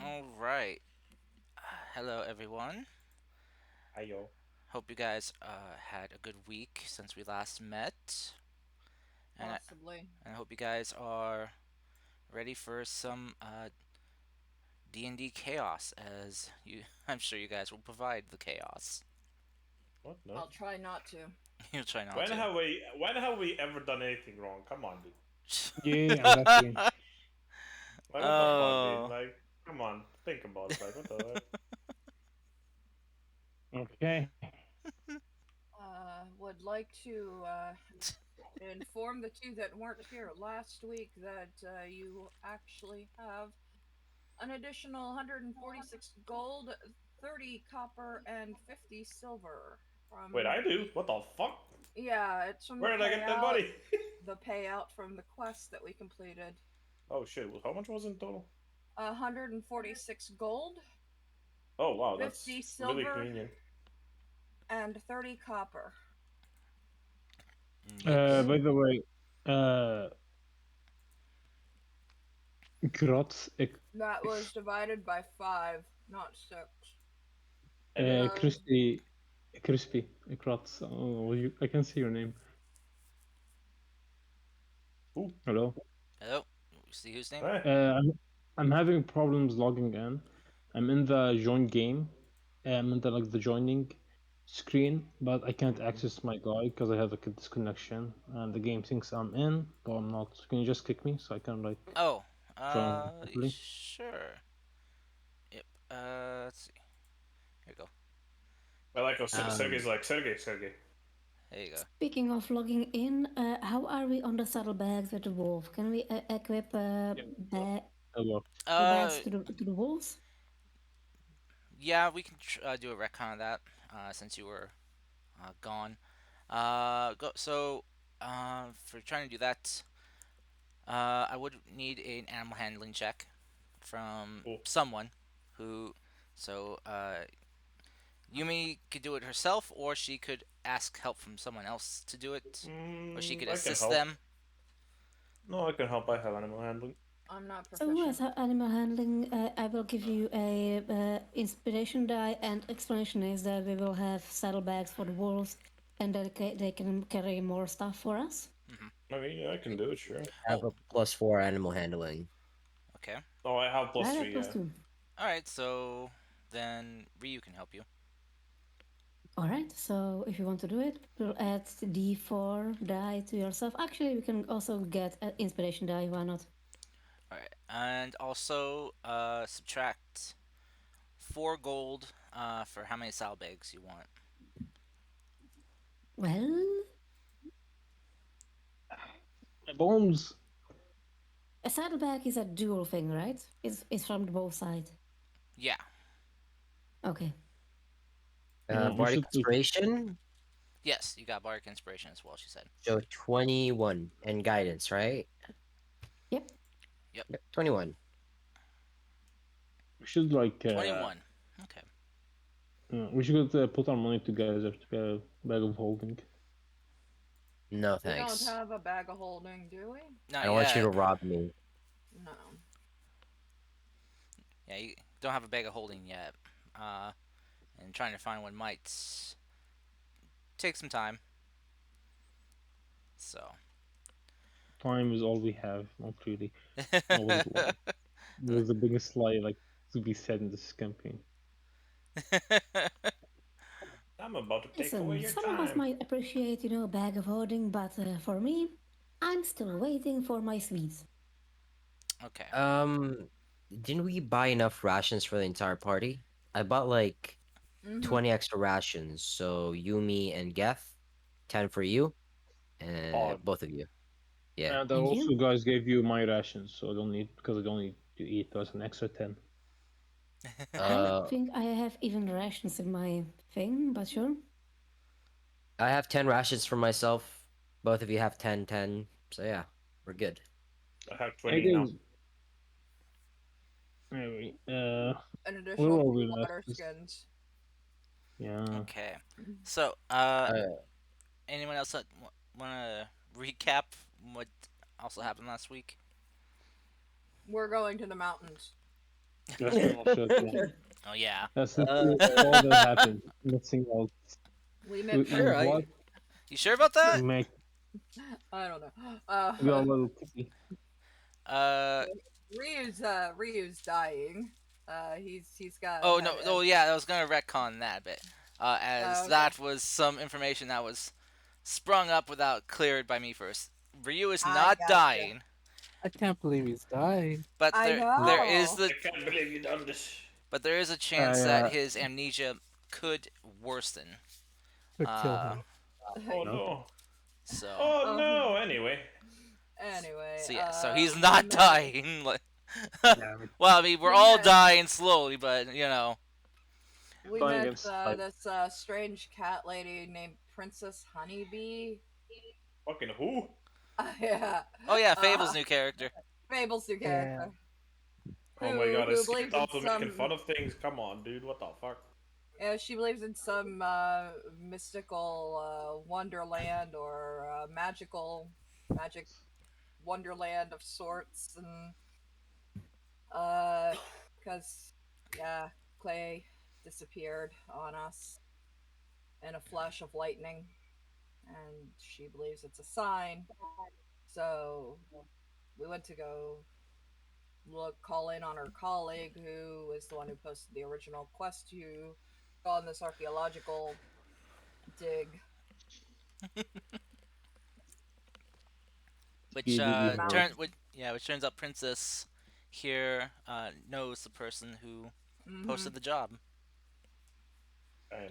All right. Hello, everyone. Ayo. Hope you guys had a good week since we last met, and Possibly. I hope you guys are ready for some D&D chaos. As you, I'm sure you guys will provide the chaos. What? No. I'll try not to. You'll try not When to. have we when have we ever done anything wrong? Come on, dude. Yeah, I'm back again. Like what the fuck, dude? Oh. Like, come on, think about it. Like, what the Okay. Would like to inform the two that weren't here last week that you actually have an additional 146 gold, 30 copper, and 50 silver Wait, from I do? the. What the fuck? Yeah, it's from the Where did I get that payout. money? The payout from the quest that we completed. Oh shit! Well, how much was it in total? 146 gold, Oh wow, 50 that's really silver, convenient. and 30 copper. Nice. By the way, uh, Grotz, That was divided by 5, not 6. Crispy, Crispy, Grotz. Oh, I can see your name. Ooh. Hello. Hello. See whose name? Eh. I'm having problems logging in. I'm in the join game. I'm in the joining screen, but I can't access my guy because I have a disconnection, and the game thinks I'm in, but I'm not. Can you just kick me so I can Oh. join properly? Sure. Yep. Let's see. Here you go. I like how Sergey's Um, like Sergey. There you go. Speaking of logging in, how are we on the saddlebags with the wolf? Can we equip Hello. the bags Uh, to the wolves? yeah, we can do a retcon of that since you were gone. For trying to do that, I would need an animal handling check from Cool. someone who. So, Yumi could do it herself, or she could ask help from someone else to do it, or she could I can assist help. them. No, I can help. I have animal handling. I'm not So who has proficient. animal handling? I will give you a inspiration die, and explanation is that we will have saddlebags for the wolves, and that they can carry more stuff for us. I mean, yeah, I can do it, sure. Oh, Oh, have a +4 animal handling. okay. Oh, I have I plus have 3, plus yeah. 2. All right. So then Ryu can help you. Alright, so if you want to do it, we'll add the d4 die to yourself. Actually, we can also get an inspiration die, why not? All right, and also subtract 4 gold for how many saddlebags you want. Well, My bones. a saddlebag is a dual thing, right? It's from both sides. Yeah. Okay. We Bardic should do. Inspiration, Yes, you got bardic inspiration as well. She said. so 21. And Guidance, right? Yep. Yep. Yep, 21. We should 21. Okay. we should put our money together to get a bag of holding. No We don't thanks. have a bag of holding, do we? Not I don't want you to yet. rob me. No. Yeah, you don't have a bag of holding yet. And trying to find one might take some time. So. Time is all we have, not really. Not with life. It was the biggest lie to be said in this campaign. I'm about to take away Listen, your some of us time. might appreciate, a bag of holding, but for me, I'm still waiting for my sweets. Okay. Didn't we buy enough rations for the entire party? I bought like Mm-hmm. 20 extra rations, so Yumi and Geth, 10 for you, Oh, and both of you. Yeah. And I And also you? guys gave you my rations, so I don't need to eat. That's an extra 10. I don't think I have even rations in my thing, but sure. I have 10 rations for myself. Both of you have 10, 10. So yeah, we're good. I have I 20 now. guess. Anyway, An where additional were 2 we last? water skins. Yeah. Okay. So, anyone else that want to recap what also happened last week? We're going to the mountains. That's all shit. Yeah. Oh yeah. That's literally all that happened. Nothing else. We We, met we Sure, I- what? You sure about that? Make I don't know. we got a little pity. Uh. Ryu's dying. He's got. Oh no. Oh yeah. I was gonna retcon that bit. As okay. that was some information that was sprung up without cleared by me first. Ryu is I not gotcha. dying, I can't believe he's dying. but I there is know. the I can't believe you done this. but there is a chance that his amnesia could worsen. Could kill him. Oh No. no. So Oh no. Anyway. Anyway. so yeah. So we he's not met- dying. Like, Yeah, well, I mean, we're We all met- dying slowly, but you know. We Dying met against life. this strange cat lady named Princess Honeybee. Fucking who? Yeah. Oh yeah, Fable's new character. Fable's new character. Oh my god, I who skipped believes off in of making some- fun of things. Come on, dude. What the fuck? Yeah, she believes in some mystical wonderland or magic wonderland of sorts, and because yeah, Clay disappeared on us in a flash of lightning, and she believes it's a sign. So we went to go call in on her colleague, who is the one who posted the original quest to go on this archaeological dig. Which Yeah, which turns out Princess here knows the person who Mhm. posted the job.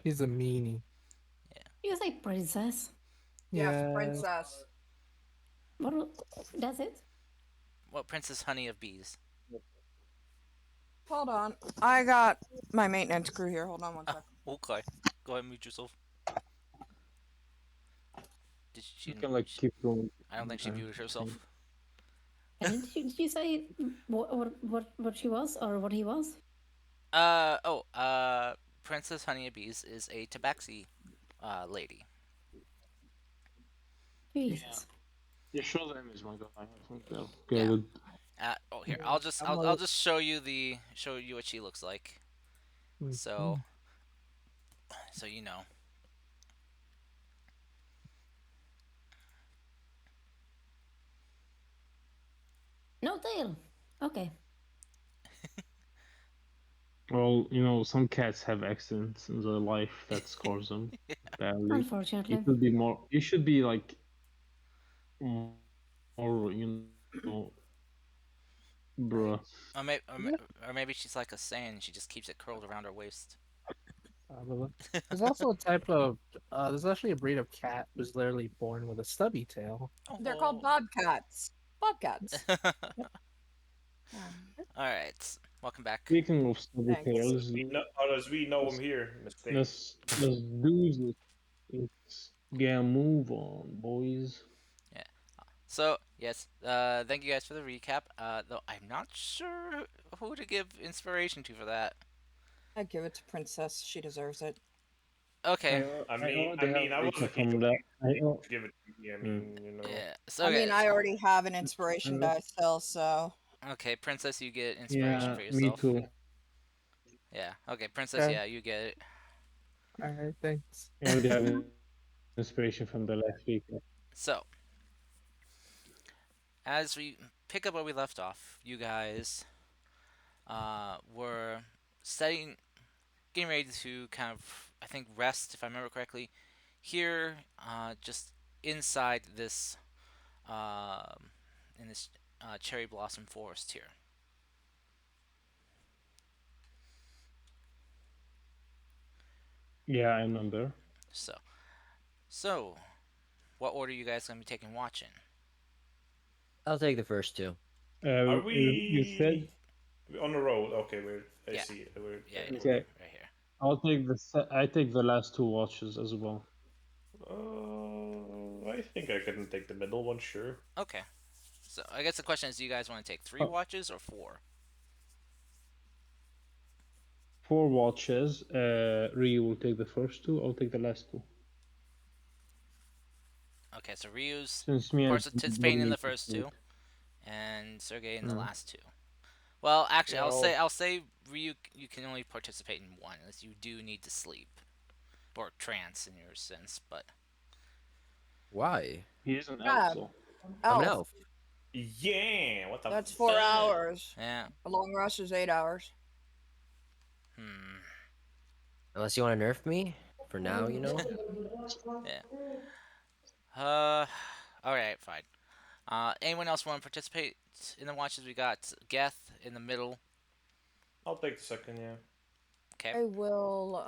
He's a meanie. You say princess. Yeah, princess. What? That's it? Well, Princess Honey of Bees. Hold on, I got my maintenance crew here. Hold on one second. Okay, go ahead and mute yourself. Did she? You can like keep going. I don't think she muted herself. And did you say what she was or what he was? Princess Honey of Bees is a tabaxi lady. Jesus. Yeah, show the image, my god. I think they'll Yeah. good. Here, I'll just show you what she looks like. Mm-hmm. So you know. No tail. Okay. Well, you know, some cats have accidents in their life that scars them badly. Unfortunately. You should be more. You should be like more, you know, bruh. Or maybe she's like a sand. She just keeps it curled around her waist. There's also a type of there's actually a breed of cat who's literally born with a stubby tail. They're called bobcats. Bobcats. All right, welcome back. Speaking of stubby Thanks. tails, As we know him here, mistake. let's do this. Let's get a move on, boys. So yes, thank you guys for the recap. Though I'm not sure who to give inspiration to for that. I'd give it to Princess. She deserves it. Okay. I mean, I was wasn't from that. I know. give it to me. I mean, you know. Yeah. So I okay. mean, I already have an inspiration I know. die still, so. Okay, Princess, you get inspiration Yeah, for me yourself. too. Yeah. Okay, Princess. Okay. Yeah, you get it. Alright, thanks. I already have inspiration from the last week. So, as we pick up where we left off, you guys were getting ready to kind of, I think, rest, if I remember correctly, here, just inside this, in this cherry blossom forest here. Yeah, I remember. So, what order you guys gonna be taking watch in? I'll take the first two. Are You said We're on the road? Okay, I Yeah. see it. We're, Yeah, Okay. right here. I take the last two watches as well. I think I can take the middle one, sure. Okay. So, I guess the question is, do you guys want to take 3 watches or 4? 4 watches. Ryu will take the first 2. I'll take the last 2. Okay, so Ryu's Since me and participating in the Dominic first will 2, and Sergey in the Mhm. last 2. Well, actually, You I'll know, say Ryu, you can only participate in one, as you do need to sleep or trance in your sense. But Why? He is an elf, Yeah, so I'm an elf. elf. yeah. What the That's 4 hours. yeah, A long rest is 8 hours. hmm, Unless you want to nerf me for now, you know. yeah. Uh, all right, fine. Anyone else want to participate in the watches? We got Geth in the middle. I'll take the second. Yeah. Okay, I will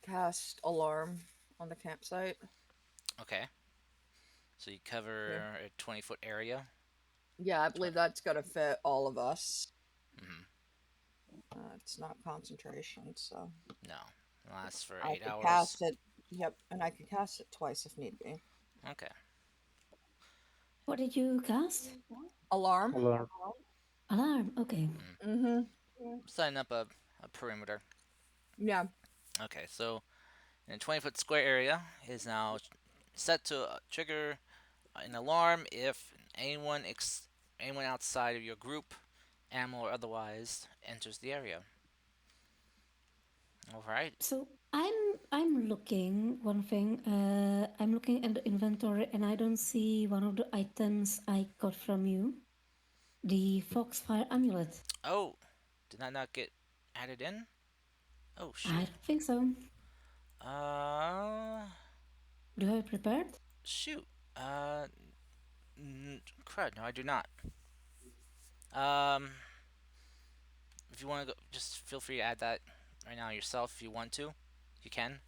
cast alarm on the campsite. okay. So you Okay. cover a 20-foot area. Yeah, I believe that's gonna fit all of us. Hmm. It's not concentration, so No, it lasts for I eight could hours. cast it. Yep, and I could cast it twice if need be. Okay. What did you cast? Alarm. alarm. Alarm. Okay. Mm-hmm. Setting up a perimeter. Yeah. Okay, so in a 20-foot square area is now set to trigger an alarm if anyone outside of your group, animal or otherwise, enters the area. All right. So I'm looking one thing. I'm looking at the inventory and I don't see one of the items I got from you. The Foxfire amulet. Oh, did that not get added in? Oh I shoot. don't think so. Uh, Do I have it prepared? shoot. Crud. No, I do not. Um, if you want to go, just feel free to add that right now yourself if you want to. You can.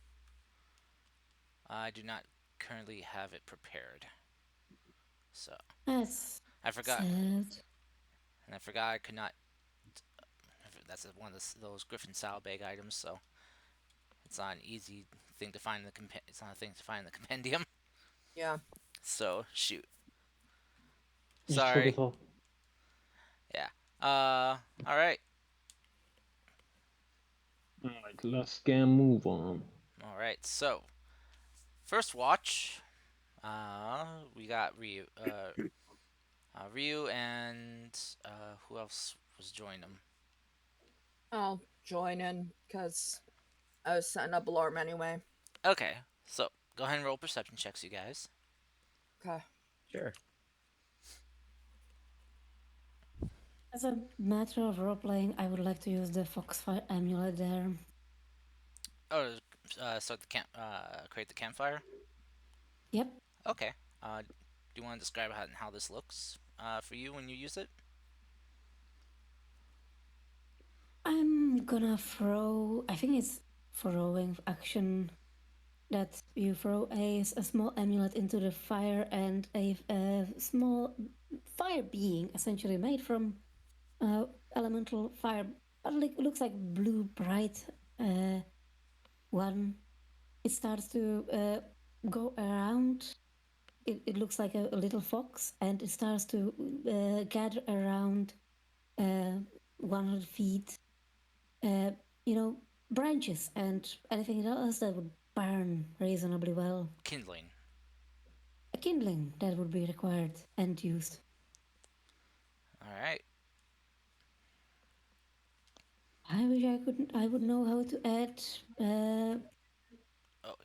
I do not currently have it prepared. So That's I forgot, sad. and I forgot I could not. That's one of those Griffin Saddlebag items, so it's not an easy thing to find in the It's not a thing to find in the compendium. Yeah. So shoot. Just check Sorry. it off. Yeah. All right. Alright, let's get move on. All right. So first watch. We got Ryu and who else was joining them? I'll join in because I was setting up alarm anyway. Okay. So go ahead and roll perception checks, you guys. Okay. Sure. As a matter of role playing, I would like to use the Foxfire amulet there. Oh, start the create the campfire. Yep. Okay. Do you want to describe how this looks for you when you use it? I'm gonna throw. I think it's throwing action that you throw a small amulet into the fire and a small fire being essentially made from elemental fire, but it looks like blue bright one. It starts to go around. It looks like a little fox, and it starts to gather around 100 feet. Branches and anything else that would burn reasonably well. Kindling. A kindling that would be required and used. All right. I wish I would know how to add Oh,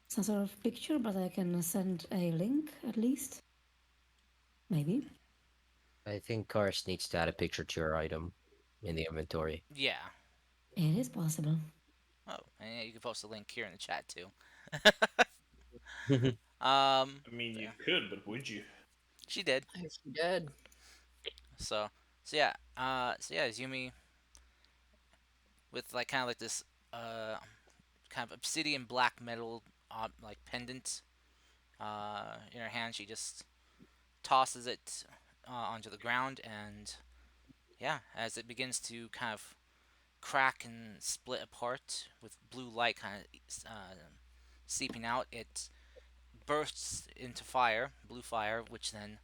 some sort of picture, but I can send a link at least. Maybe. I think Karst needs to add a picture to your item in the inventory. yeah. It is possible. Oh, and yeah, you can post a link here in the chat too. I mean, you could, but would you? She did. Yes, you did. So yeah. Yumi with like kind of like this kind of obsidian black metal like pendant in her hand. She just tosses it onto the ground, and yeah, as it begins to kind of crack and split apart with blue light kind of seeping out, it bursts into fire, blue fire, which then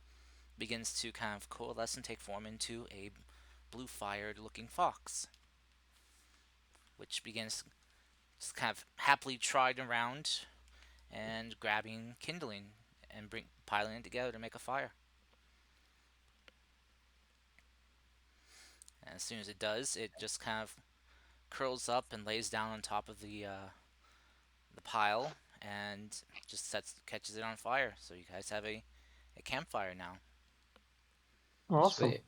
begins to kind of coalesce and take form into a blue fired looking fox, which begins just kind of happily trotting around and grabbing kindling and piling it together to make a fire. And as soon as it does, it just kind of curls up and lays down on top of the pile and just catches it on fire. So you guys have a campfire now. Awesome. Sweet.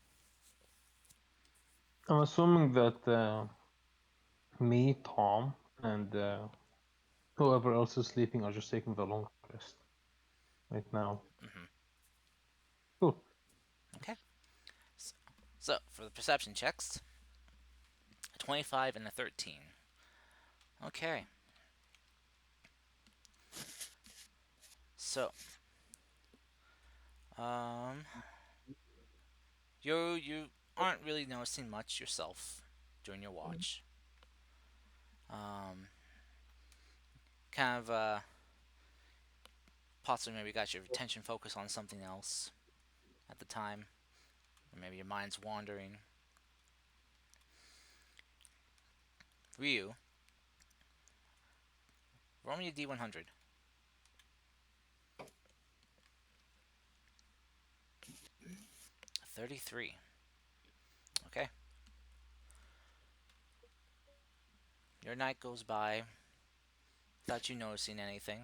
I'm assuming that me, Tom, and whoever else is sleeping are just taking the long rest right now. Mm-hmm. Cool. Okay. So for the perception checks, a 25 and a 13. Okay. So, um, you aren't really noticing much yourself during your watch. Um, kind of possibly maybe got your attention focused on something else at the time, or maybe your mind's wandering. Ryu, roll me a D100. 33. Okay. Your night goes by without you noticing anything.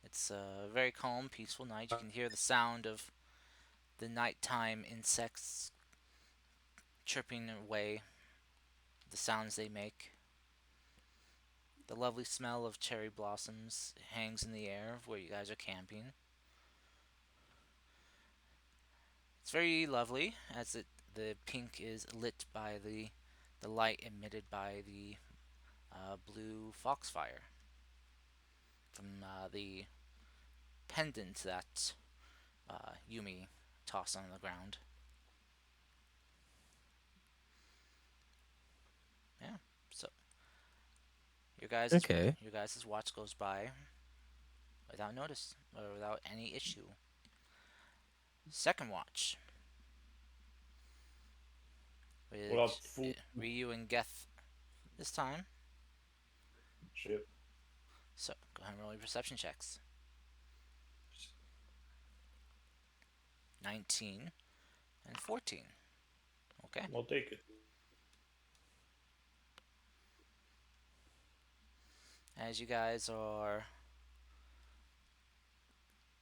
It's a very calm, peaceful night. You can hear the sound of the nighttime insects chirping away, the sounds they make. The lovely smell of cherry blossoms hangs in the air where you guys are camping. It's very lovely as the pink is lit by the light emitted by the blue foxfire from the pendant that Yumi tossed on the ground. Yeah, so Okay. your guys' watch goes by without notice or without any issue. Second watch, Without which full Ryu and Geth this time. shit. So go ahead and roll your perception checks. 19 and 14. Okay. I'll take it. As you guys are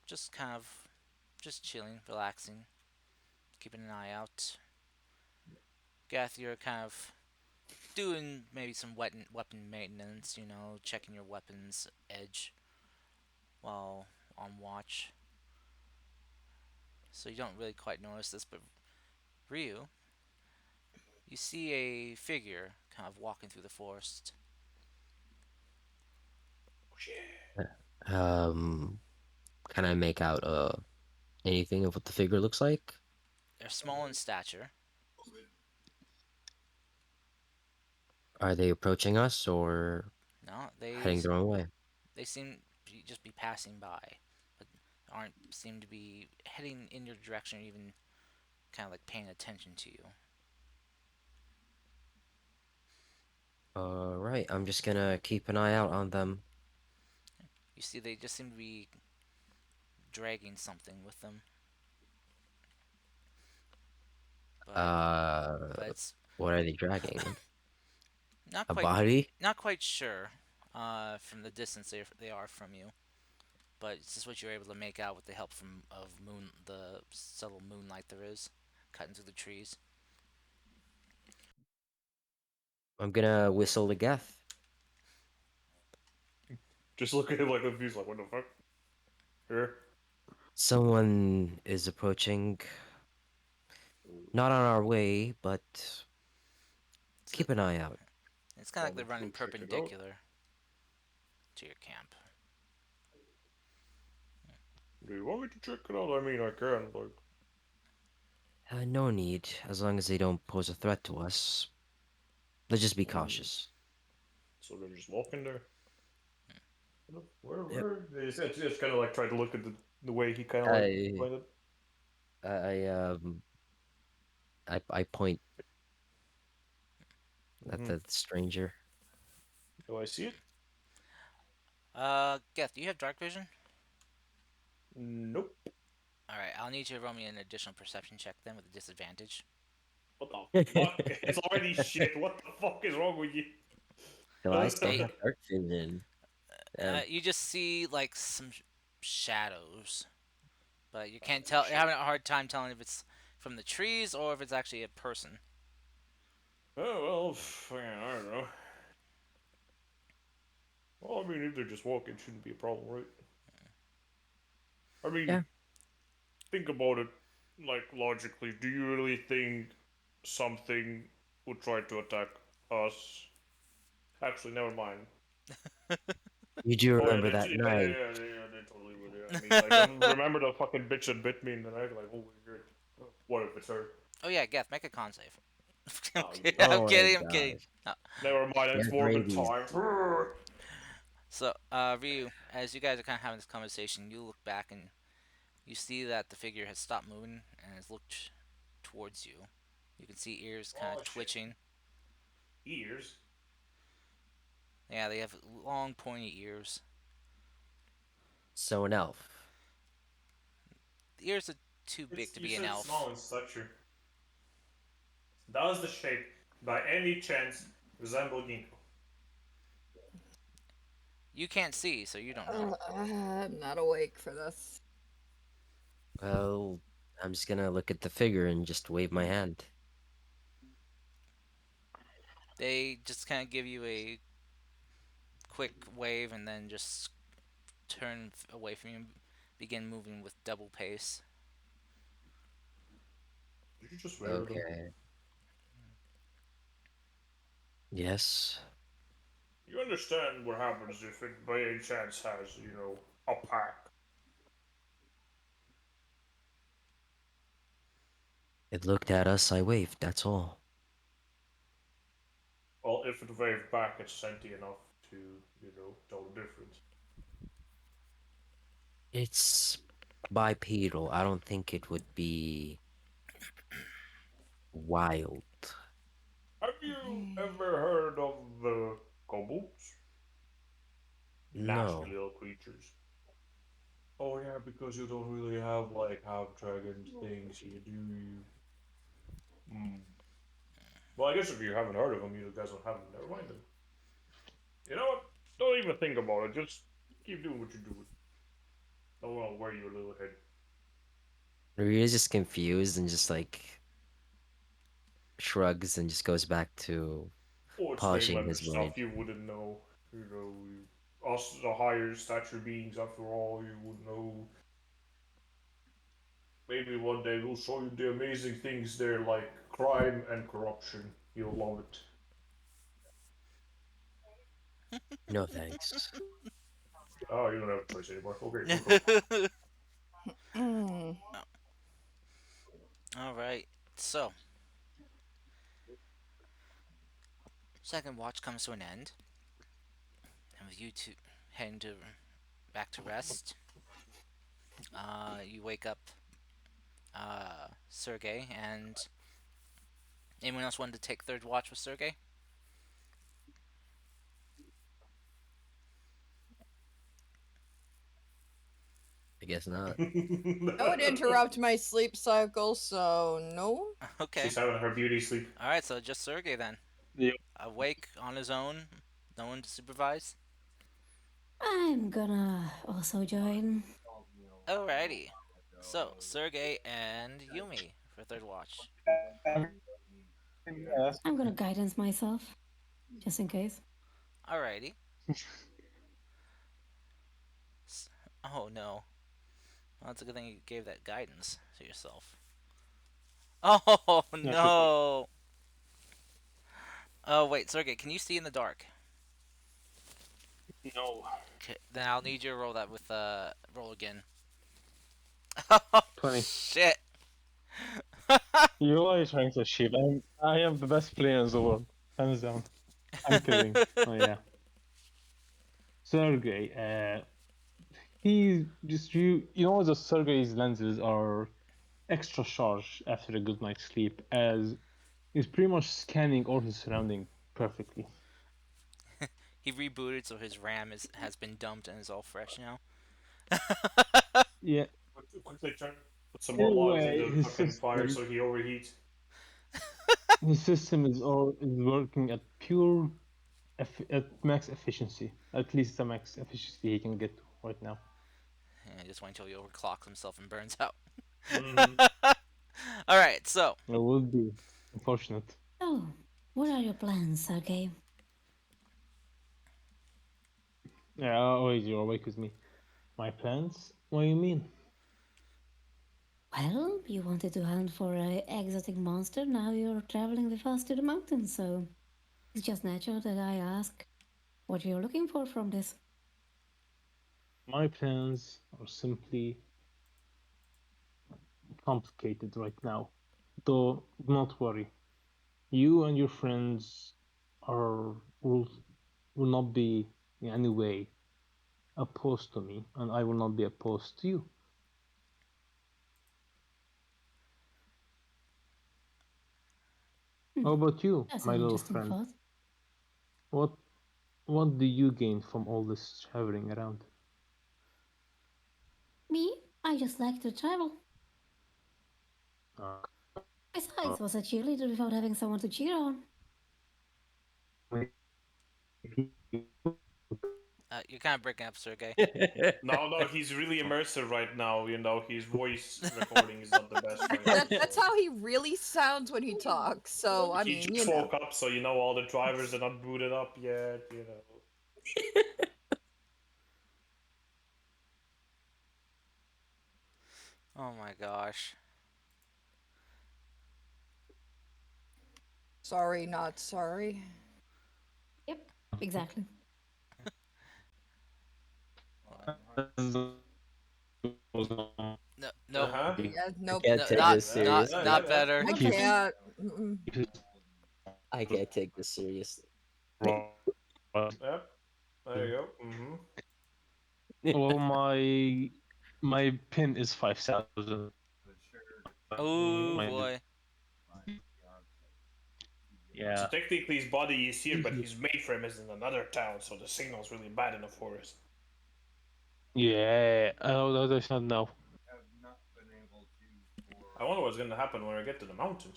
just kind of just chilling, relaxing, keeping an eye out. Gath, you're kind of doing maybe some weapon maintenance, checking your weapon's edge while on watch. So you don't really quite notice this, but Ryu, you see a figure kind of walking through the forest. Oh, shit. Can I make out anything of what the figure looks like? They're small in stature. Are they approaching us or No, heading the wrong way? they seem to just be passing by, but aren't seem to be heading in your direction or even kind of like paying attention to you. Alright, I'm just gonna keep an eye out on them. You see, they just seem to be dragging something with them. But it's What are they dragging? not A quite body? not quite sure from the distance they are from you. But it's just what you're able to make out with the help of the subtle moonlight there is cutting through the trees. I'm gonna whistle to Geth. Just look at him like confused, like what the fuck? Here. Someone is approaching. Not on our way, but keep an eye out. It's kind of like they're running Go check it out. perpendicular to your camp. Do you want me to check it out? I mean, I can. Like, No need, as long as they don't pose a threat to us. Let's just be cautious. so they're just walking there. Where? Yep. It's just kind of like try to look at the way he kind of like pointed. I point at Mhm. the stranger. Do I see it? Geth, do you have dark vision? Nope. Alright, I'll need you to roll me an additional perception check then with a disadvantage. What the fuck? It's already shit. What the fuck is wrong with you? So I still Hey, have dark vision. you just see like some shadows, but you can't tell. You're having a hard time telling if it's from the trees or if it's actually a person. Oh well, I don't know. Well, I mean, if they're just walking, it shouldn't be a problem, right? I mean, Yeah. think about it, like logically. Do you really think something would try to attack us? Actually, never mind. You do Oh yeah, remember that night? they totally would. Yeah. I mean, like, remember the fucking bitch that bit me in the night? Like, oh weird. What if it's her? Oh yeah, Geth, make a con save. I'm Oh, you kidding. I'm Oh my kidding. I'm kidding. gosh. No. never mind. Yeah, It's more than rabies. time. So, Ryu, as you guys are kind of having this conversation, you look back and you see that the figure has stopped moving and has looked towards you. You can see ears kind Oh, of shit. twitching. Ears. Yeah, they have long, pointy ears. So an elf. The ears are too big to be an elf. Small in stature. Does the shape, by any chance, resemble Ginkgo? You can't see, so you don't know. I'm not awake for this. Well, I'm just gonna look at the figure and just wave my hand. They just kind of give you a quick wave and then just turn away from you and begin moving with double pace. Did you just wave at them? Okay. Yes. You understand what happens if it by any chance has, a pack? It looked at us, I waved, that's all. Well, if it waved back, it's sentient enough to, tell the difference. It's bipedal. I don't think it would be wild. Have you ever heard of the kobolds? Nasty No. little creatures. Oh yeah, because you don't really have like half dragon things, you do. Hmm. Well, I guess if you haven't heard of them, you guys don't have them. Never mind them. You know what? Don't even think about it. Just keep doing what you're doing. Don't want to worry your little head. Ryu is just confused and just like shrugs and just goes back to Or it's polishing name his stuff blade. you wouldn't know. Us, the higher stature beings, after all, you would know. Maybe one day we'll show you the amazing things there, like crime and corruption. You'll love it. No thanks. Oh, you don't have a choice anymore. Okay, cool. Alright, so. Second watch comes to an end. And with you two heading back to rest, you wake up Sergey, and anyone else wanted to take third watch with Sergey? I guess not. That would interrupt my sleep cycle, so no. Okay. She's having her beauty sleep. Alright, so just Sergey then. Yep. Awake on his own, no one to supervise. I'm gonna also join. Alrighty. So, Sergey and Yumi for third watch. I'm gonna guidance myself, just in case. Alrighty. Oh no. Well, that's a good thing you gave that guidance to yourself. Oh no! Oh wait, Sergey, can you see in the dark? No. Okay, then I'll need you to roll that with roll again. 20. Shit. You are trying to cheat. I am the best player in the world. Hands down. I'm kidding. Oh yeah. Sergey, he just you know the Sergey's lenses are extra sharp after a good night's sleep, as he's pretty much scanning all his surrounding perfectly. He rebooted, so his RAM has been dumped and is all fresh now. Yeah. Quickly try put some more logs Anyway, into the his fucking fire system- so he overheats. The system is working at pure at max efficiency. At least the max efficiency he can get to right now. Yeah, just wait until he overclocks himself and burns out. Mhm. All right, so It would be unfortunate. So, what are your plans, Sergey? Yeah, always you're awake with me. My plans? What do you mean? Well, you wanted to hunt for an exotic monster, now you're traveling with us to the mountains, so it's just natural that I ask what you're looking for from this. My plans are simply complicated right now. Though, do not worry. You and your friends will not be in any way opposed to me, and I will not be opposed to you. How about you, That's my an little interesting friend? thought. What what do you gain from all this traveling around? Me? I just like to travel. Uh, Besides, was a cheerleader without having someone to cheer on. you're kind of breaking up, Sergey. No, he's really immersive right now. You know, his voice recording is not the best right now. That's how he really sounds when he talks. So I He mean, just you know. woke up, so you know all the drivers are not booted up yet. You know. Oh my gosh. Sorry, not sorry. Yep, exactly. No, nope. Uh-huh. Yeah, nope. can't No, take not this serious. not better. I Keep- can't. Mm-mm. I can't take this seriously. Yep. There you go. Mm-hmm. Well, my pin is 5,000. Oh My- boy. Yeah. So technically his body is here, but his mainframe is in another town, so the signal's really bad in the forest. Yeah. Oh, that's not now. I wonder what's gonna happen when I get to the mountains.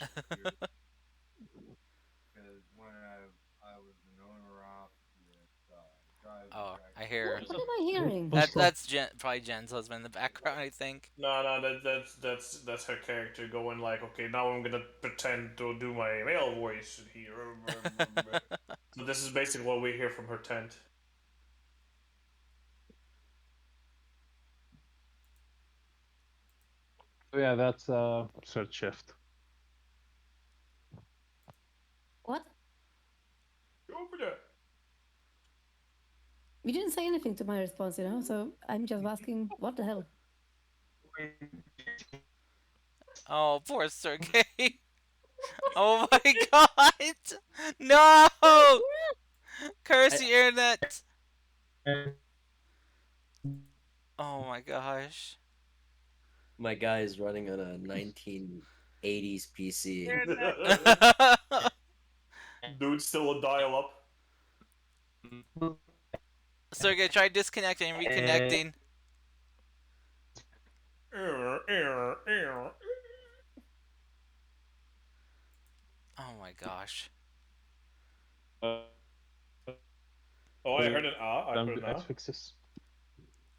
Oh, I hear. What am I hearing? That's probably Jen's husband in the background, I think. No, that's her character going like, okay, now I'm gonna pretend to do my male voice here. So this is basically what we hear from her tent. Yeah, that's third shift. What? Over there. You didn't say anything to my response, so I'm just asking, what the hell? Oh, poor Sergey. Oh my god! No! Curse the internet! Oh my gosh. My guy is running on a 1980s PC. Dude's still a dial up. Sergey, try disconnecting and reconnecting. Oh my gosh. Oh, I heard an ah. I Time heard to an ah. fix this.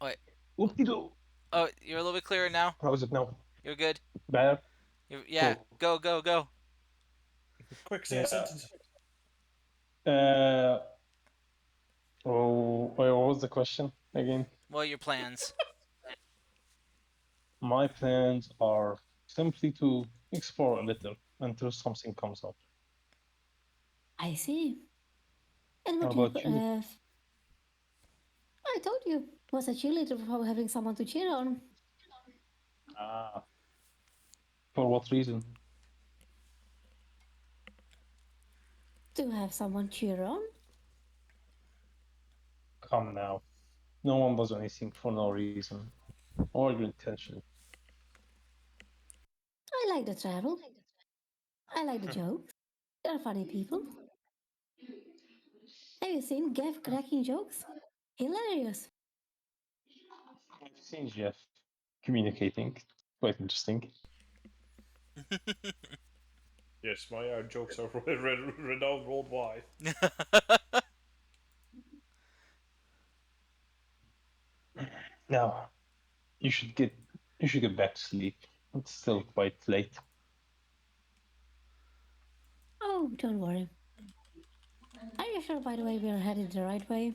Wait. Whoop-de-doo. Oh, you're a little bit clearer now? How is it now? You're good? Better? Yeah, Cool. go. Quick, say a sentence. What was the question again? What are your plans? My plans are simply to explore a little until something comes up. I see. And How what about you you? have? I told you, was a cheerleader without having someone to cheer on. Ah. For what reason? To have someone cheer on? Come now. No one does anything for no reason. Or your intention. I like the travel. I like the jokes. They're funny people. Have you seen Gav cracking jokes? Hilarious. I've seen Jeff communicating. Quite interesting. Yes, my jokes are renowned worldwide. Now, you should get back to sleep. It's still quite late. Oh, don't worry. Are you sure, by the way, we are headed the right way?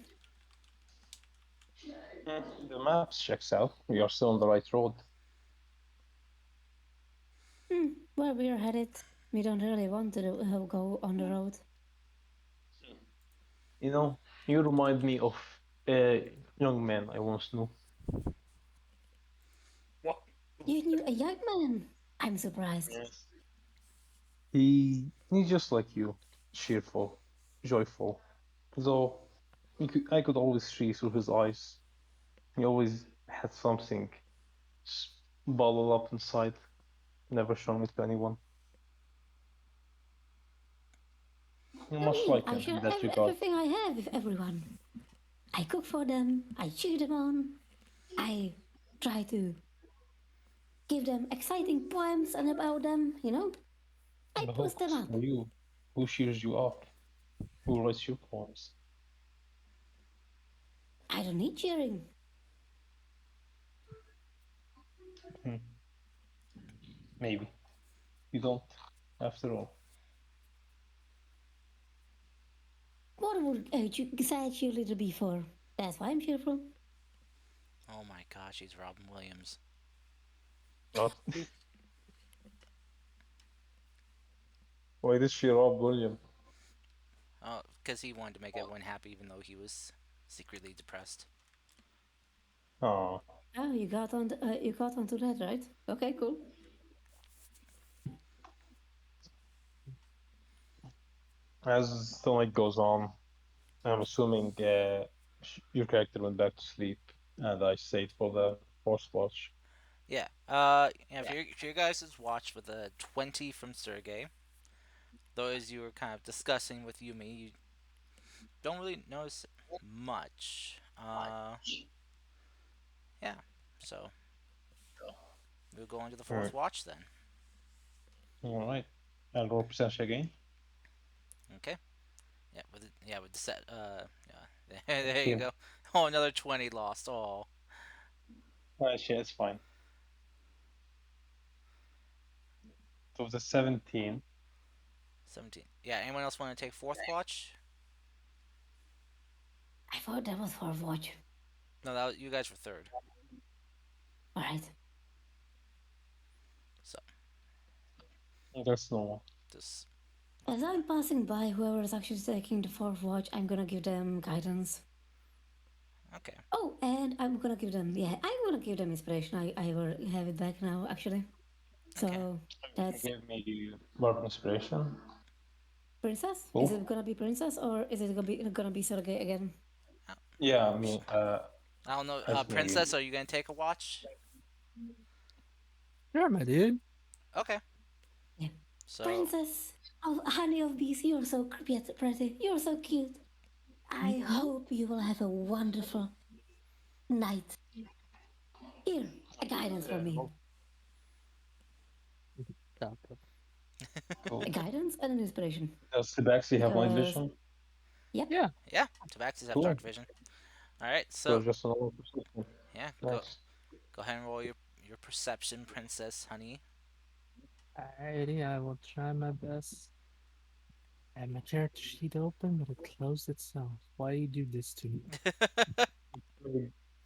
The maps checks out. We are still on the right road. Where we are headed, we don't really want to go on the road. You know, you remind me of a young man I once knew. What? You knew a young man. I'm surprised. He's just like you, cheerful, joyful. Though I could always see through his eyes. He always had something bottled up inside, never shown it to anyone. You I must mean, like I him share in that regard. everything I have with everyone. I cook for them, I cheer them on, I try to give them exciting poems and about them, you know? I But boost them up. for you, who cheers you up? Who writes your poems? I don't need cheering. Maybe. You don't, after all. What would a sad cheerleader be for? That's why I'm cheerful. Oh my gosh, he's Robin Williams. What? Why did she rob William? Oh, because he wanted to make everyone happy, even though he was secretly depressed. Oh, Oh, you got onto that, right? Okay, cool. as the night goes on, I'm assuming your character went back to sleep, and I stayed for the fourth watch. Yeah. Yeah. For your guys' watch with a 20 from Sergey, though as you were kind of discussing with Yumi, you don't really notice much. Yeah. So we'll go into the fourth Alright. watch then. All right. And roll percentage again. Okay. With the set. Yeah. There you go. Oh, another 20 lost. Oh. Actually, it's fine. So the 17. 17. Yeah. Anyone else want to take fourth watch? I thought that was for watch. No, you guys were third. Alright. So That's normal. this. As I'm passing by whoever is actually taking the fourth watch, I'm gonna give them guidance. Okay. Oh, and I'm gonna give them inspiration. I will have it back now actually. So Okay. that's Give me word of inspiration. princess. Oh. Is it gonna be princess or is it gonna be Sergey again? Yeah, I mean, I don't know. as maybe. Princess, are you gonna take a watch? Sure, my dude. Okay. Yeah. So. Princess of Honey of Bees, you're so pretty. You're so cute. I hope you will have a wonderful night. Here, a guidance from me. Cool. A guidance and an inspiration. Does Tabaxi have night Because- vision? Yep. Yeah. Yeah. Tabaxis have Cool. dark vision. All right. So So just another perception. yeah. Nice. Go ahead and roll your perception, Princess Honey. Alrighty, I will try my best. I had my character sheet open, but it closed itself. Why you do this to me?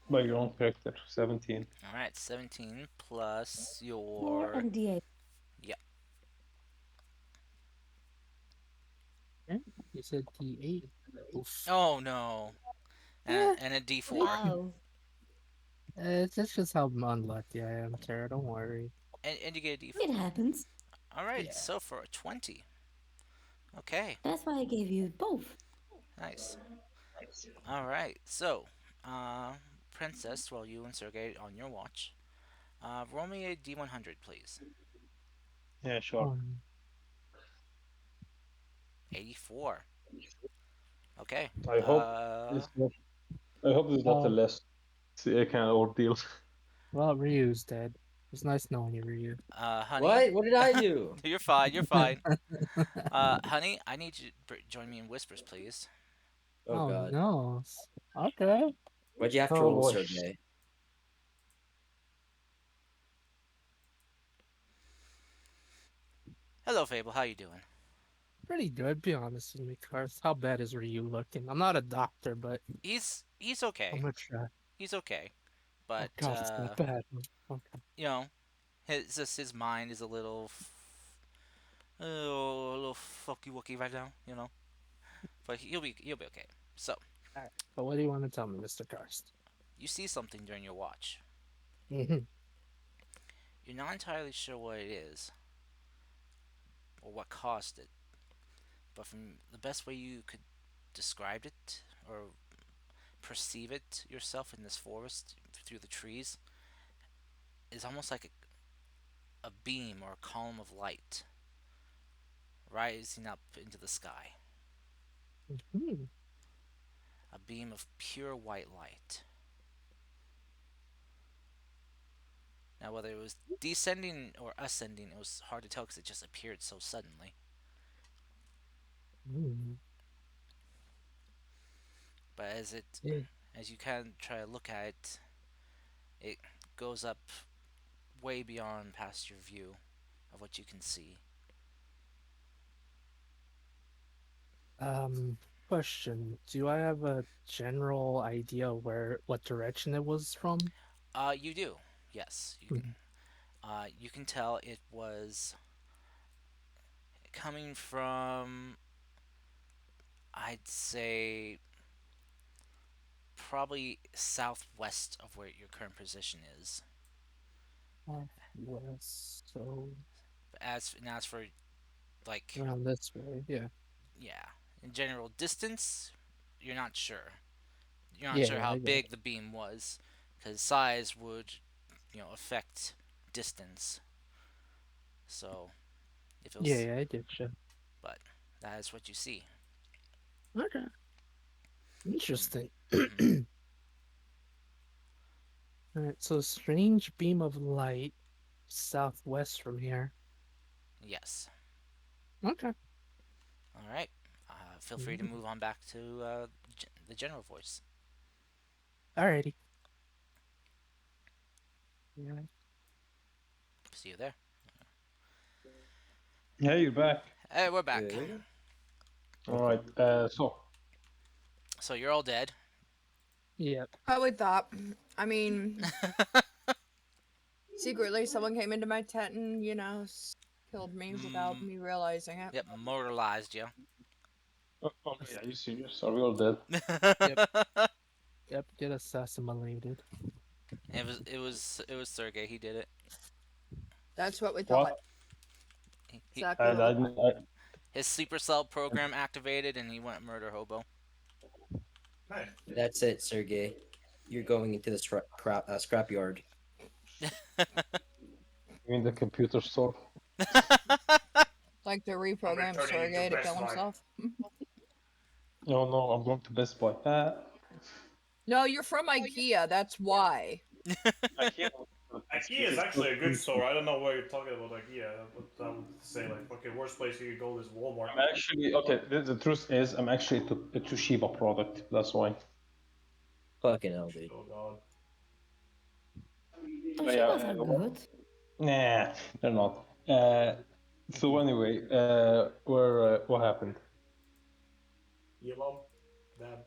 By your own character, 17. All right. 17 plus 4 your. and D8. You said D8. Oof. Oh no. And a D4. Wow. That's just how unlucky I am, Tara. Don't worry. And you get a D4. It happens. All right. So for a 20. Okay. That's why I gave you both. Nice. All right. So, Princess, while you and Sergey on your watch, roll me a D100, please. Yeah, sure. 84. Okay. I hope this is not a Oh. less kind of ordeal. Well, Ryu's dead. It's nice knowing you, Ryu. Honey, What did I do? you're fine. You're fine. Honey, I need you to join me in whispers, please. Oh Oh God. no. Okay. What'd you have to Oh, roll, boy. Sergey? Hello, Fable. How you doing? Pretty good, be honest with me, Karth. How bad is Ryu looking? I'm not a doctor, but He's I'm okay. gonna try. He's okay. Oh But God, it's that bad. Okay. you know, his mind is a little fucky wucky right now. You know, but he'll be okay. So Alright. But what do you want to tell me, Mr. Karst? you see something during your watch. Mm-hmm. You're not entirely sure what it is or what caused it, but from the best way you could describe it or perceive it yourself in this forest through the trees is almost like a beam or a column of light rising up into the sky. Mm-hmm. A beam of pure white light. Now, whether it was descending or ascending, it was hard to tell because it just appeared so suddenly. Mm-hmm. But Yeah. as you kind of try to look at it, it goes up way beyond past your view of what you can see. Question. Do I have a general idea what direction it was from? You do, yes. Mhm. You can tell it was coming from, I'd say, probably southwest of where your current position is. West, so But as for like, around this way, yeah. yeah, in general distance, you're not sure. You're not Yeah, sure yeah, how I get it. big the beam was, because size would, affect distance. So if it Yeah, was, yeah, I get you. but that is what you see. Okay. Interesting. Mhm. Alright, so strange beam of light southwest from here. Yes. Okay. All right. Feel free to Mhm. move on back to the general voice. Alrighty. Yeah. See you there. Yeah, you're back. Hey, we're back. Yeah. All right. So So you're all dead. Yep. Probably thought. I mean, secretly someone came into my tent and, killed me without me realizing it. Yep, mortalized you. yeah, you serious? Are we all dead? Yep. Yep. Get assassinated. It was Sergey. He did it. That's what we What? thought. He Exactly what we thought. his sleeper cell program activated, and he went murder hobo. Nice. That's it, Sergey. You're going into the scrapyard. You mean the computer store? Like to I'm reprogram returning Sergey to to kill Best Buy. himself. No, no, I'm going to Best Buy. No, you're from IKEA. That's why. I can't. IKEA is actually a good store. I don't know why you're talking about IKEA, but I would say like fucking worst place you could go is Walmart. I'm actually okay. The truth is, I'm actually a Toshiba product. That's why. Fucking hell, dude. Oh god. Toshibas are good. Nah, they're not. So anyway, what happened? Yeah, mom, dad.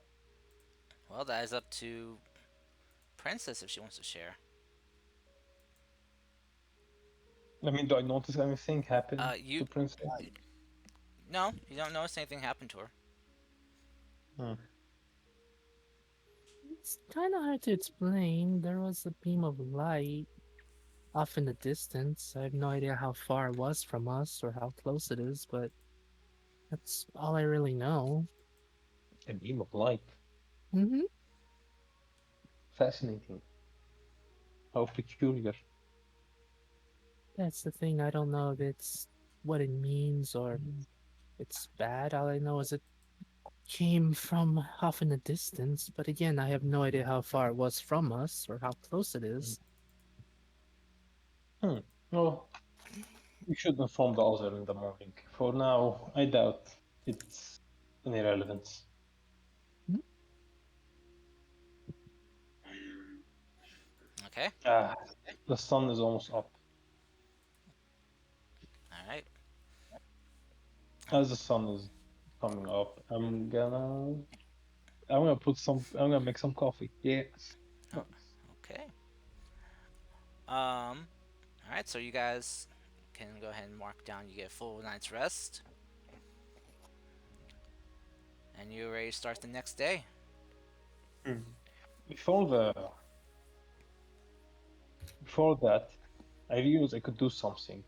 Well, that is up to Princess if she wants to share. I mean, do I notice anything happen You to Princess? no, you don't notice anything happen to her. It's kind of hard to explain. There was a beam of light off in the distance. I have no idea how far it was from us or how close it is, but that's all I really know. A beam of light. Mm-hmm. Fascinating. How peculiar. That's the thing. I don't know if it's what it means or it's bad. All I know is it came from off in the distance, but again, I have no idea how far it was from us or how close it is. Well, we should inform the other in the morning. For now, I doubt it's any relevance. Okay. The sun is almost up. All right. As the sun is coming up, I'm gonna make some coffee. Yeah. Okay. All right. So you guys can go ahead and mark down. You get a full night's rest, and you're ready to start the next day. Before that, I realized I could do something.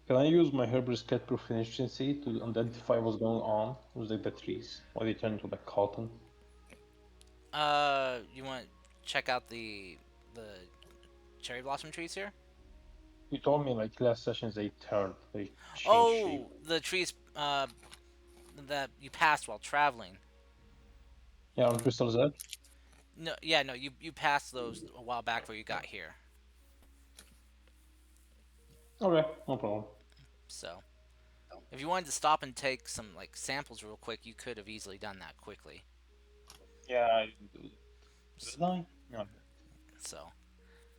Can I use my Herbert's cat proficiency to identify what's going on with like the trees while they turn into like cotton? You want to check out the cherry blossom trees here? You told me like last sessions they changed shape. Oh, the trees that you passed while traveling. Yeah, on Crystal's Edge. No, yeah, no, you passed those a while back before you got here. Okay, no problem. So, if you wanted to stop and take some like samples real quick, you could have easily done that quickly. Yeah, I didn't do that. Did I? No. So,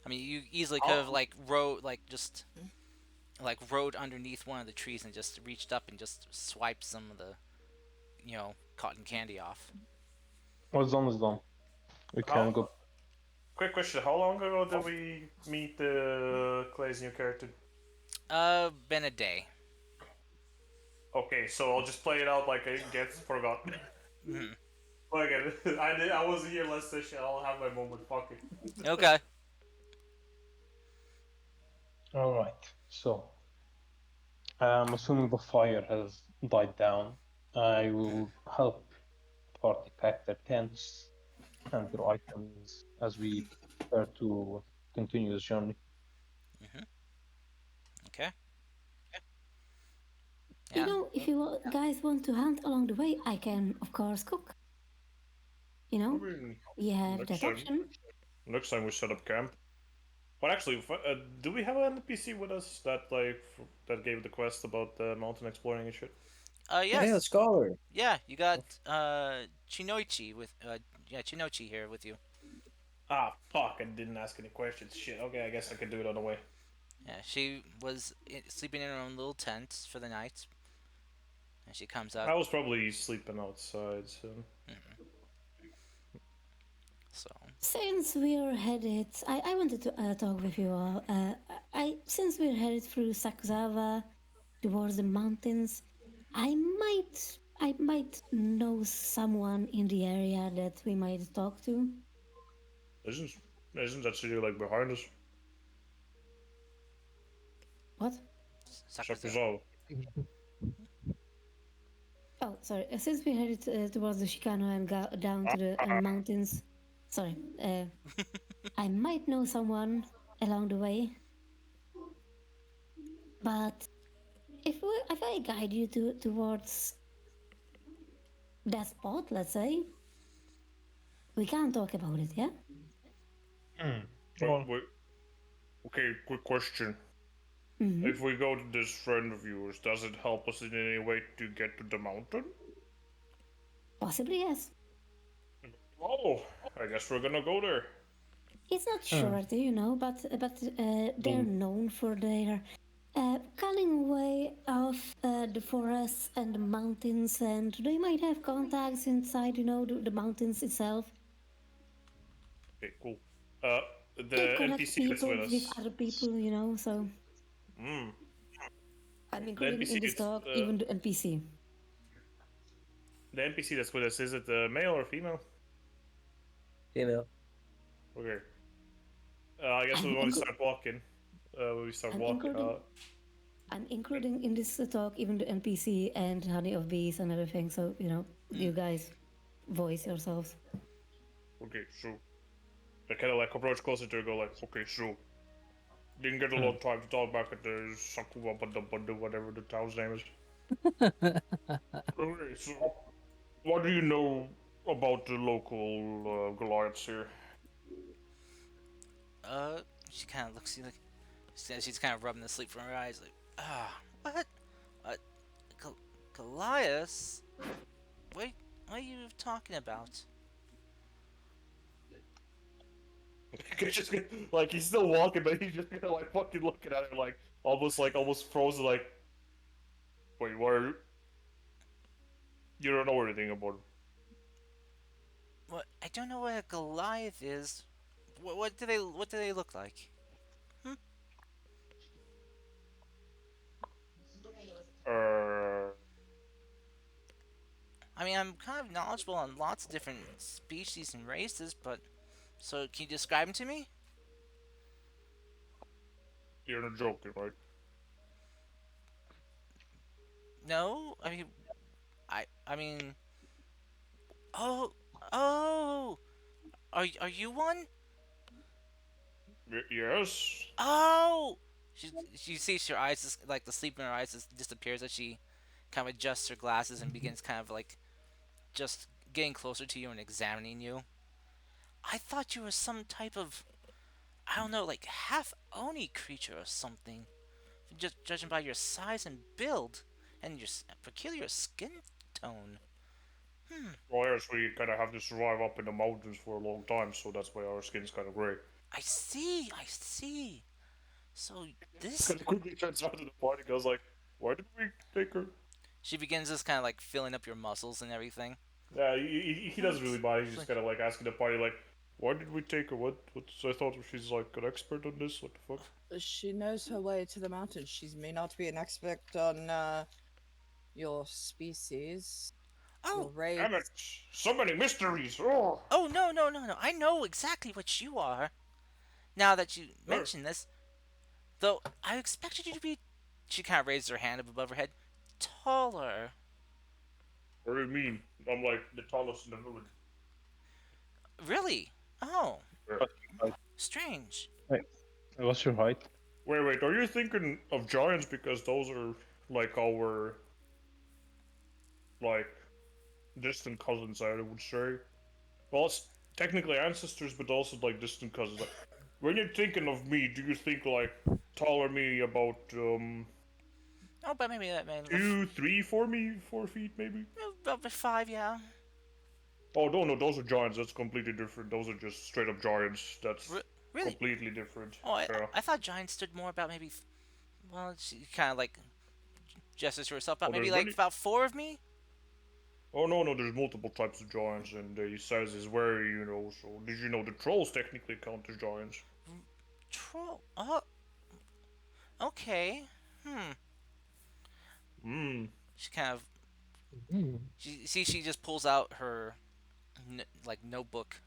I mean, you easily could have like rode underneath one of the trees and just reached up and just swiped some of the, cotton candy off. What's done is done. We can go. Quick question: how long ago did we meet Clay's new character? Been a day. Okay, so I'll just play it out like it gets forgotten. Mhm. Fuck it. I wasn't here last session. I'll have my moment. Fuck it. Okay. All right. So, I'm assuming the fire has died down. I will help party pack their tents and their items as we prepare to continue this journey. Okay. You Yeah. know, if you guys want to hunt along the way, I can, of course, cook. You know, we have next that time. option. Next time we set up camp. But actually, do we have an NPC with us that that gave the quest about the mountain exploring and shit? Yes. Yeah, scholar. Yeah, you got Chinoichi with Chinoichi here with you. Ah, fuck! I didn't ask any questions. Shit. Okay, I guess I could do it on the way. Yeah, she was sleeping in her own little tent for the night, and she comes I out. was probably sleeping outside, so. So. Since we're headed, I wanted to talk with you all. Since we're headed through Sakuzawa towards the mountains, I might know someone in the area that we might talk to. Isn't that city like behind us? What? Sakuzawa. Oh, sorry. Since we're headed towards the Shikano and down to the mountains, sorry. I might know someone along the way, but if I guide you towards that spot, let's say, we can talk about it, yeah? Wait. Okay, quick question. Mm-hmm. If we go to this friend of yours, does it help us in any way to get to the mountain? Possibly, yes. Oh, I guess we're gonna go there. It's not surety, you know, but they're known for their cunning way of the forests and the mountains, and they might have contacts inside, you know, the mountains itself. Okay, cool. The They connect NPC that's people with with us. other people, you know, so I'm including NPC in this is, talk even the NPC. The NPC that's with us, is it male or female? Female. Okay. I guess we want to start walking. When we start walking. I'm including in this talk even the NPC and Honey of Bees and everything, so, you know, you guys voice yourselves. Okay, so I kind of like approach closer to her, go like, okay, so didn't get a lot of time to talk back at the Sakuwa Bada whatever the town's name is. Okay, so what do you know about the local Goliaths here? She kind of looks at you like, She's kind of rubbing the sleep from her eyes, like, what? Uh, Goliath? Wait, what are you talking about? Just like he's still walking, but he's just kind of like fucking looking at her like almost frozen. Like, wait, what? You don't know anything about him. What? I don't know what a Goliath is. What do they look like? Uh, I mean, I'm kind of knowledgeable on lots of different species and races, but so can you describe them to me? you're not joking, right? No, I mean, oh, oh, are you one? Yes. Oh, she sees her eyes just, like the sleep in her eyes just disappears as she kind of adjusts her glasses and begins kind of like just getting closer to you and examining you. I thought you were some type of, I don't know, like half Oni creature or something. Just judging by your size and build and your peculiar skin tone. Well, yes, we kind of have to survive up in the mountains for a long time, so that's why our skin's kind of gray. I see. So this Kind of quickly turns out to the party, goes like, "Why did we take her?" she begins just kind of like filling up your muscles and everything. Yeah, he doesn't really mind. He's just kind of like asking the party, like, "Why did we take her? What? I thought she's like an expert on this. What the fuck?" She knows her way to the mountains. She may not be an expert on your species, your Oh, race. Damn it! So many mysteries. Oh. oh no. I know exactly what you are. Now that you mention this, though I expected you to be. She kind of raised her hand up above her head. Taller. What do you mean? I'm like the tallest in the village. Really? Oh, Yeah. strange. What's your height? Wait. Are you thinking of giants because those are like our like distant cousins? I would say. Well, it's technically ancestors, but also like distant cousins. Like, when you're thinking of me, do you think like taller me about Oh, but maybe that man. 2, 3, 4 feet maybe? About 5, yeah. Oh no, those are giants. That's completely different. Those are just straight up giants. That's Really? completely different. Oh, Yeah. I thought giant stood more about maybe. Well, she kind of like gestures to herself about Oh, maybe there's like many- about 4 of me. Oh no, there's multiple types of giants, and the sizes vary. So did you know the trolls technically count as giants? Troll. Oh, okay. Hmm. She kind of. Hmm. She just pulls out her like notebook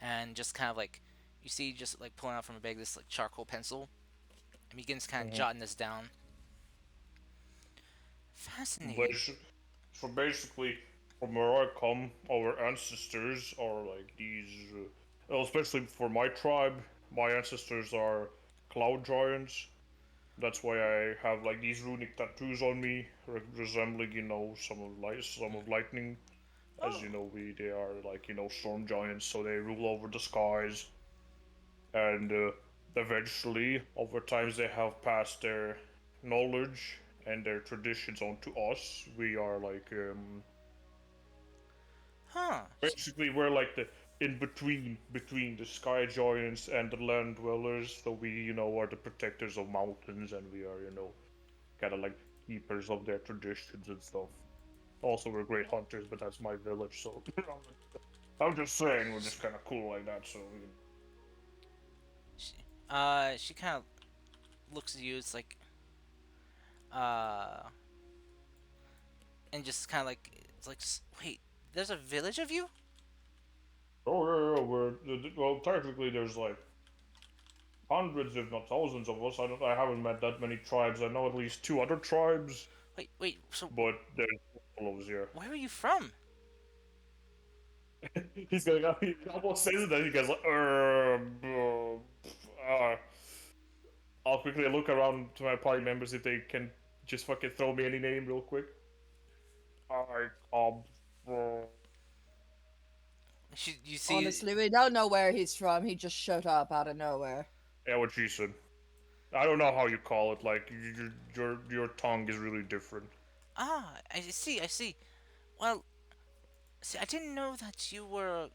and just kind of like you see just like pulling out from a bag this like charcoal pencil and begins kind of jotting this down. Fascinating. So basically, from where I come, our ancestors are like these. Well, especially for my tribe, my ancestors are cloud giants. That's why I have like these runic tattoos on me, resembling some of lightning. As Oh. you know, they are like storm giants, so they rule over the skies. And eventually, over times, they have passed their knowledge and their traditions on to us. We are like Huh. basically we're like the in between the sky giants and the land dwellers. So we are the protectors of mountains, and we are kind of like keepers of their traditions and stuff. Also, we're great hunters, but that's my village, so I'm just saying we're just kind of cool like that. So She kind of looks at you. It's like uh and just kind of like it's like wait, there's a village of you? oh yeah, well technically there's like hundreds, if not thousands of us. I haven't met that many tribes. I know at least 2 other tribes, Wait. So but there's multiple of us here. where are you from? He's going. He almost says it, then he goes like, I'll quickly look around to my party members if they can just fucking throw me any name real quick. I come from. You see. Honestly, we don't know where he's from. He just showed up out of nowhere. Yeah, what she said. I don't know how you call it. Like your tongue is really different. Ah, I see, I see. Well, see, I didn't know that you were,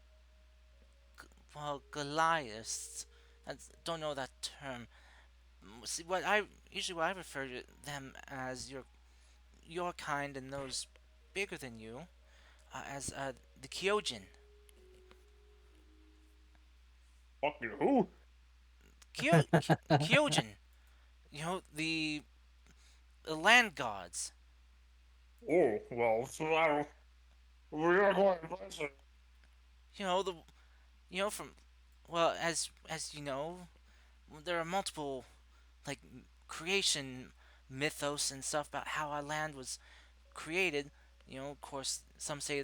well, Goliaths. I don't know that term. See, what I refer to them as your kind and those bigger than you, as the Kyojin. Fucking who? Kyojin. You know, the land gods. Oh well, so I don't. We are going to You know the from, well, as you know, there are multiple, like, creation mythos and stuff about how our land was created. Of course, some say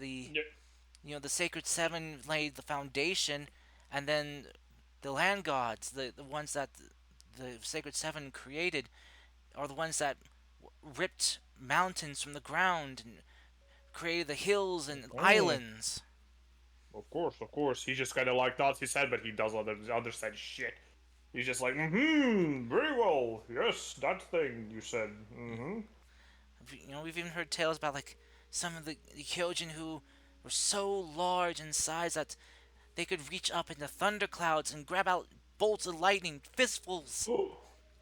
Yeah. the Sacred Seven laid the foundation, and then the land gods, the ones that the Sacred Seven created, are the ones that ripped mountains from the ground and created the hills and Oh, islands. of course, of course. He just kind of like nods his head, but he does understand shit. He's just like, very well. Yes, that thing you said. We've even heard tales about, like, some of the Kyojin who were so large in size that they could reach up into thunderclouds and grab out bolts of lightning, fistfuls, or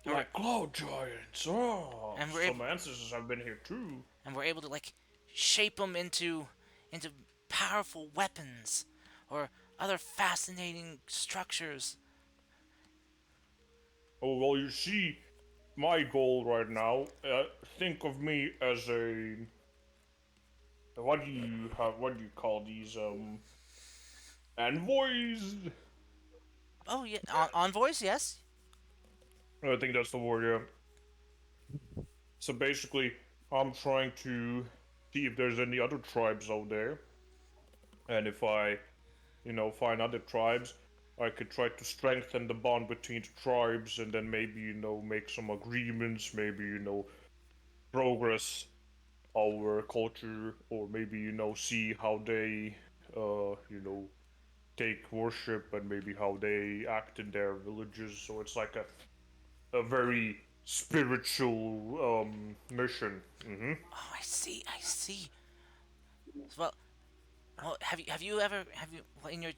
Like cloud giants. Oh, and we're some able ancestors have been here too. to, like, shape them into powerful weapons or other fascinating structures. Oh well, you see, my goal right now. Think of me as a. What do you have? What do you call these? Envoys. Oh yeah, envoys, yes. I think that's the word. Yeah. So basically, I'm trying to see if there's any other tribes out there, and if I, find other tribes, I could try to strengthen the bond between the tribes, and then maybe make some agreements, maybe progress our culture, or maybe see how they, take worship, and maybe how they act in their villages. So it's like a very spiritual mission. Oh, I see, I see. Well, have you well, in your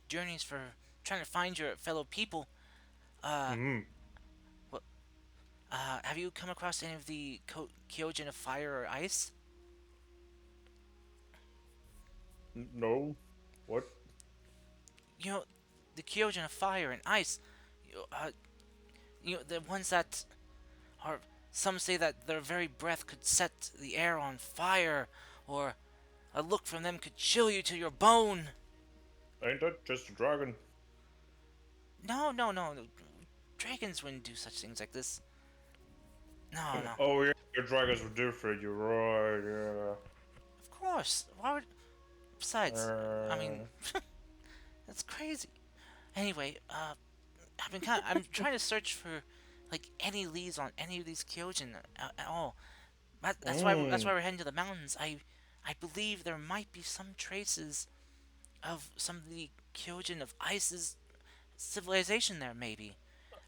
journeys for trying to find your fellow people, uh, Mm-hmm. what, have you come across any of the Kyojin of fire or ice? No. What? You know, the Kyojin of fire and ice. You, uh, the ones that are. Some say that their very breath could set the air on fire, or a look from them could chill you to your bone. Ain't that just a dragon? No, no, no, no. Dragons wouldn't do such things like this. No, no. Oh yeah, your dragons were different. You're right. Of course. Why would? Yeah. Besides, I mean, that's crazy. Anyway, I'm trying to search for, like, any leads on any of these Kyojin at all. That's why we're heading to the mountains. I believe there might be some traces of some of the Kyojin of Ice's civilization there. Maybe.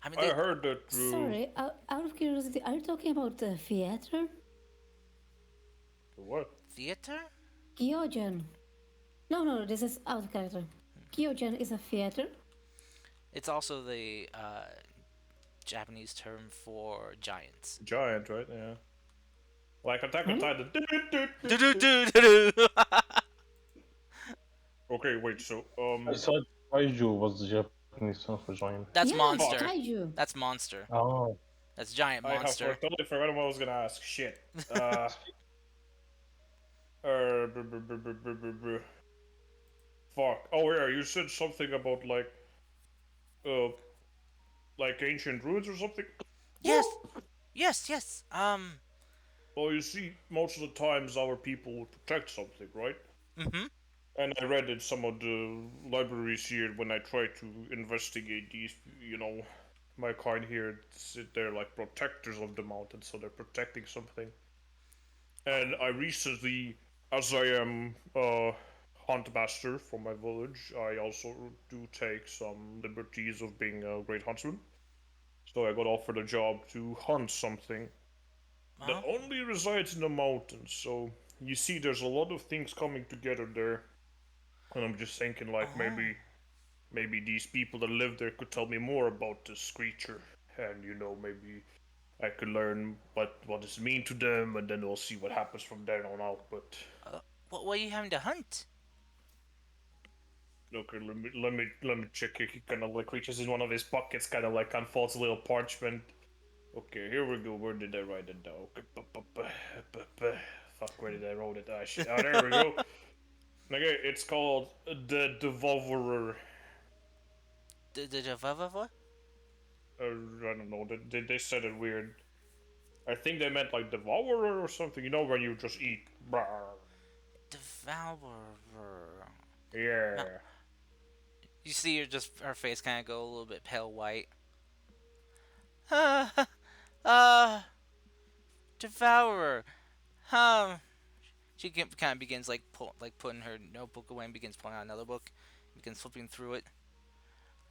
I mean, I heard that. Sorry, out of curiosity, are you talking about the theater? What? theater. Kyogen. No, this is out of character. Kyogen is a theater. It's also the Japanese term for giants. Giant, right? Yeah. Like Attack on Titan. Okay, wait. So I thought Kaiju was the Japanese term for giant. That's Yes, monster. Kaiju. That's monster. Oh. That's giant I have monster. totally forgotten what I was gonna ask. Shit. Fuck. Oh yeah, you said something about uh, like ancient ruins or something. Yes, yes. Well, you see, most of the times our people would protect something, right? Mm-hmm. And I read in some of the libraries here when I try to investigate these, my kind here, they're like protectors of the mountain, so they're protecting something. And I recently, as I am hunt master for my village, I also do take some liberties of being a great huntsman. So I got offered a job to hunt something that Huh? only resides in the mountains. So you see, there's a lot of things coming together there, and I'm just thinking like Oh. maybe these people that live there could tell me more about this creature, and maybe I could learn what does it mean to them, and then we'll see what happens from there on out. But What are you having to hunt? okay, let me check here. He kind of like reaches in one of his pockets, kind of like unfolds a little parchment. Okay, here we go. Where did I write it down? Okay, fuck, where did I write it? Ah, shit. Ah, there we go. Okay, it's called the Devourer. What? I don't know. They said it weird. I think they meant like Devourer or something. You know when you just eat. Devourer. No. Yeah. You see her face kind of go a little bit pale white. Uh, uh, Devourer. She kind of begins putting her notebook away and begins pulling out another book. Begins flipping through it,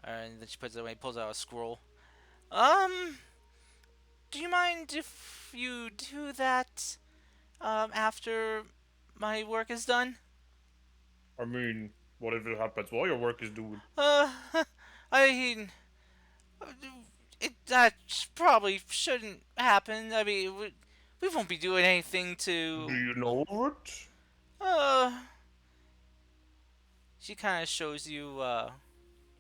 and then she puts it away, pulls out a scroll. Do you mind if you do that after my work is done? I mean, whatever happens while your work is doing. Uh, I mean, that probably shouldn't happen. I mean, we won't be doing anything Do to. you know it? Uh, she kind of shows you a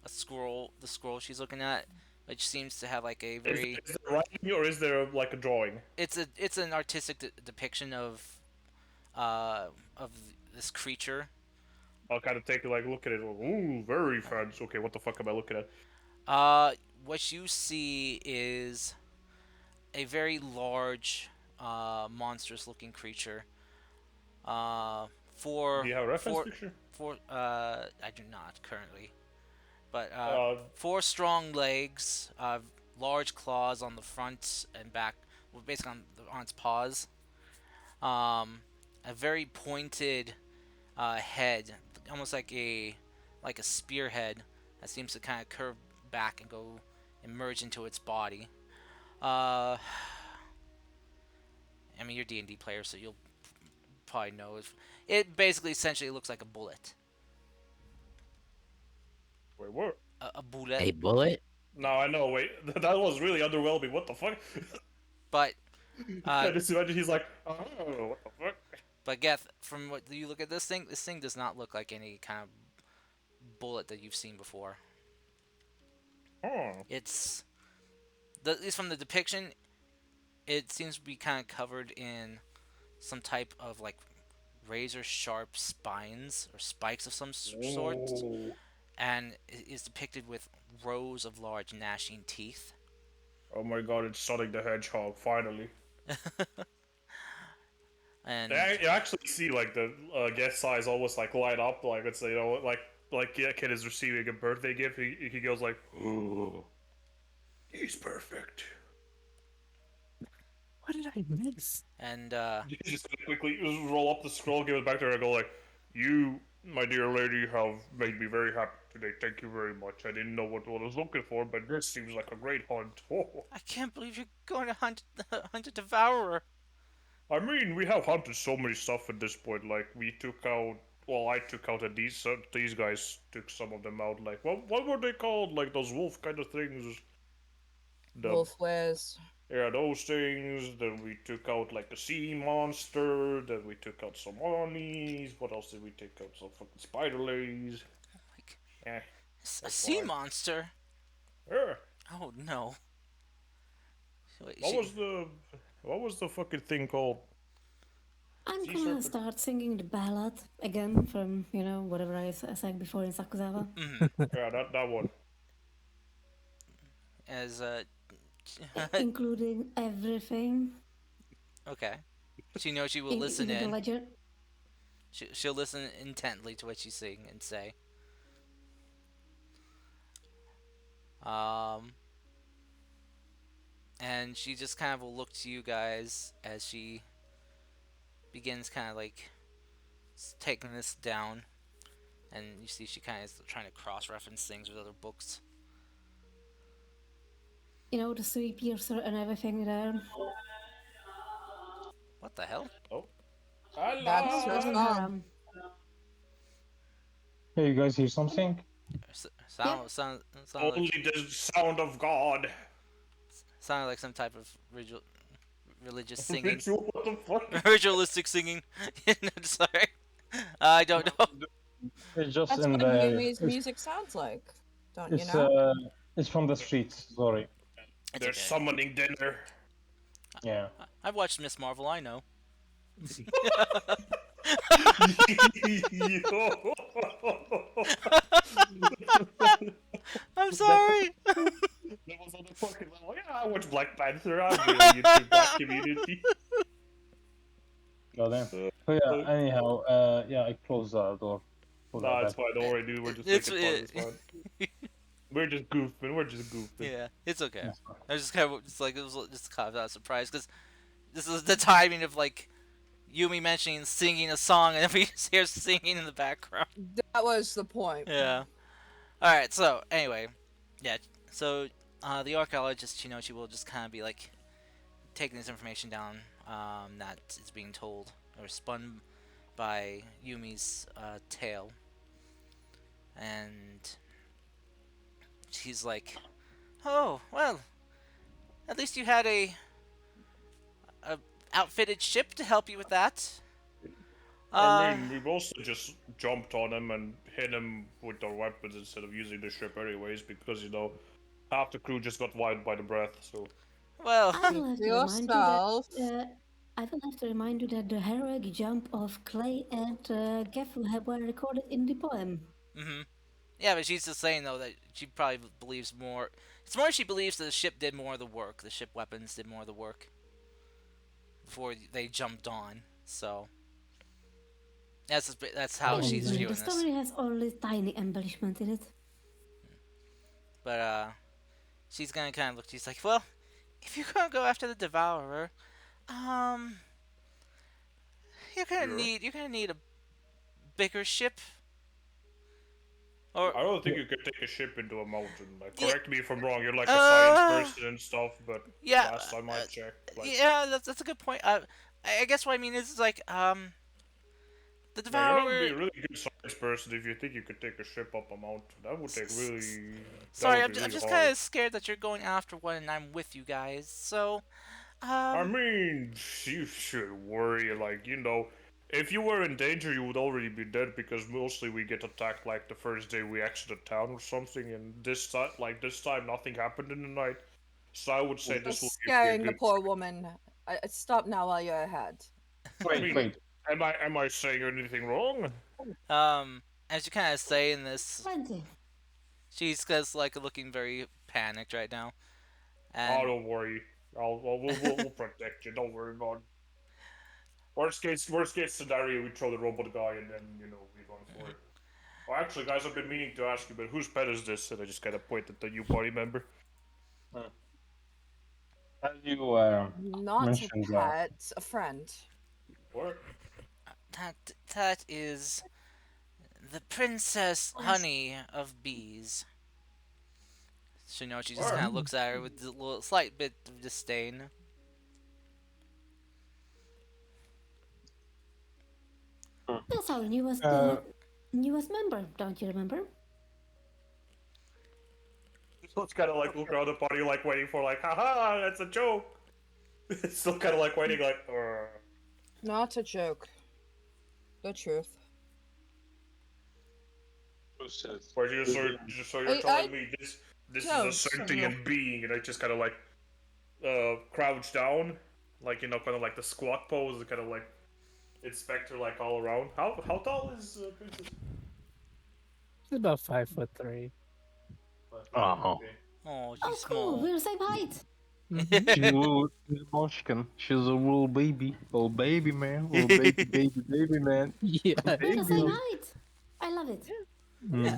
scroll, the scroll she's looking at, which seems to have like a very. Is there writing or is there like a drawing? It's an artistic depiction of this creature. I'll kind of take a look at it. Ooh, very fancy. Okay, what the fuck am I looking at? What you see is a very large, monstrous-looking creature. Uh, Do you have a reference picture? I do not currently, but Uh, four strong legs, large claws on the front and back, well, basically on its paws. A very pointed head, almost like a spearhead that seems to kind of curve back and go and merge into its body. Uh, I mean, you're D&D player, so you'll probably know it basically essentially looks like a bullet. wait, what? A bullet, A bullet? No, I know. Wait, that was really underwhelming. What the fuck? but I just imagine he's like, oh, what the fuck? but Geth, from what you look at this thing does not look like any kind of bullet that you've seen before. Oh. It's at least from the depiction, it seems to be kind of covered in some type of like razor sharp spines or spikes of some sort, Ooh. and it is depicted with rows of large gnashing teeth. Oh my god, it's Sonic the Hedgehog, finally. And You actually see like the guest size almost like light up, like it's like a kid is receiving a birthday gift. He goes like, "Ooh, he's perfect." What did I miss? and You just gonna quickly just roll up the scroll, give it back to her, and go like, "You, my dear lady, have made me very happy today. Thank you very much. I didn't know what I was looking for, but this seems like a great hunt." Oh. I can't believe you're going to hunt a devourer. I mean, we have hunted so many stuff at this point. Like we took out. Well, I took out these guys took some of them out. Like what were they called? Like those wolf kind of things. The Wolfwares. Yeah, those things. Then we took out like a sea monster. Then we took out some Onis. What else did we take out? Some fucking spider ladies. Like Eh, a that's sea fine. monster. Yeah. Oh no. Wait, What was the fucking thing called? I'm Sea gonna serpent. start singing the ballad again from, whatever I sang before in Sakuzawa. Yeah, that one. as Including everything. okay. She knows she will in, listen even the in. legend. She'll listen intently to what you sing and say. Um, and she just kind of will look to you guys as she begins kind of like taking this down, and you see she kind of is trying to cross-reference things with other books. the three piercer and everything there. What the hell? Oh. That's her Golden song. Harem. Hey, you guys hear something? Sound Only like the sound of God. sounded like some type of religious singing, Ritual, what the fuck? ritualistic singing. Sorry, I don't know. It's just That's in what the area. Yumi's music sounds like. Don't you It's know? it's from the streets. Sorry. It's They're okay. summoning dinner. Yeah. I've watched Miss Marvel. I know. I'm sorry. That was on the fucking level. Yeah, I watch Black Panther. I'm really into Black community. Goddamn. So yeah. Anyhow, yeah, I closed the door. Close Nah, that it's back. fine. Don't worry, dude. We're just It's making fun. It's fine. We're just goofing. We're just goofing. yeah, it's okay. That's fine. I was just kind of just like it was just kind of surprised because this is the timing of like Yumi mentioning singing a song and then we just hear singing in the background. That was the point. Yeah. All right. So anyway, yeah. So the archaeologist, she will just kind of be like taking this information down that is being told or spun by Yumi's tale, and she's like, "Oh well, at least you had a outfitted ship to help you with that." I mean, we've also just jumped on him and hit him with our weapons instead of using the ship anyways, because, half the crew just got wiped by the breath, so... Well, I will have to remind you Yourself. that. I will have to remind you that the heroic jump of Clay and Gefu were recorded in the poem. yeah, but she's just saying though that she probably believes more. It's more she believes that the ship did more of the work. The ship weapons did more of the work before they jumped on. So that's how she's Anyway, viewing the this. story has only tiny embellishment in it. But she's gonna kind of look. She's like, well, if you're gonna go after the Devourer, you're gonna need a bigger ship. Or I don't think you could take a ship into a mountain. Like, Yeah. correct me if I'm wrong, you're like a science person and stuff, but yeah, last time I checked, like... yeah, that's a good point. I guess what I mean is like the Now, you're not Devourer. be a really good science person if you think you could take a ship up a mountain. That would take really... Sorry, that I'm would be I'm really just hard. kind of scared that you're going after one and I'm with you guys. So, I mean, you should worry, like, if you were in danger, you would already be dead, because mostly we get attacked, like, the first day we exit a town or something, and this time, nothing happened in the night. So I would say this will give you a Scaring the good... poor woman. Stop now while you're ahead. Wait. Am I saying anything wrong? as you kind of say in this, Plenty. she's just like looking very panicked right now. Oh, And don't worry. We'll protect you. Don't worry about it. Worst case scenario, we throw the robot guy and then, we run for it. Oh, actually, guys, I've been meaning to ask you, but whose pet is this? And I just kind of pointed at the new party member. As you Not a mentioned that. pet, a friend. What? that is the Princess Honey of Bees. So she just kind of looks at her with a little slight bit of disdain. That's our newest member, don't you remember? So it's kind of like look around the party, like waiting for, like, haha, that's a joke. It's still kind of like waiting, like, Not a joke. The truth. Where you're telling me this is a Don't. sentient being, and I just kind of like crouch down, like kind of like the squat pose, kind of like inspect her like all around. How tall is Princess? She's about 5'3". Oh. Okay. Oh, she's Oh, cool. small. We're the same height. She's a little munchkin. She's a little baby. Little baby man. Little baby man. Yeah. We're the same Baby. height. I love it. Mm.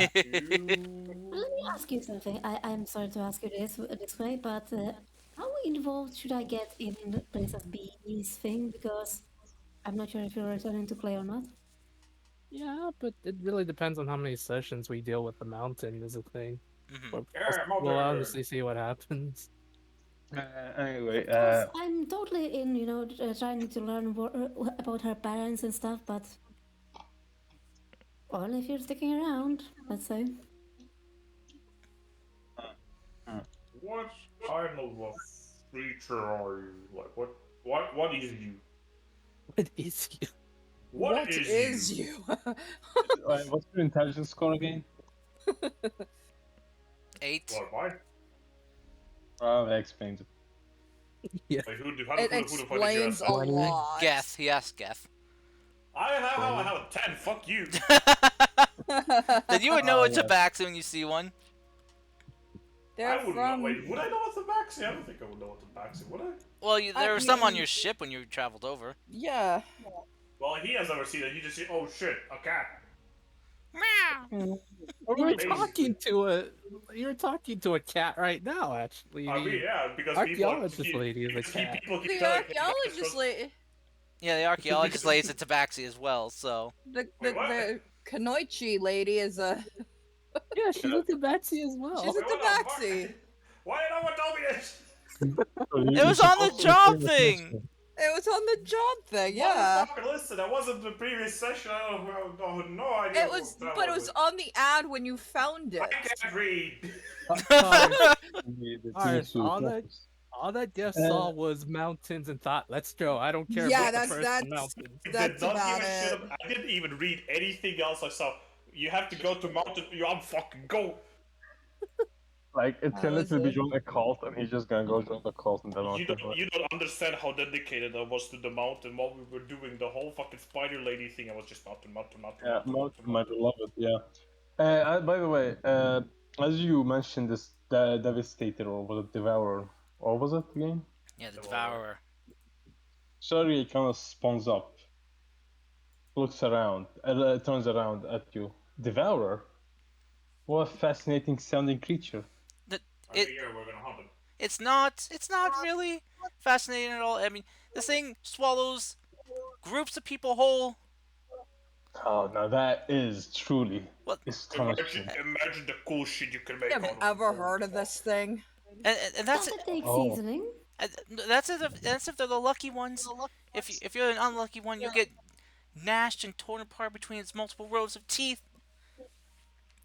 Let me ask you something. I'm sorry to ask you this way, but how involved should I get in the Princess Bees thing? Because I'm not sure if you're returning to play or not. Yeah, but it really depends on how many sessions we deal with the mountain is a thing. Mhm. We'll, Yeah, we'll mother. honestly see what happens. Anyway, Of course, I'm totally in, trying to learn about her parents and stuff, but only if you're sticking around, let's say. What kind of a creature are you? Like, what is you? What is you? What is you? you? what's your intelligence score again? 8. What, mine? That explains it. Yeah. Like, who the fuck It did you explains ask? a lot. Geth. He asked Geth. I have a 10, fuck you. Then you would know Oh, it's a Tabaxi when you see one. They're I wouldn't from. know. Wait, would I know what's a Baxi? I don't think I would know what's a Baxi, would I? Well, there were some on mean- your ship when you traveled over. Yeah. Well, he has never seen it. You just see, oh shit, a cat. You're Basically. you're talking to a cat right now, actually. I mean, yeah, because archaeologist people, lady is a because cat. people keep The telling me archaeologist lady. Yeah, the archaeologist lays a Tabaxi as well, so. The Wait, what? the Kanoichi lady is a. Yeah, she's a Tabaxi as well. She's a Wait, what the fuck? Tabaxi. Why did no one tell me this? It was on the job thing! It was on the job thing, yeah. Motherfucker, listen, that wasn't the previous session. I don't no idea. It was, but it was on the ad when you found it. I can't read. Ours, all that Jeff saw was mountains and thought, let's go. I don't care Yeah, about the first that's- mountain. I That's did not about give a shit. it. I didn't even read anything else I saw. You have to go to mountain. I'm fucking go. Like, it's That gonna was literally it. be join a cult, and he's just gonna go join the cult and then You don't understand how dedicated I was to the mountain while we were doing the whole fucking spider lady thing. I was just mountain. Yeah, might love it. Yeah. By the way, as you mentioned, this Devastator or was it Devourer, or was it again? Yeah, the Devourer. Sorry, it kind of spawns up, looks around, turns around at you. Devourer? What a fascinating sounding creature. It- we're gonna hunt him. It's not really fascinating at all. I mean, this thing swallows groups of people whole. Oh, now that is truly What? astonishing. Imagine the cool shit you can make. I've out of ever it. heard of this thing. And that's Does it take Oh. seasoning? that's if they're the lucky ones. If you're an unlucky one, you get gnashed and torn apart between its multiple rows of teeth.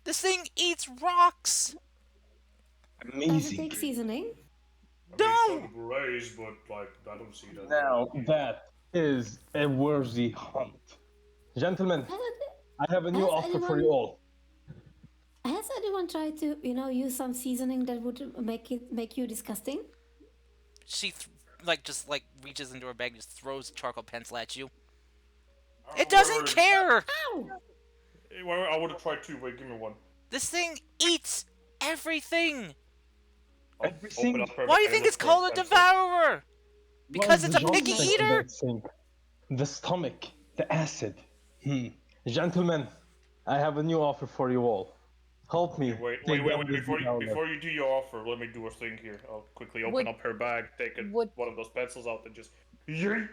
This thing eats rocks. Does it Amazing. take seasoning? I mean, No! some berets, but like I don't see that. Now that is a worthy hunt. Gentlemen, Has, it, I have a new Has offer for anyone- you all. has anyone tried to, use some seasoning that would make you disgusting? She just reaches into her bag and just throws a charcoal pencil at you. I It doesn't remember- care. Ow! Well, I would have tried two. Wait, give me one. This thing eats everything. I'll Everything? open up her Why do you bag think and it's look for called a pencil. devourer? Because Well, it's a the picky joint eater? that sink, the stomach, the acid. Gentlemen, I have a new offer for you all. Help me. Wait, take down this before devourer. you do your offer, let me do a thing here. I'll quickly open Would- up her bag, take would- one of those pencils out, and just yeet.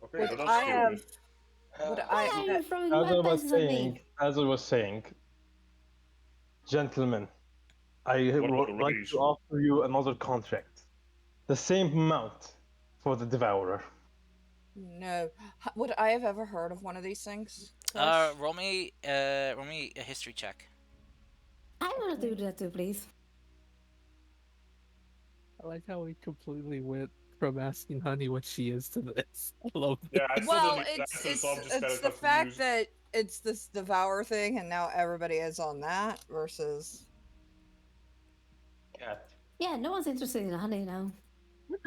Okay, Would so that's I have? stupid. Would Why are you throwing As I was weapons at saying, me? gentlemen, I What about would the like raise? to offer you another contract. The same amount for the devourer. No. Would I have ever heard of one of these things? Roll me a history check. I want to do that too, please. I like how we completely went from asking Honey what she is to this. I love it. Yeah, I still Well, don't need it's that, so I'm just kinda the fact confused. that it's this devour thing, and now everybody is on that versus. Cat. Yeah, no one's interested in honey now.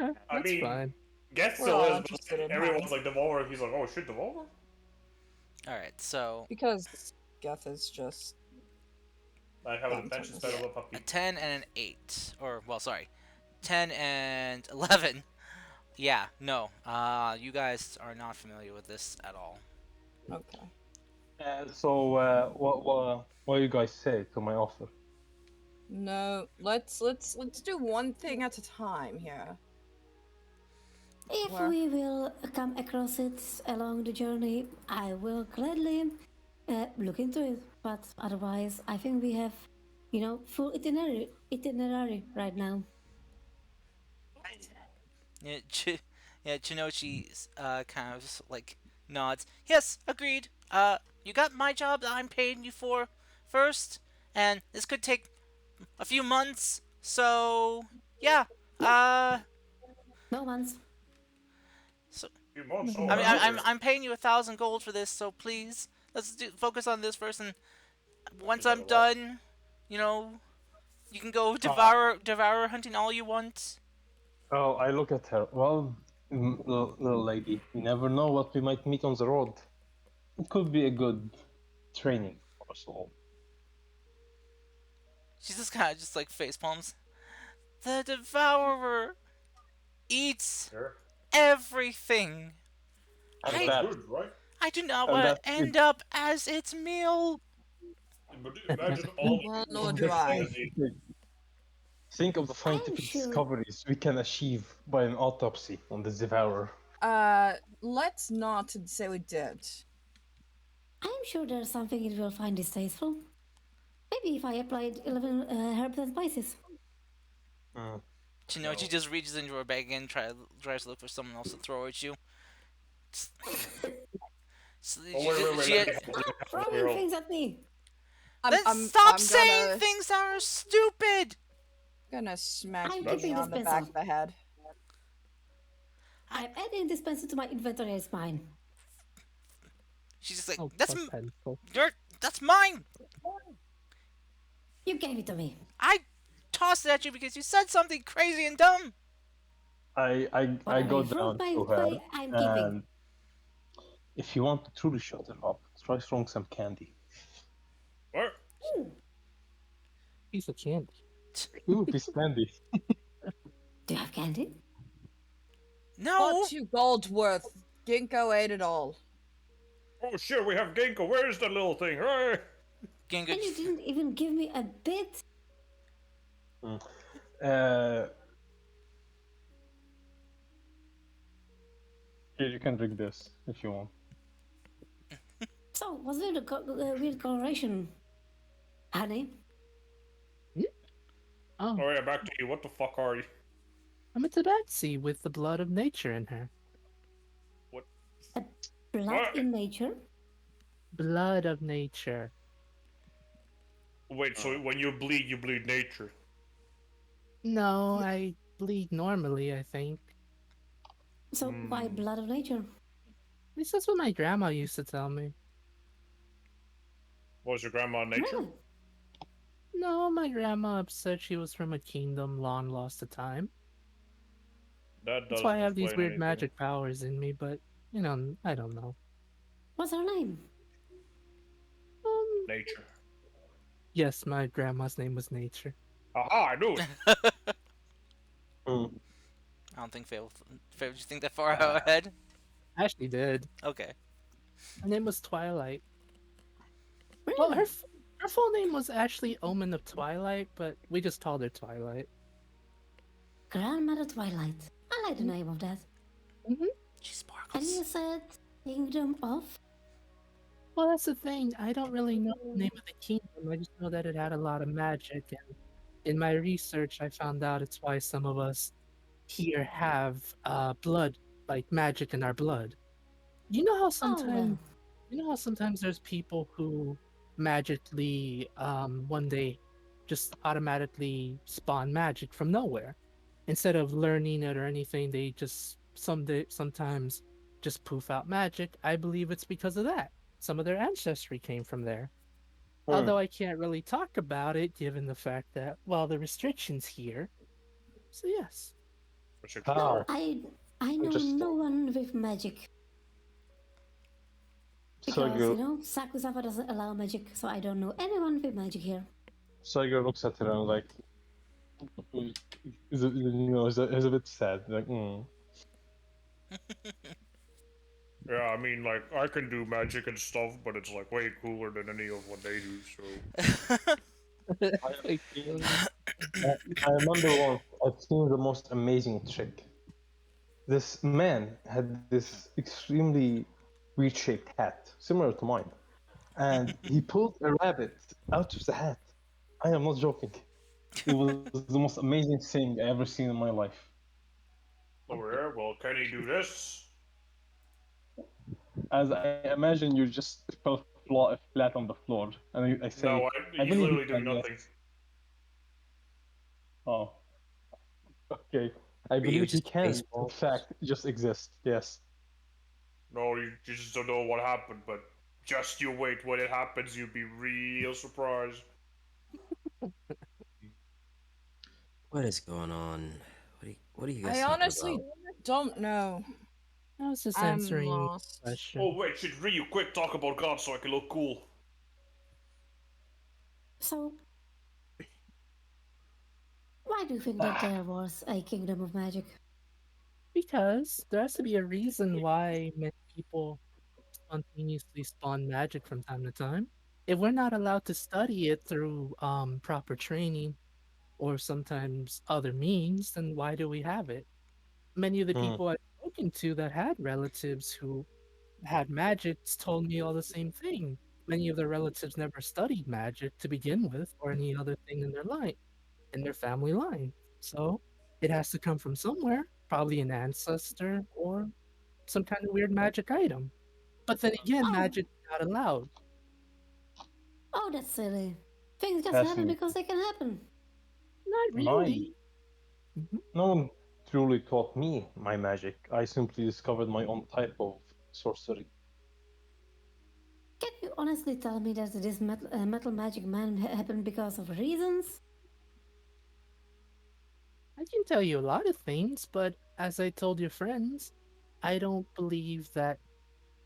Okay, I that's mean- fine. Geth We're still all is, but interested in everyone's mine. like Devolver. He's like, oh shit, Devolver. All right, so Because Geth is just. I have an Done attention something. span of a a puppy. 10 and an 8, or well, sorry, 10 and 11. Yeah, no. You guys are not familiar with this at all. Okay. So, what do you guys say to my offer? No, let's do one thing at a time here. If Where? we will come across it along the journey, I will gladly look into it. But otherwise, I think we have, full itinerary right now. Yeah, yeah, Chinochi kind of like nods. Yes, agreed. You got my job that I'm paying you for first, and this could take a few months. So yeah. Uh, No one's. so Few months. No, Oh, I mean, that's I'm paying you 1,000 gold for this. So please, focus on this first, and once Is that I'm a lot? done, you know, you can go devour hunting all you want. Oh, I look at her. Well, little lady, you never know what we might meet on the road. It could be a good training for us all. She's just kind of just like face palms. The devourer eats Sure. everything. And I That's that, good, right? I do not and want that to end up as its meal. But imagine all Well, the nor good do I. quality. think of the I'm scientific sure. discoveries we can achieve by an autopsy on the devourer. Let's not say we did. I'm sure there's something it will find distasteful. Maybe if I applied 11 herbs and spices. Chinochi No. just reaches into her bag and tries to look for someone else to throw at you. So Oh, wait, let me help, Stop let me help, let me throwing help. things at me! Then stop I'm saying things that are stupid. gonna smack I'm you keeping on the this back pencil. of the head. I'm adding this pencil to my inventory as mine. She's just like, Oh, that's plus pencil. that's mine. You gave it to me. I tossed it at you because you said something crazy and dumb. I Whatever go you throw down my to her, way, I'm keeping. and if you want to truly shut her up, try throwing some candy. What? Ooh, Piece of candy. Ooh, piece of candy. do you have candy? No. Not 2 gold worth. Ginkgo ate it all. Oh shit, we have Ginkgo. Where's the little thing? Hey! Ginga, And you didn't even give me a bit? Here, you can drink this if you want. So, was there a weird coloration? Honey? Oh, Oh yeah, back to you. What the fuck are you? I'm a tabaxi with the blood of nature in her. Blood What? in nature? Blood of nature. Wait, so when you bleed nature. No, I bleed normally, I think. So, why blood of nature? At least that's what my grandma used to tell me. Was your grandma nature? Really? No, my grandma said she was from a kingdom long lost to time. That That's doesn't why I have these explain weird anything. magic powers in me, but, you know, I don't know. What's her name? Nature. Yes, my grandma's name was Nature. Aha, I knew it. I don't think Faye would you think that far ahead? I actually did. Okay. Her name was Twilight. Really? Well, her full name was actually Omen of Twilight, but we just called her Twilight. Grandmother Twilight. I like the name of that. She And sparkles. you said Kingdom of? Well, that's the thing. I don't really know the name of the kingdom. I just know that it had a lot of magic, and in my research, I found out it's why some of us here have blood, like magic in our blood. You know how sometimes, you know how sometimes there's people who magically, one day, just automatically spawn magic from nowhere, instead of learning it or anything. They just sometimes just poof out magic. I believe it's because of that. Some of their ancestry came from there. Although I can't really talk about it given the fact that, well, the restrictions here. So yes. How? I know Interesting. no one with magic. So Because, you, you know, Sakuzawa doesn't allow magic, so I don't know anyone with magic here. Saigo looks at her and like, is a bit sad. Like, Yeah, I mean, like, I can do magic and stuff, but it's, like, way cooler than any of what they do, so... I remember once I've seen the most amazing trick. This man had this extremely weird shaped hat, similar to mine, and he pulled a rabbit out of the hat. I am not joking. It was the most amazing thing I ever seen in my life. Over here. Well, can he do this? As I imagine, you just fell flat on the floor, and I say, No, I he's believe you literally doing can. Yes. nothing. Oh, okay. I For you, believe he just can. In baseball. fact, just exist. Yes. No, you just don't know what happened, but just you wait. When it happens, you'll be real surprised. What is going on? What are you guys I talking honestly about? don't know. I was just I'm answering your lost. question. Oh wait, should Ryu quick talk about God so I can look cool? So, why do you think that there was a kingdom of magic? Because there has to be a reason why many people spontaneously spawn magic from time to time. If we're not allowed to study it through proper training or sometimes other means, then why do we have it? Many of the Hmm. people I've spoken to that had relatives who had magics told me all the same thing. Many of their relatives never studied magic to begin with or any other thing in their line, in their family line. So it has to come from somewhere, probably an ancestor or some kind of weird magic item. But then again, Oh, magic's not allowed. oh, that's silly. Things just happen Fascinating. because they can happen. Not My really. Mhm. No one truly taught me my magic. I simply discovered my own type of sorcery. Can you honestly tell me that this metal magic man happened because of reasons? I can tell you a lot of things, but as I told your friends, I don't believe that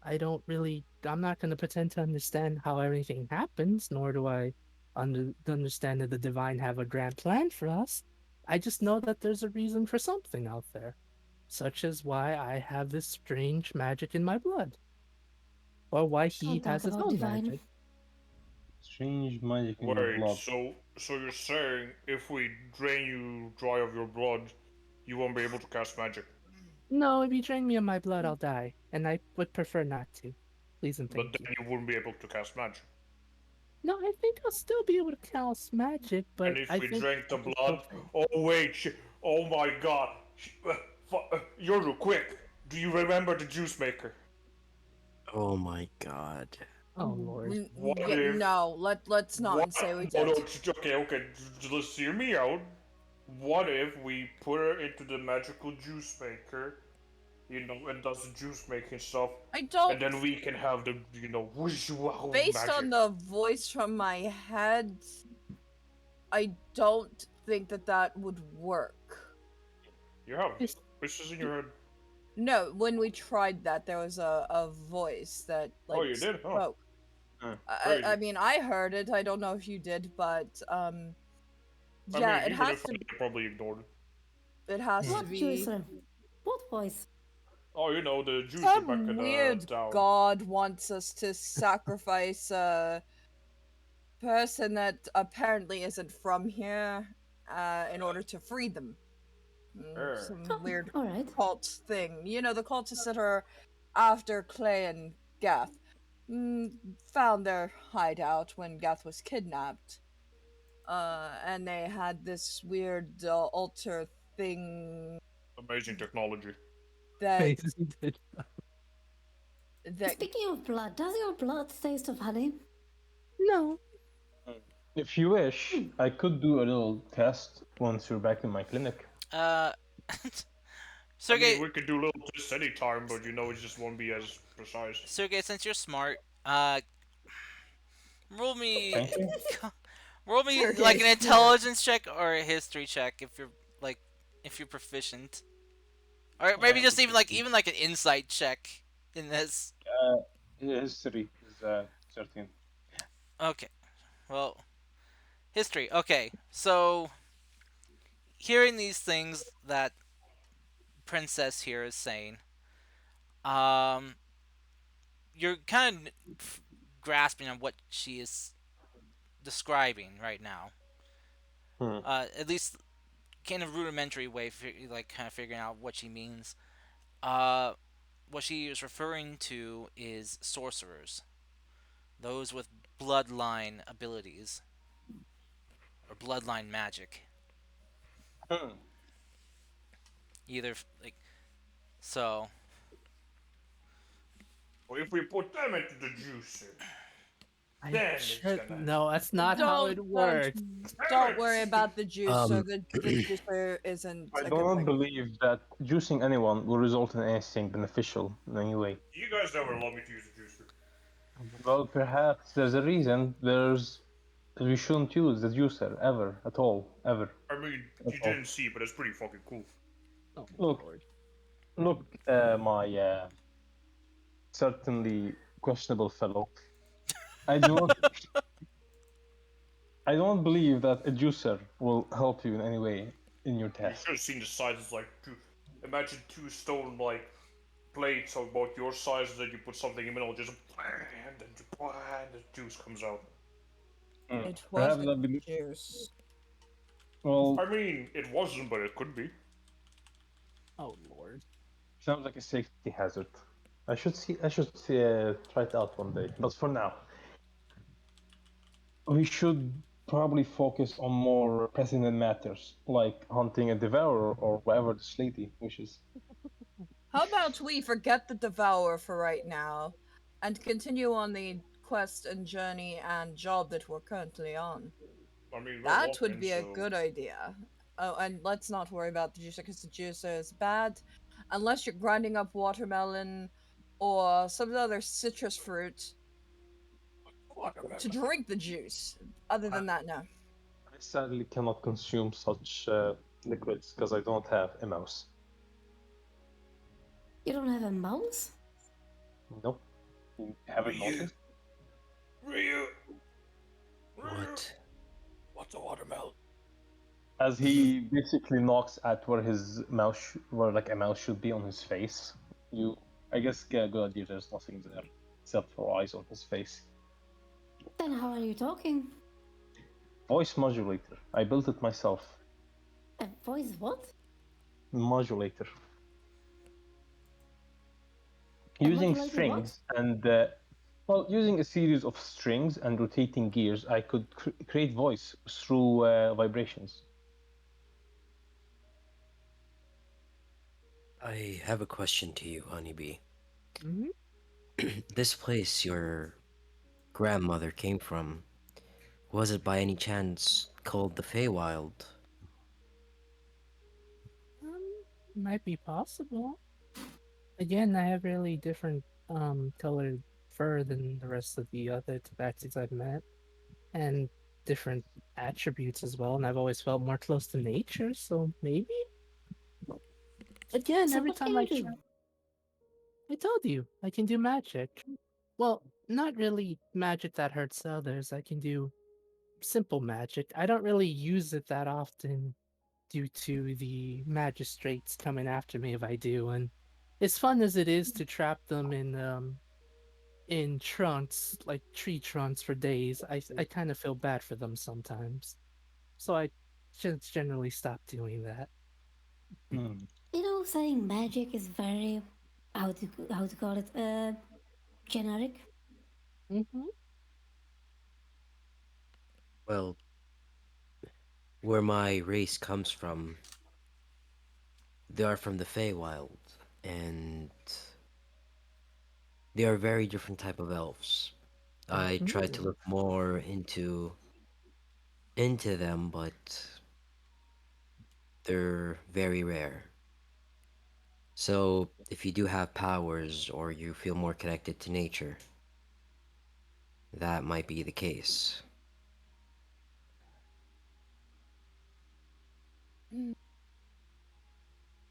I'm not going to pretend to understand how everything happens, nor do I understand that the divine have a grand plan for us. I just know that there's a reason for something out there, such as why I have this strange magic in my blood, or why he Don't talk has his about own divine. magic. Strange magic in your Wait, blood. so you're saying if we drain you dry of your blood, you won't be able to cast magic? No, if you drain me of my blood, I'll die, and I would prefer not to. Please and But thank then you. you wouldn't be able to cast magic. No, I think I'll still be able to cast magic, And but if I we think drank I the can still blood, fail. oh wait, oh my god, Yoru, quick! Do you remember the juice maker? Oh my god. Oh lord. What Yeah, if? no, let's What? not say we Oh did. no, okay, let's hear me out. What if we put her into the magical juice maker, and does the juice making stuff, I don't. and then we can have the, whoosh wow Based magic. on the voice from my head, I don't think that would work. You have It's- voices in your head. No, when we tried that, there was a voice that Oh, you did? Huh. spoke. Crazy. I mean, I heard it. I don't know if you did, but I yeah, mean, it even has if to. I probably ignored it. It has to What be juicer? What voice? Oh, the juicer back some in the weird town. god wants us to sacrifice a person that apparently isn't from here, in order to free them. Some Oh, weird alright. cult thing. You know, the cultists that are after Clay and Gath found their hideout when Gath was kidnapped. And they had this weird altar thing Amazing technology. that Amazing. that Speaking of blood, does your blood taste of honey? No. If you wish, I could do a little test once you're back in my clinic. Uh, I Sergey, mean, we could do little tests anytime, but it just won't be as precise. Sergey, since you're smart, roll me, Thank you. roll me Sergey's like an smart. intelligence check or a history check like if you're proficient, or maybe Yeah, just even like an insight check in this. History is 13. Okay, well, history. Okay, so hearing these things that princess here is saying, um, you're kind of grasping on what she is describing right now. Hmm. At least kind of rudimentary way, like kind of figuring out what she means. What she is referring to is sorcerers, those with bloodline abilities or bloodline magic. Hmm. Either like So Well, if we put them into the juicer, I then it's should gonna. no, that's not how it works. Don't worry about the juicer. Um, The juicer isn't I a do good not thing. believe that juicing anyone will result in anything beneficial in any way. You guys never allow me to use the juicer. Well, perhaps there's a reason. We shouldn't use the juicer ever at all, ever. I mean, At you all. didn't see, but it's pretty fucking cool. Oh Look. Lord. Look, my certainly questionable fellow. I do not. I don't believe that a juicer will help you in any way in your You task. should have seen the sizes. Like, imagine two stone like plates of about your size, and then you put something in the middle, just and then the juice comes out. It Perhaps wasn't that'd be juice. well. I mean, it wasn't, but it could be. Oh Lord. Sounds like a safety hazard. I should try it out one day. But for now, we should probably focus on more pressing matters, like hunting a devourer or whatever this lady wishes. How about we forget the Devourer for right now and continue on the quest and journey and job that we're currently on? I mean, we're That would walking, be a so- good idea. Oh, and let's not worry about the juicer because the juicer is bad. Unless you're grinding up watermelon or some other citrus fruit to drink the juice. Other than that, no. I sadly cannot consume such liquids because I don't have a mouse. You don't have a mouse? Nope. You haven't noticed? Ryu. what? What's a watermelon? As he basically knocks at where his mouse, where like a mouse should be on his face. I guess, get a good idea. There's nothing there except for eyes on his face. Then how are you talking? Voice modulator. I built it myself. A voice what? Modulator. A Using modulator strings and using a series of strings and rotating gears, I could create voice through vibrations. I have a question to you, Honeybee. Mhm. This place your grandmother came from, was it by any chance called the Feywild? Might be possible. Again, I have really different colored fur than the rest of the other tabaxis I've met, and different attributes as well. And I've always felt more close to nature, so maybe. Again, So every what time can I you do? I told you I can do magic. Well, not really magic that hurts others. I can do simple magic. I don't really use it that often due to the magistrates coming after me if I do, and as fun as it is to trap them in trunks, like tree trunks for days, I kind of feel bad for them sometimes. So I just generally stop doing that. Hmm. You know, saying magic is very how to call it generic. Mm-hmm. Well, where my race comes from, they are from the Feywild, and they are very different type of elves. I tried to Mhm. look more into them, but they're very rare. So, if you do have powers or you feel more connected to nature, that might be the case.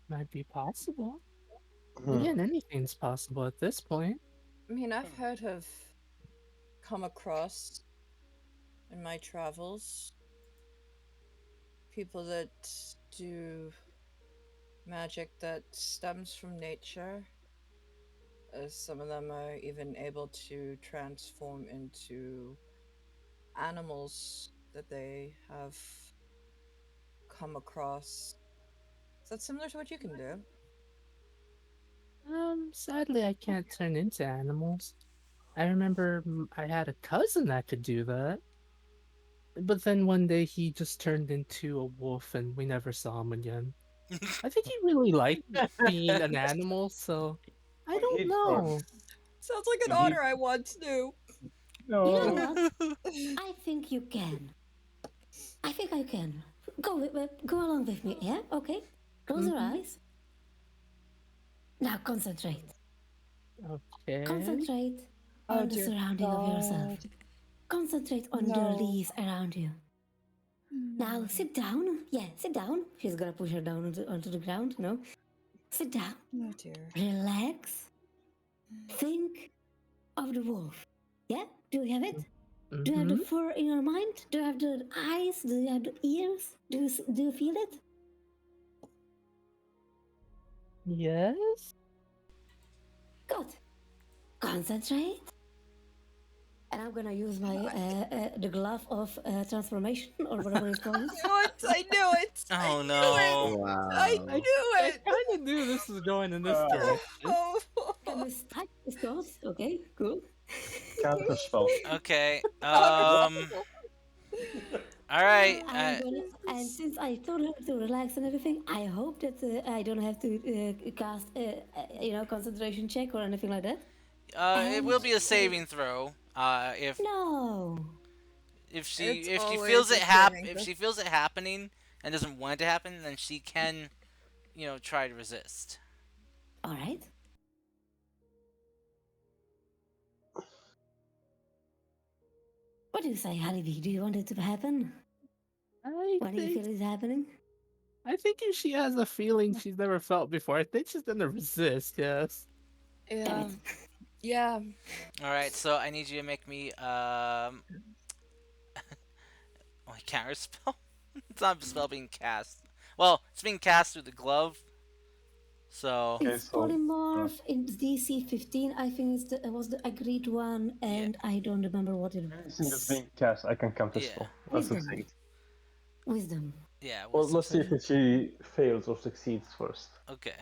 Might be possible. Hmm. Again, anything's possible at this point. I mean, I've heard of, come across in my travels, people that do magic that stems from nature. Some of them are even able to transform into animals that they have come across. Is that similar to what you can do? Sadly, I can't turn into animals. I remember I had a cousin that could do that. But then one day he just turned into a wolf and we never saw him again. I think he really liked being an animal, so I When don't he know. Sounds like an When he- honor I once knew. You know No. what? I think you can. I think I can. Go along with me, yeah? Okay? Close your Mhm. eyes. Now concentrate. Okay. Concentrate Oh, on the dear surrounding of yourself. God. Concentrate on the No. leaves around you. Now sit down. Yeah, sit down. She's gonna push her down onto the ground, you know. Sit down. Oh dear. Relax. Think of the wolf. Yeah? Do you have it? Do you have the Mhm. fur in your mind? Do you have the eyes? Do you have the ears? Do you feel it? Yes. Good. Concentrate. And I'm gonna use my the glove of transformation or whatever it's called. I knew it. Oh no. Wow. I knew I it. kind of knew this was going in this direction. Oh. Can we start this thought? Okay, cool. Counter spell. Okay. All right. And since I told her to relax and everything, I hope that I don't have to cast concentration check or anything like that. It will be a saving throw. No. If she It's feels always it a saving if throw. she feels it happening and doesn't want it to happen, then she can, try to resist. All right. What do you say, Honeybee? Do you want it to happen? When do you feel it happening? I think if she has a feeling she's never felt before, I think she's gonna resist. Yes. Yeah. Yeah. All right. So I need you to make me counter spell. It's not a spell being cast. Well, it's being cast through the glove. So Okay, It's so, polymorph in DC 15. I think it was the agreed one, and I don't remember what it anything that's was. being cast, I can counter Yeah. spell. That's the Wisdom. thing. Wisdom. yeah. Well, wisdom let's see saving. if she fails or succeeds first. Okay.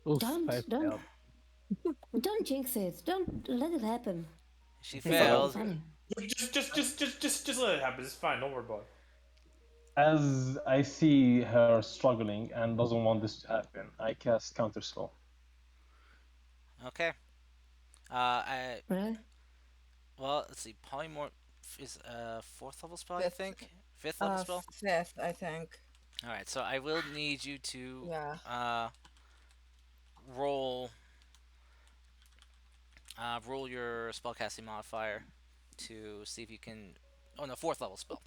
Oof, Don't- I don't- failed. Don't jinx it. Don't let it happen. She It's not failed. funny. Just let it happen. It's fine. Don't worry about it. As I see her struggling and doesn't want this to happen, I cast counter spell. Okay. Right? Well, let's see. Polymorph is a 4th level spell, I Fifth. think. 5th level spell. Fifth, I think. All right. So I will need you to Yeah. roll your spellcasting modifier to see if you can. Oh no, 4th level spell.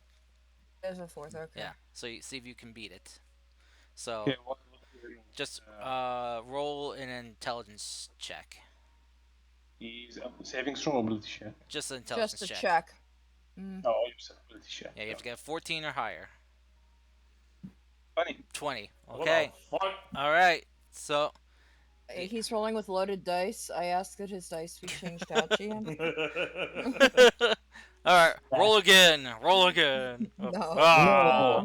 There's a fourth. Okay. Yeah. So you see if you can beat it. So Okay, just roll an intelligence check. Is a saving throw or ability check? Just an intelligence Just a check. check. Oh, you said ability check. Yeah, you have to get 14 or higher. 20. 20. What Okay. the fuck? All right. So He's rolling with loaded dice. I ask that his dice be changed out to him. all right, roll again. Roll again. No. Ah.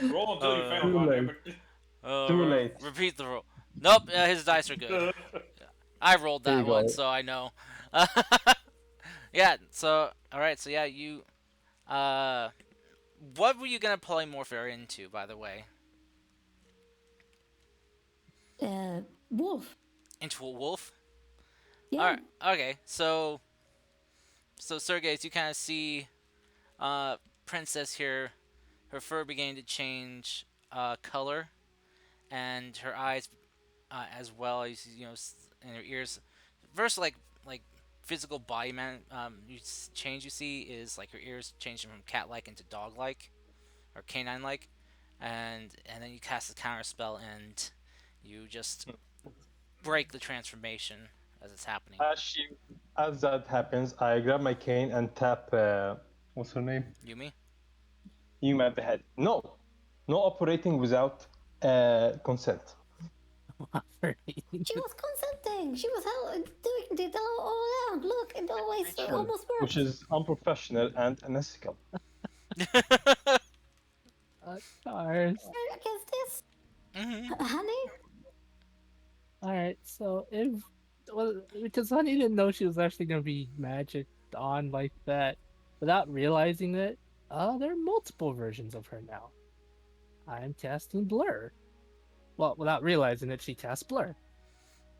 Roll until you fail. Too goddammit. Too late. Repeat the roll. Nope, his dice are good. I rolled There that you one, go. so I know. Yeah. So all right. So yeah, you. What were you gonna polymorph her into, by the way? Wolf. Into a wolf? Yeah. All right. Okay. So Sergey, as you kind of see, Princess here, her fur beginning to change color, and her eyes, as well as and her ears. First, like physical body change you see is like her ears changing from cat-like into dog-like, or canine-like, and then you cast the counter spell and you just break the transformation as it's happening. As that happens, I grab my cane and tap. What's her name? Yumi? Yumi at the head. No operating without consent. She was consenting. She was doing it all along. Look, it always almost works. Which is unprofessional and unethical. Cars. Against this, Mm-hmm. honey. All right. So because Honey didn't know she was actually gonna be magicked on like that, without realizing it, there are multiple versions of her now. I'm casting Blur. Well, without realizing it, she casts blur.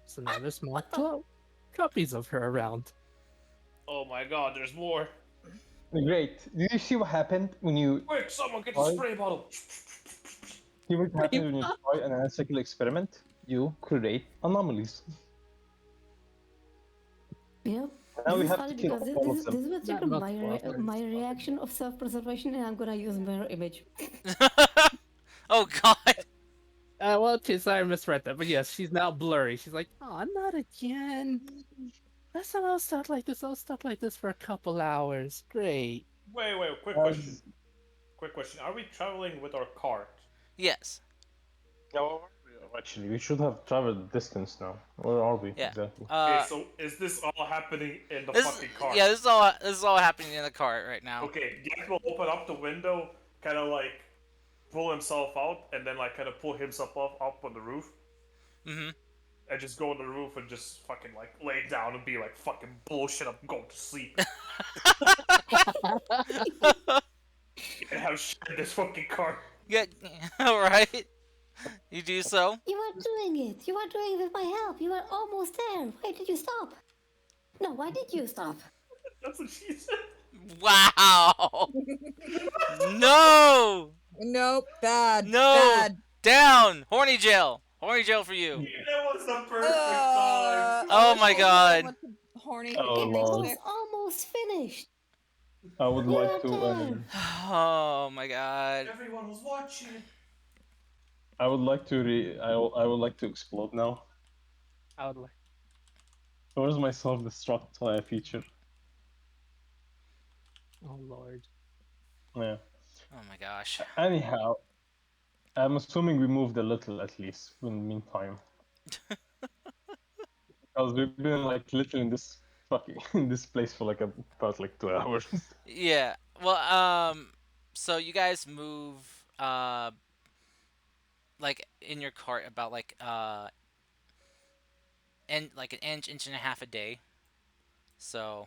So now there's more copies of her around. Oh my god, there's more. Great. Did you see what happened when you Quick, someone get Why? the spray bottle. see what happens when you try an analytical experiment? You create anomalies. Yep. Now we This is have funny to kill because all of them. this will trigger Not my, multiple my others. reaction of self-preservation, and I'm gonna use mirror image. Oh God. Well, okay, sorry, I misread that. But yes, she's now blurry. She's like, oh, not again. Last time I was stuck like this, I was stuck like this for a couple hours. Great. Wait, quick question. Quick question. Are we traveling with our cart? Yes. No, actually, we should have traveled distance now. Where are we Yeah. exactly? Okay, so is this all happening in the This, fucking cart? yeah, this is all happening in the cart right now. Okay, Gak will open up the window, kind of like pull himself out, and then like kind of pull himself up on the roof, Mm-hmm. and just go on the roof and just fucking like lay down and be like fucking bullshit. I'm going to sleep. And have shit in this fucking cart. Yeah. All right. You do so. You are doing it. You are doing it with my help. You are almost there. Why did you stop? No, why did you stop? That's what she said. Wow. No. Nope, bad. No. Bad. Down. Horny jail. Horny jail for you. That was the perfect time. Oh my God. What's the horny Oh, It Lord. was almost finished. I would You like are to. there. Oh my God. Everyone was watching. I would like to. I would like to explode now. I would like. Where's my self-destruct feature? Oh Lord. Yeah. Oh my gosh. Anyhow, I'm assuming we moved a little at least in the meantime. Because we've been like literally in this fucking in this place for like about like 2 hours. Yeah. Well, so you guys move, like in your cart about like and like an inch and a half a day. So,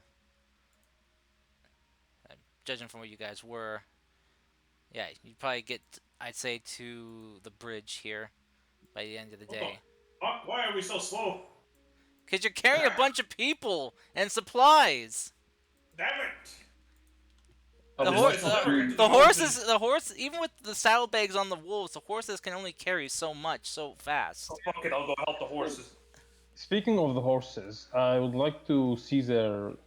judging from where you guys were, yeah, you'd probably get, I'd say, to the bridge here by the end of the day. Fuck, why are we so slow? Because you're carrying a bunch of people and supplies. Damn it! The This horse, is never gonna the do horses, nothing. the horse. Even with the saddlebags on the wolves, the horses can only carry so much so fast. So fuck it, I'll go help the horses. Speaking of the horses, I would like to see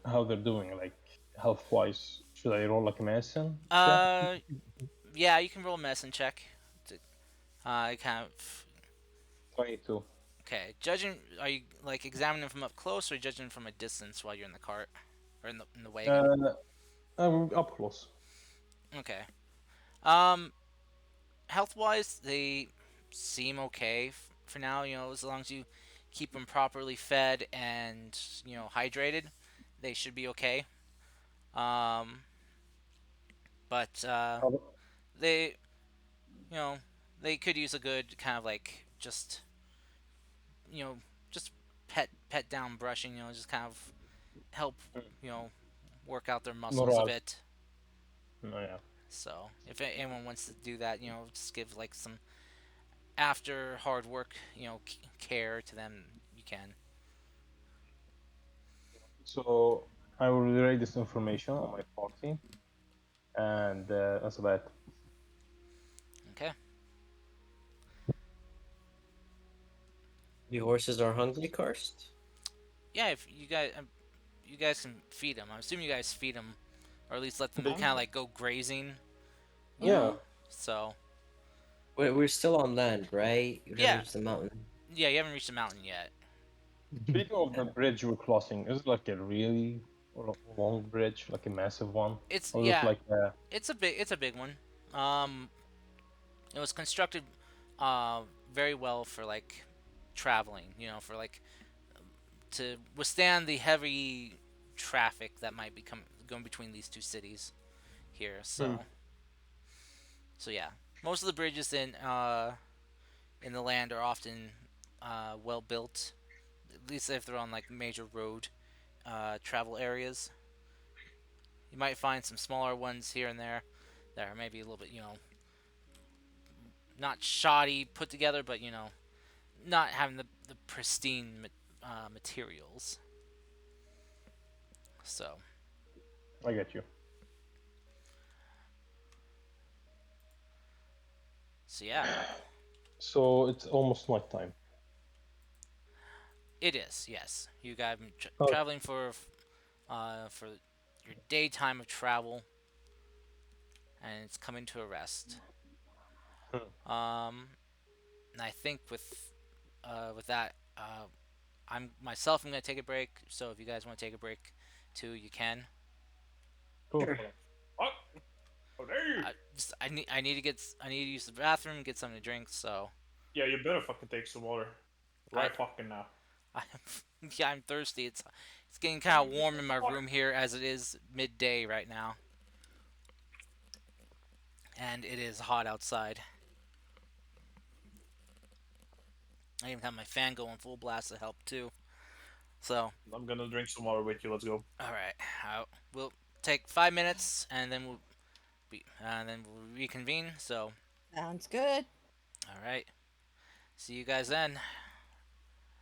how they're doing, like health-wise. Should I roll like a medicine? check? Yeah, you can roll a medicine check. Kind of. 22. Okay, judging. Are you like examining them from up close, or judging from a distance while you're in the cart or in the wagon? Up close. Okay. Health-wise, they seem okay for now. You know, as long as you keep them properly fed and hydrated, they should be okay. But they, they could use a good kind of like just pet down brushing. Just kind of help work out their muscles a Morale. bit. Oh, yeah. So if anyone wants to do that, just give like some after hard work, care to them, you can. So I will relay this information on my party, and that's about it. Okay. The horses are hungry, Karst? Yeah, if you guys can feed them. I assume you guys feed them, or at least let them kind of like go grazing. you Yeah. know? So Wait, we're still on land, right? You Yeah. haven't reached the mountain. yeah, you haven't reached the mountain yet. Speaking of the bridge we're crossing, is it like a really long bridge, like a massive one? It's Or is it like It's a big one. It was constructed very well for like traveling, for like to withstand the heavy traffic that might be going between these two cities here. So so yeah, most of the bridges in the land are often well built, at least if they're on like major road travel areas. You might find some smaller ones here and there that are maybe a little bit, not shoddy put together, but not having the pristine materials. So I get you. yeah, So it's almost nighttime. it is. Yes, you guys been Oh, traveling for your daytime of travel, and it's coming to a rest. And I think with that, I'm gonna take a break. So if you guys want to take a break too, you can. cool. What? How dare you? I need to use the bathroom, get something to drink. So Yeah, you better fucking take some water. Right fucking now. I yeah, I'm thirsty. It's getting kind of warm in my room here as it is midday right now, and it is hot outside. I even have my fan going full blast to help too. So I'm gonna drink some water with you. Let's go. all right, we'll take 5 minutes and then we'll reconvene. So Sounds good. all right, see you guys then.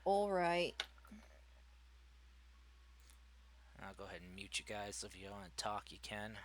All right. I'll go ahead and mute you guys. So if you want to talk, you can.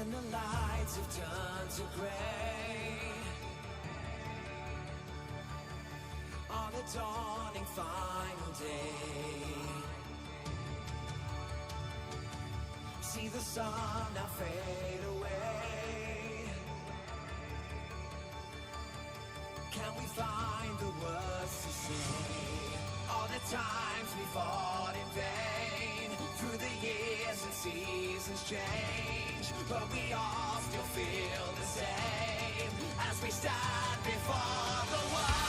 when the lights have turned to grey, on a dawning final day. See the sun now fade away. Can we find the words to say? All the times we fought in vain, through the years and seasons change, but we all still feel the same as we stand before the world.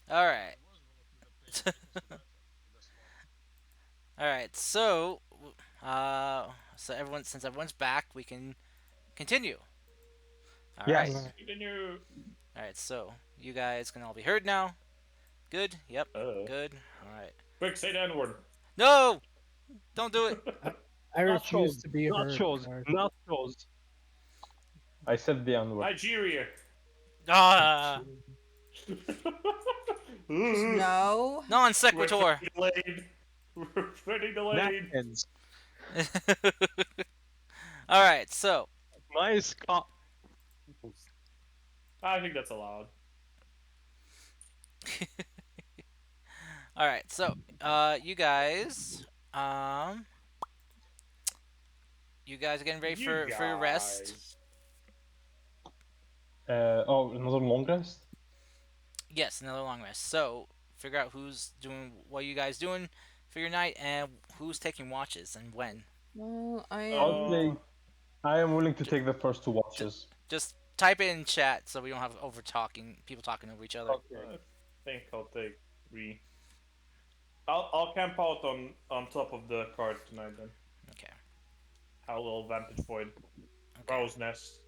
All right. All right. So everyone, since everyone's back, we can continue. All right. Yes. Continue. All right. So you guys can all be heard now. Good. Yep. Good. All right. Quick, say the N word. No, don't do it. I refuse to be heard. Nachos. Garth. Nachos. I said the N word. Nigeria. Ah, No. non sequitur. Delayed. We're pretty delayed. Napkins. All right. So Nice cut. I think that's allowed. all right. So you guys you guys are getting ready for your rest. Another long rest? Yes, another long rest. So figure out who's doing what you guys doing for your night and who's taking watches and when. Well, I I am willing to take the first 2 watches. Just type it in chat so we don't have people talking over each other. I think I'll take 3. I'll camp out on top of the cart tonight then. Okay. Have a little vantage point. Crow's nest.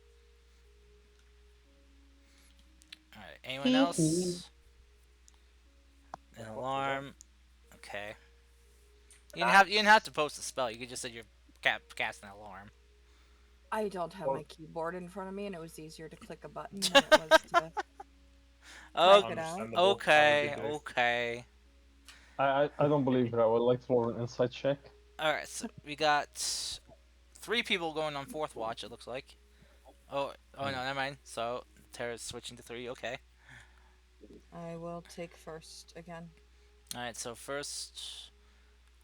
All right. Anyone else? An alarm. Okay. You didn't have to post a spell. You could just say you're casting an alarm. I don't have my keyboard in front of me, and it was easier to click a button than it was to Oh, type it out. okay. Okay. I don't believe her. I would like to roll an insight check. All right. So we got 3 people going on 4th watch. It looks like. Oh no, never mind. So Tara's switching to 3. Okay. I will take first again. All right. So first.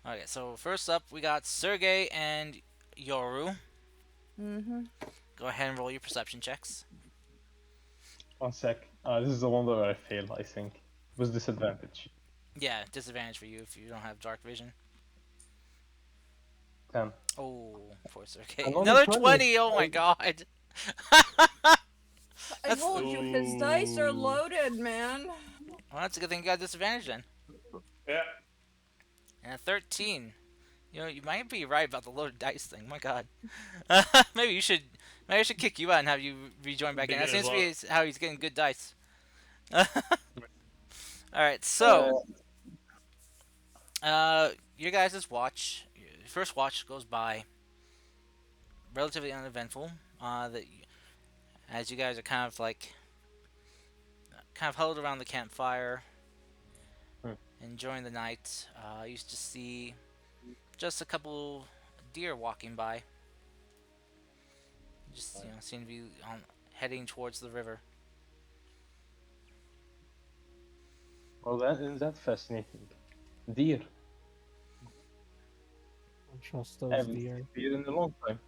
Okay. So first up, we got Sergey and Yoru. Mm-hmm. Go ahead and roll your perception checks. 1 sec. This is the one where I failed, I think. With disadvantage. Yeah, disadvantage for you if you don't have dark vision. 10. Oh, poor Sergey. Another Another 20. 20. Oh my god. I told you his dice are loaded, man. Well, that's a good thing you got disadvantage then. Yeah. And a 13. You know, you might be right about the loaded dice thing. My god. Maybe I should kick you out and have you rejoin back in. That seems to be how he's getting good dice. Alright, so your guys' watch, your first watch goes by relatively uneventful. As you guys are kind of huddled around the campfire, enjoying the night. You used to see just a couple deer walking by. Just seem to be heading towards the river. Well, that's fascinating. Deer. Don't trust those Haven't deer. seen deer in a long time.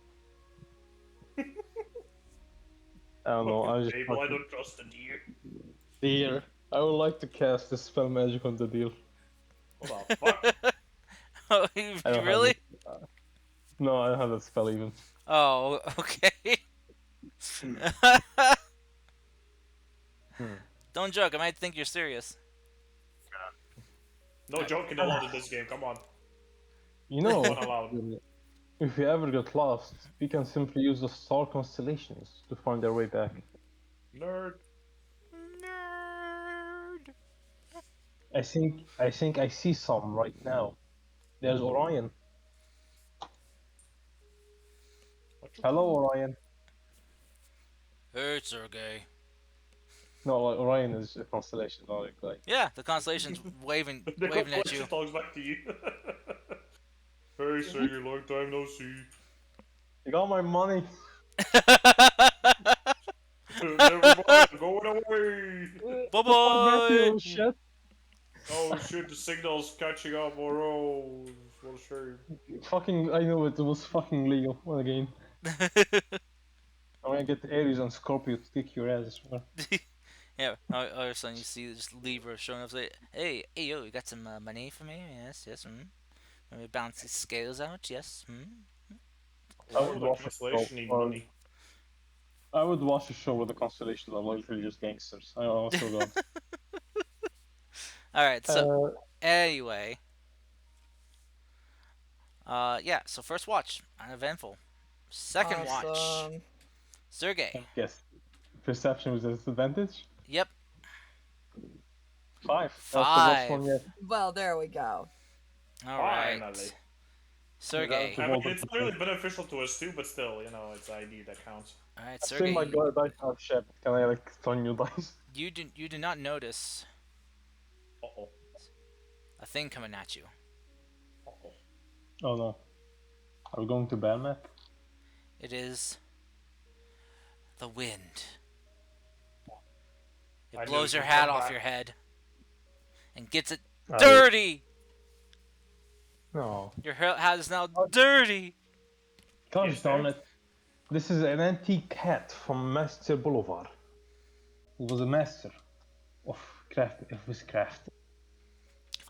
I don't know. I just I don't trust the deer. deer. I would like to cast the spell magic on the deer. What the fuck? Oh, I you don't have really? it. No, I don't have that spell even. Oh, okay. Don't joke. I might think you're serious. No joking allowed in this game. Come on. You know, Not allowed. if we ever get lost, we can simply use the star constellations to find our way back. Nerd. I think I see some right now. There's Orion. Hello, Orion. Hey, Sergey. No, like, Orion is a constellation, not like. Yeah, the constellation's waving The at you. constellation talks back to you. Hey, Sergey, long time no see. You got my money. Never mind, I'm going away. Bye bye. Oh shit. Oh shit, the signal's catching up. Oh, what a shame. Fucking, I know it was fucking legal. What a game. I'm gonna get Aries and Scorpio to kick your ass as well. Yeah, all of a sudden you see just Libra showing up. Say, hey, yo, you got some money for me? Yes. Let me bounce these scales out. Yes. I would The watch a constellation show. need money. I would watch a show with the constellations are literally just gangsters. I also got. All right. So Uh, anyway, yeah. So first watch, uneventful. Second watch, Awesome. Sergey. yes. Perception with disadvantage. Yep. 5. That's the worst one 5. yet. Well, there we go. All right. Finally. Sergey. To I roll mean, it's the not really beneficial to us too, but still, it's ID that counts. All right, I've seen my Sergey. dice out ship. Can I like stun you dice? You do not notice Uh-oh. a thing coming at you. Uh-oh. Oh no. Are we going to bear map? It is the wind. It I knew blows it your would hat come off back. your head and gets it Uh, dirty. No. Your hat is now dirty. Gosh Yes, darn sir. it. This is an antique hat from Master Boulevard. He was a master of his craft.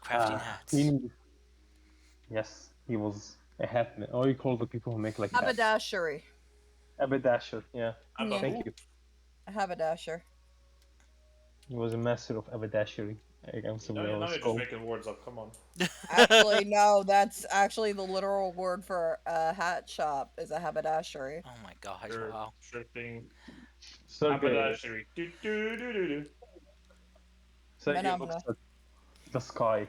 Crafting hats. Yes, he was a hat man. Or you call the people who make like hats. Haberdashery. Haberdasher, yeah. Yeah. Thank you. A haberdasher. He was a master of haberdashery. I'm sorry, Now I you're was just called. making words up. Come on. Actually, no, that's actually the literal word for a hat shop is a haberdashery. Oh my gosh! Sure, Wow. sure thing. Sergey, Haberdashery. Do do do do do. Sergey Phenomena. looks at the sky.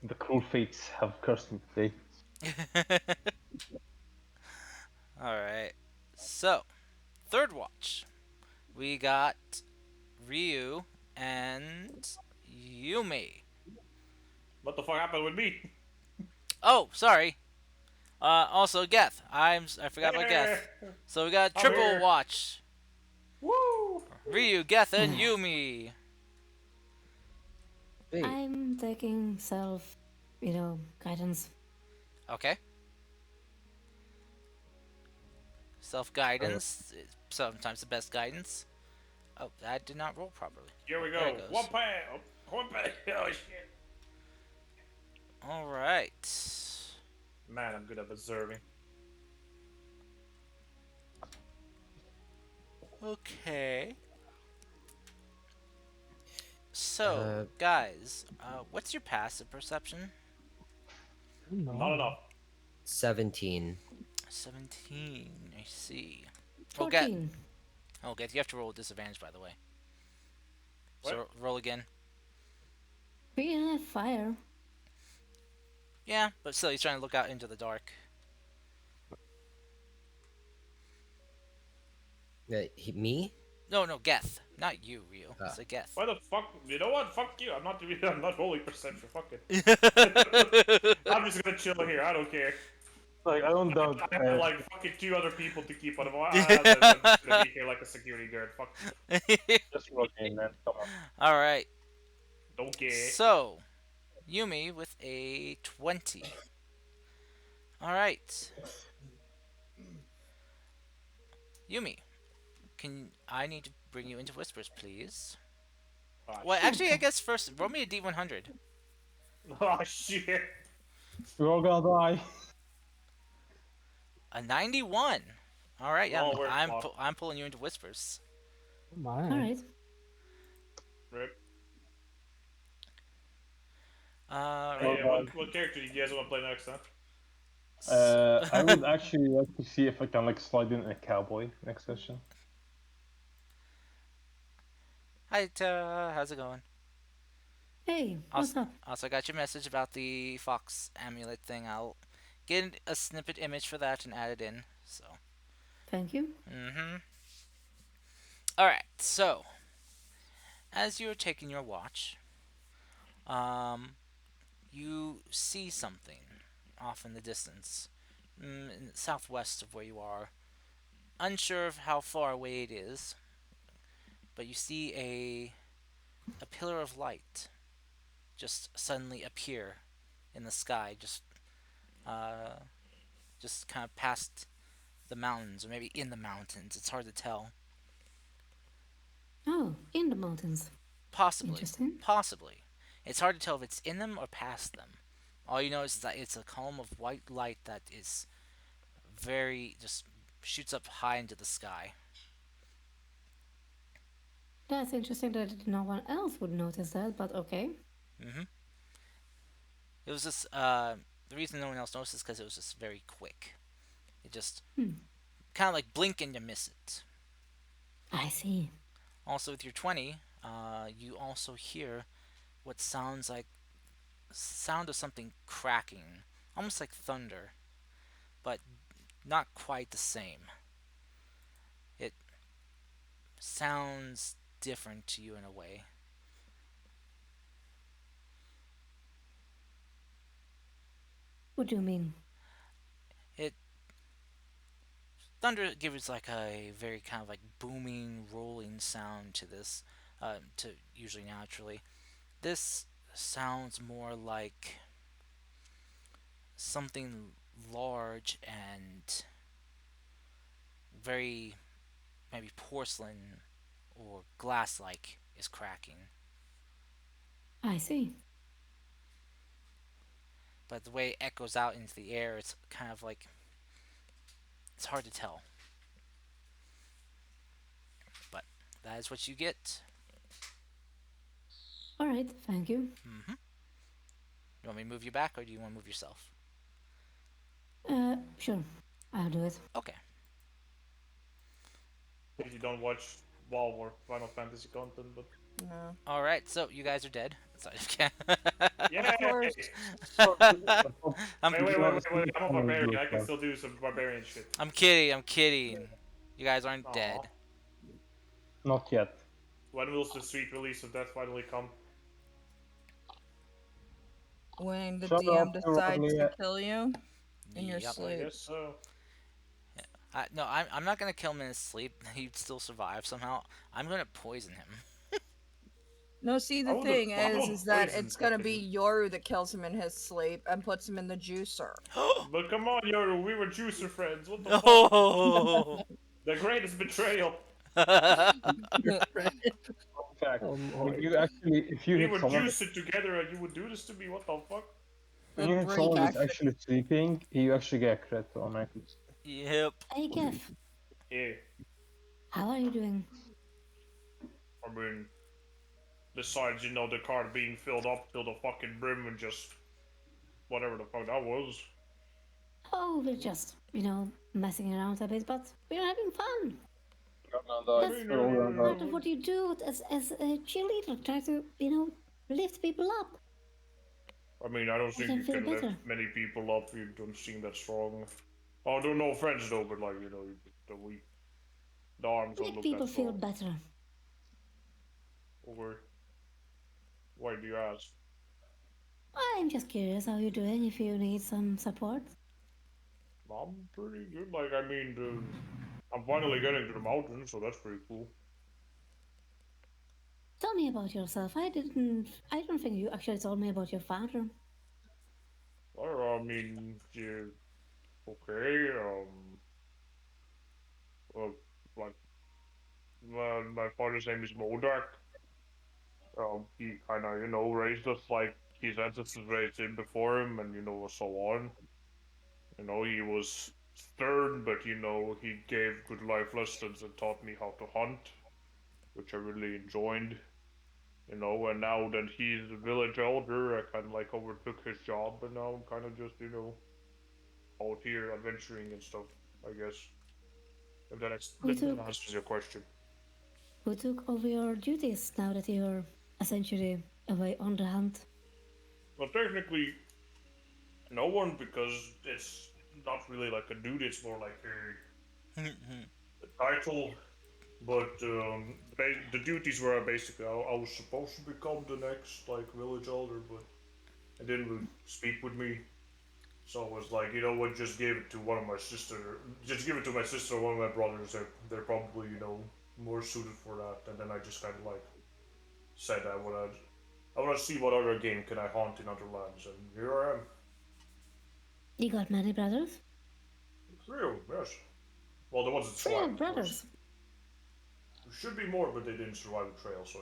The cruel fates have cursed me today. All right. So, third watch. We got Ryu and Yumi. What the fuck happened with me? Oh, sorry. Also Geth. I forgot about Geth. So we got a I'm triple here. watch. Woo! Ryu, Geth, and Yumi. Sweet. I'm taking self, guidance. Okay. Self-guidance is sometimes the best guidance. Oh, that did not roll properly. Here we There go. it goes. One pay. One pay. Oh shit. All right. Man, I'm good at observing. Okay. So, Uh, guys, what's your passive perception? Not enough. 17. 17. I see. Oh, Geth. 14. Oh, Geth, you have to roll with disadvantage, by the way. So What? roll again. We have fire. Yeah, but still, he's trying to look out into the dark. Me? No, Geth, not you, Ryu. Ah. It's a Geth. Why the fuck? You know what? Fuck you. I'm not rolling perception. Fuck it. I'm just gonna chill here. I don't care. Like, I don't doubt. I have like fucking 2 other people to keep on. I'm just gonna be here like a security guard. Fuck. Just roll in, man. Come on. All right. Don't care. So, Yumi with a 20. All right. Yumi, I need to bring you into whispers, please? Oh, Well, actually, I guess first roll me a D100. Oh shit. We're all gonna die. A 91. All right, yeah, Oh, we're fucked. I'm pulling you into whispers. Oh my. Alright. Rip. Right. Yeah, what character do you guys want to play next, huh? I would actually like to see if I can like slide in a cowboy next session. Hi, Tara. How's it going? Hey, what's up? Also, I got your message about the fox amulet thing. I'll get a snippet image for that and add it in. So. Thank you. Mm-hmm. All right. So, as you're taking your watch, you see something off in the distance, in the southwest of where you are. Unsure of how far away it is, but you see a pillar of light just suddenly appear in the sky, just kind of past the mountains, or maybe in the mountains. It's hard to tell. Oh, in the mountains. Possibly. Interesting. Possibly. It's hard to tell if it's in them or past them. All you know is that it's a column of white light that is just shoots up high into the sky. That's interesting that no one else would notice that, but okay. Mm-hmm. It was just the reason no one else noticed is because it was just very quick. It just Hmm. kind of like blink and you miss it. I see. Also, with your 20, you also hear what sounds like sound of something cracking, almost like thunder, but not quite the same. It sounds different to you in a way. What do you mean? It thunder gives like a very kind of like booming, rolling sound to this, to usually naturally. This sounds more like something large and very maybe porcelain or glass like is cracking. I see. But the way it echoes out into the air, it's kind of like it's hard to tell. But that is what you get. All right, thank you. Mm-hmm. You want me to move you back, or do you want to move yourself? Sure, I'll do it. Okay. If you don't watch WoW or Final Fantasy content, but No. All right. So you guys are dead. Sorry. yeah. course. I'm, Wait. I'm a barbarian. I can still do some barbarian shit. I'm kidding. I'm kidding. You guys aren't Aw. dead. Not yet. When will the sweet release of death finally come? When the Shut DM up, decides Rodney. to kill you in your Yep. I sleep. guess so. No, I'm not gonna kill him in his sleep. He'd still survive somehow. I'm gonna poison him. No, see, I the would've- thing I is would've that poisoned it's gonna fucking- be Yoru that kills him in his sleep and puts him in the juicer. But come on, Yoru, we were juicer friends. What the fuck? No. The greatest betrayal. In fact, Oh, would Lord. you actually, if you We hit were someone, juicing together and you would do this to me? What the fuck? when you hit Break someone that's action. actually sleeping, you actually get a crit automatically. Yep. Hey, Kev, Yeah, how are you doing? I mean, besides, the card being filled up till the fucking brim and just whatever the fuck that was. Oh, we're just, messing around a bit, but we're having fun. That's Part of what you do as a cheerleader, try to, lift people up. I mean, I don't I think can you feel can better. lift many people up. You don't seem that strong. Oh, I don't know friends though, but like, the arms don't Make look people that feel strong. better. Or why do you ask? I'm just curious how you're doing, if you need some support. I'm pretty good. Like, I mean, I'm finally getting to the mountains, so that's pretty cool. Tell me about yourself. I don't think you actually told me about your father. I mean, yeah, okay. Well, like, my father's name is Modak. He kind of, raised us like his ancestors raised him before him, and so on. He was stern, but he gave good life lessons and taught me how to hunt, which I really enjoyed. And now that he's a village elder, I kind of like overtook his job, and now I'm kind of just, out here adventuring and stuff, I guess. If that answers your question. Who took over your duties now that you're essentially away on the hunt? Well, technically, no one, because it's not really like a duty, it's more like a title. But the duties were basically I was supposed to become the next like village elder, but it didn't really speak with me. So I was like, you know what, just give it to one of my sister. Just give it to my sister or one of my brothers. They're probably more suited for that. And then I just kind of like said I wanna see what other game can I haunt in other lands, and here I am. You got many brothers? 3 of them, yes. Well, there wasn't 3 swine. brothers. There should be more, but they didn't survive the trail, so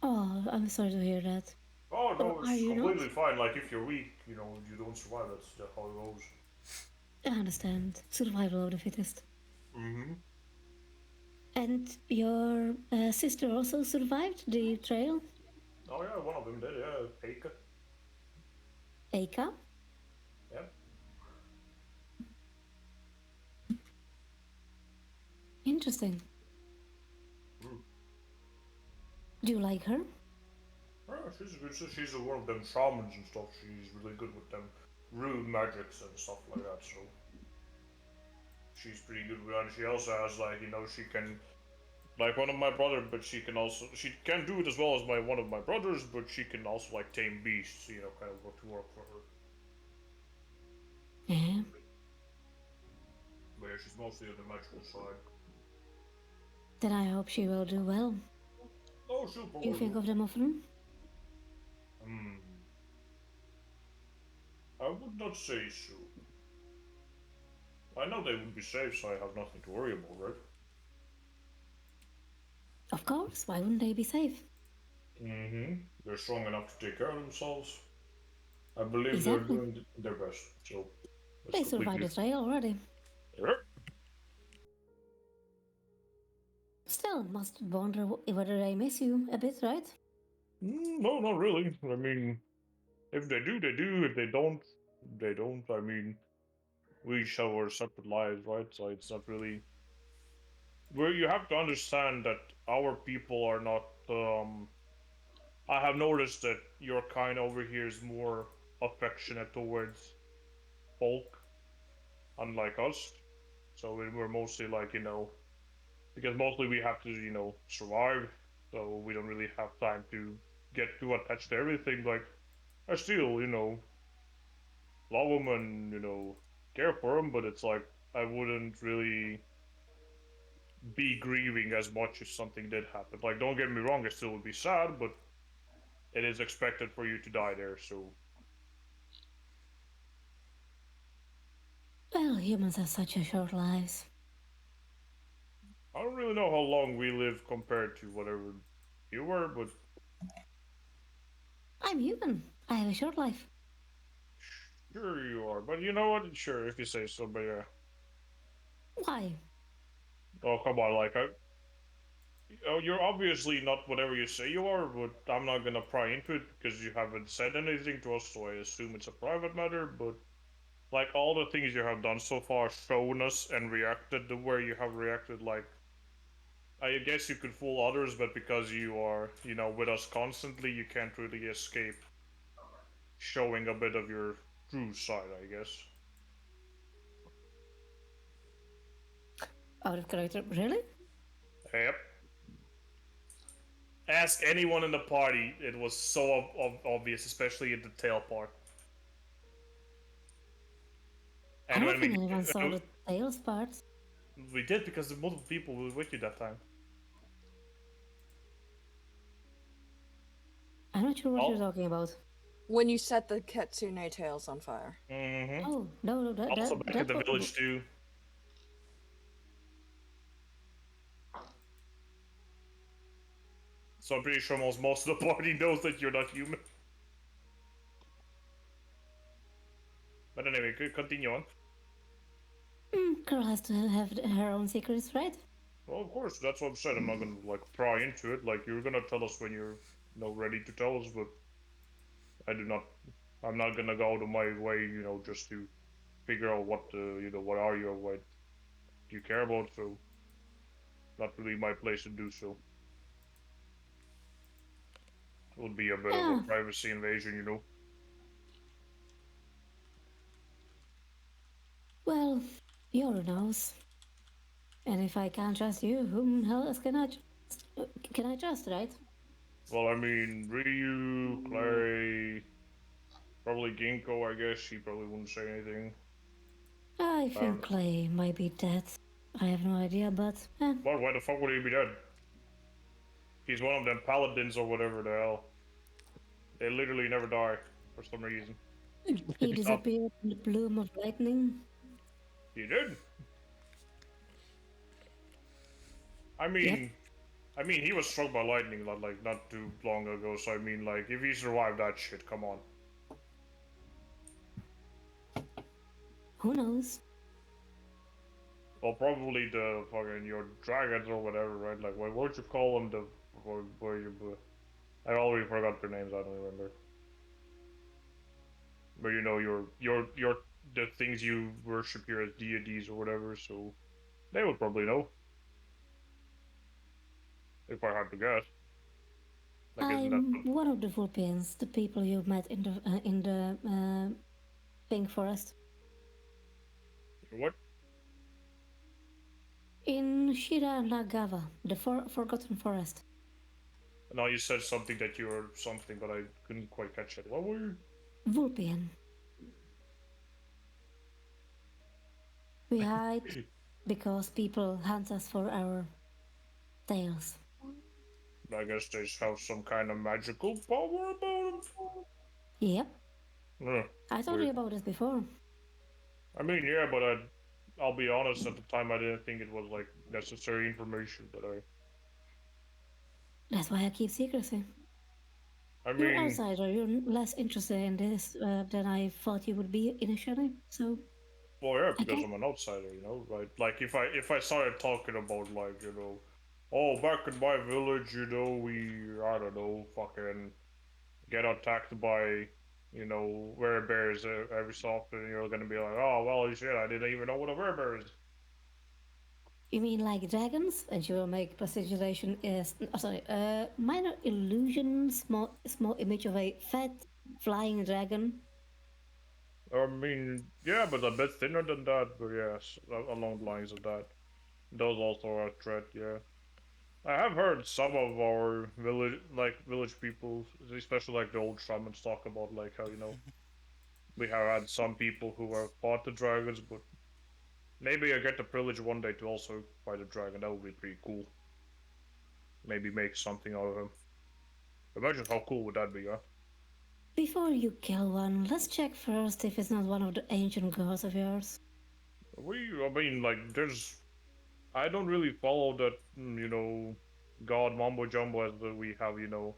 Oh, I'm sorry to hear that. Oh no, Oh, are it's you completely not? fine. Like if you're weak, you don't survive. That's how it goes. I understand. Survival of the fittest. Mm-hmm. And your sister also survived the trail? Oh yeah, one of them did. Yeah, Peika. Eika? Yeah. Interesting. Mm. Do you like her? Yeah, she's good. She's one of them shamans and stuff. She's really good with them rude magics and stuff like that. So she's pretty good with that. And she also has like she can like one of my brother, but she can do it as well as one of my brothers, but she can also like tame beasts. Kind of work for her. Yeah. But yeah, she's mostly on the magical side. Then I hope she will do well. Oh, she'll Do probably. you think of them often? Hmm. I would not say so. I know they would be safe, so I have nothing to worry about, right? Of course. Why wouldn't they be safe? Mm-hmm. They're strong enough to take care of themselves. I believe Exactly. they're doing their best. So They survived the trail already. Yep. Still, must wonder whether they miss you a bit, right? No, not really. I mean, if they do, they do. If they don't, they don't. I mean, we each have our separate lives, right? So it's not really. Where you have to understand that our people are not. I have noticed that your kind over here is more affectionate towards folk, unlike us. So we're mostly like, because mostly we have to, survive. So we don't really have time to get too attached to everything. Like, I still, love them and, care for them, but it's like, I wouldn't really be grieving as much if something did happen. Like, don't get me wrong, it still would be sad, but it is expected for you to die there, so. Well, humans have such a short lives. I don't really know how long we live compared to whatever you were, but I'm human. I have a short life. sure you are. But you know what? Sure, if you say so, but yeah. Why? Oh, come on, like, you're obviously not whatever you say you are, but I'm not gonna pry into it because you haven't said anything to us, so I assume it's a private matter, but, like, all the things you have done so far, shown us and reacted the way you have reacted, like, I guess you could fool others, but because you are, with us constantly, you can't really escape showing a bit of your true side, I guess. Out of character, really? Yep. Ask anyone in the party, it was so obvious, especially in the tail part. I don't think anyone saw the tails part. We did because the multiple people were with you that time. I'm not sure what you're talking about. When you set the Kitsune tails on fire. Mm-hmm. Oh, no, Also back at the village too. So I'm pretty sure most of the party knows that you're not human. But anyway, continue on. Girl has to have her own secrets, right? Well, of course, that's what I'm saying. I'm not gonna pry into it. Like, you're gonna tell us when you're ready to tell us, but I'm not gonna go out of my way, just to figure out what what are you or what do you care about. So, not really my place to do so. It would be a bit of a privacy invasion, Well, you're knows. And if I can't trust you, whom else can I trust, right? Well, I mean, Ryu, Clary, probably Ginkgo, I guess. She probably wouldn't say anything. I think Clay might be dead. I have no idea, but... Well, why the fuck would he be dead? He's one of them paladins or whatever the hell. They literally never die, for some reason. He disappeared in the bloom of lightning. He did? I mean... Yep. He was struck by lightning, like, not too long ago, so I mean, like, if he survived that shit, come on. Who knows? Well, probably your dragons or whatever, right? Like, what would you call them? I already forgot their names. I don't remember. But you know your the things you worship here as deities or whatever, so they would probably know. If I had to guess. Like, isn't that I'm one of the Vulpians, the people you met in the Pink Forest. what? In Shira Nagava, the Forgotten Forest. No, you said something that you were something, but I couldn't quite catch it. What were you? Vulpian. We hide because people hunt us for our tails. I guess they have some kind of magical power about them. Yep. Yeah, I told weird. you about this before. I mean, yeah, but I'll be honest. At the time, I didn't think it was like necessary information. But That's why I keep secrecy. I You're mean, an outsider. You're less interested in this than I thought you would be initially. So. well, yeah, because Okay. I'm an outsider, you know, right? Like, if I started talking about like, you know, oh, back in my village, you know, I don't know, fucking get attacked by, you know, werebears every so often, you're gonna be like, oh, well, shit, I didn't even know what a werebear is. You mean like dragons? And you will make prestidigitation is minor illusion, small image of a fat flying dragon. I mean, yeah, but a bit thinner than that, but yes, along the lines of that. Those also are a threat, yeah. I have heard some of our village people, especially like the old shamans, talk about like how, you know, we have had some people who have fought the dragons, but maybe I get the privilege one day to also fight a dragon. That would be pretty cool. Maybe make something out of him. Imagine how cool would that be, huh? Before you kill one, let's check first if it's not one of the ancient gods of yours. I mean, like, I don't really follow that, you know, god mumbo jumbo as we have, you know,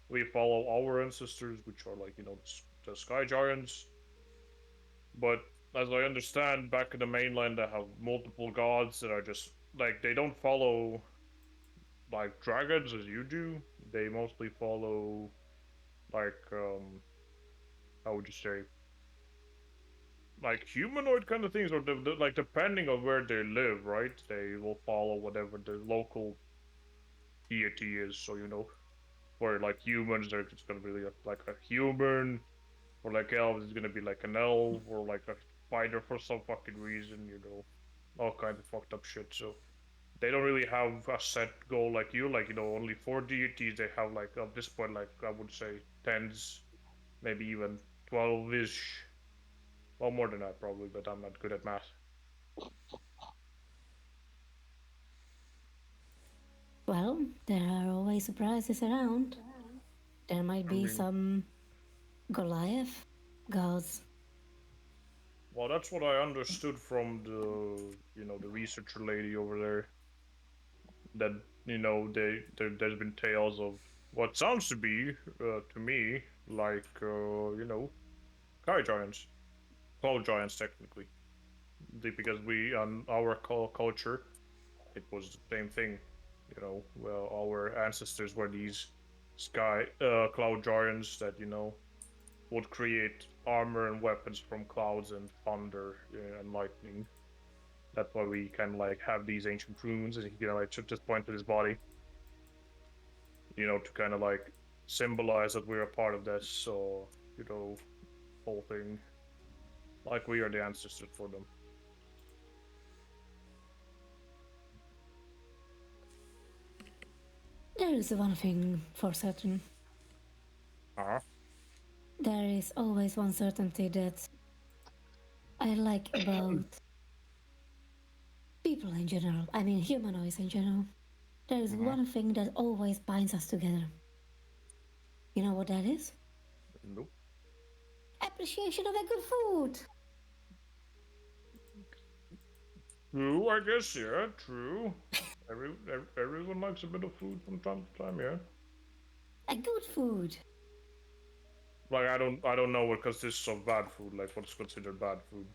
we follow our ancestors, which are like, you know, the sky giants. But as I understand, back in the mainland, they have multiple gods that are just like they don't follow like dragons as you do. They mostly follow like how would you say, like humanoid kind of things, or like depending on where they live, right? They will follow whatever the local deity is. So you know, for like humans, they're just gonna be like a human. For like elves, it's gonna be like an elf, or like a spider for some fucking reason. You know, all kinds of fucked up shit. So they don't really have a set goal like you. Like, you know, only 4 deities. They have like at this point, like I would say tens, maybe even 12-ish. Well, more than that probably, but I'm not good at math. Well, there are always surprises around. There might be some Goliath gods. Well, that's what I understood from the, you know, the researcher lady over there. That, you know, there's been tales of what sounds to be, to me, like, you know, sky giants, cloud giants technically, because we on our culture, it was the same thing. You know, well, our ancestors were these cloud giants that, you know, would create armor and weapons from clouds and thunder and lightning. That's why we kind of like have these ancient runes, and you know, like just point to his body, you know, to kind of like symbolize that we're a part of this. So, you know, whole thing, like we are the ancestors for them. There is one thing for certain. There is always one certainty that I like about people in general. I mean, humanoids in general. There is one thing that always binds us together. You know what that is? Nope. Appreciation of a good food. True, I guess, yeah, true. Everyone likes a bit of food from time to time, yeah. A good food. Like, I don't know what consists of bad food, like what's considered bad food.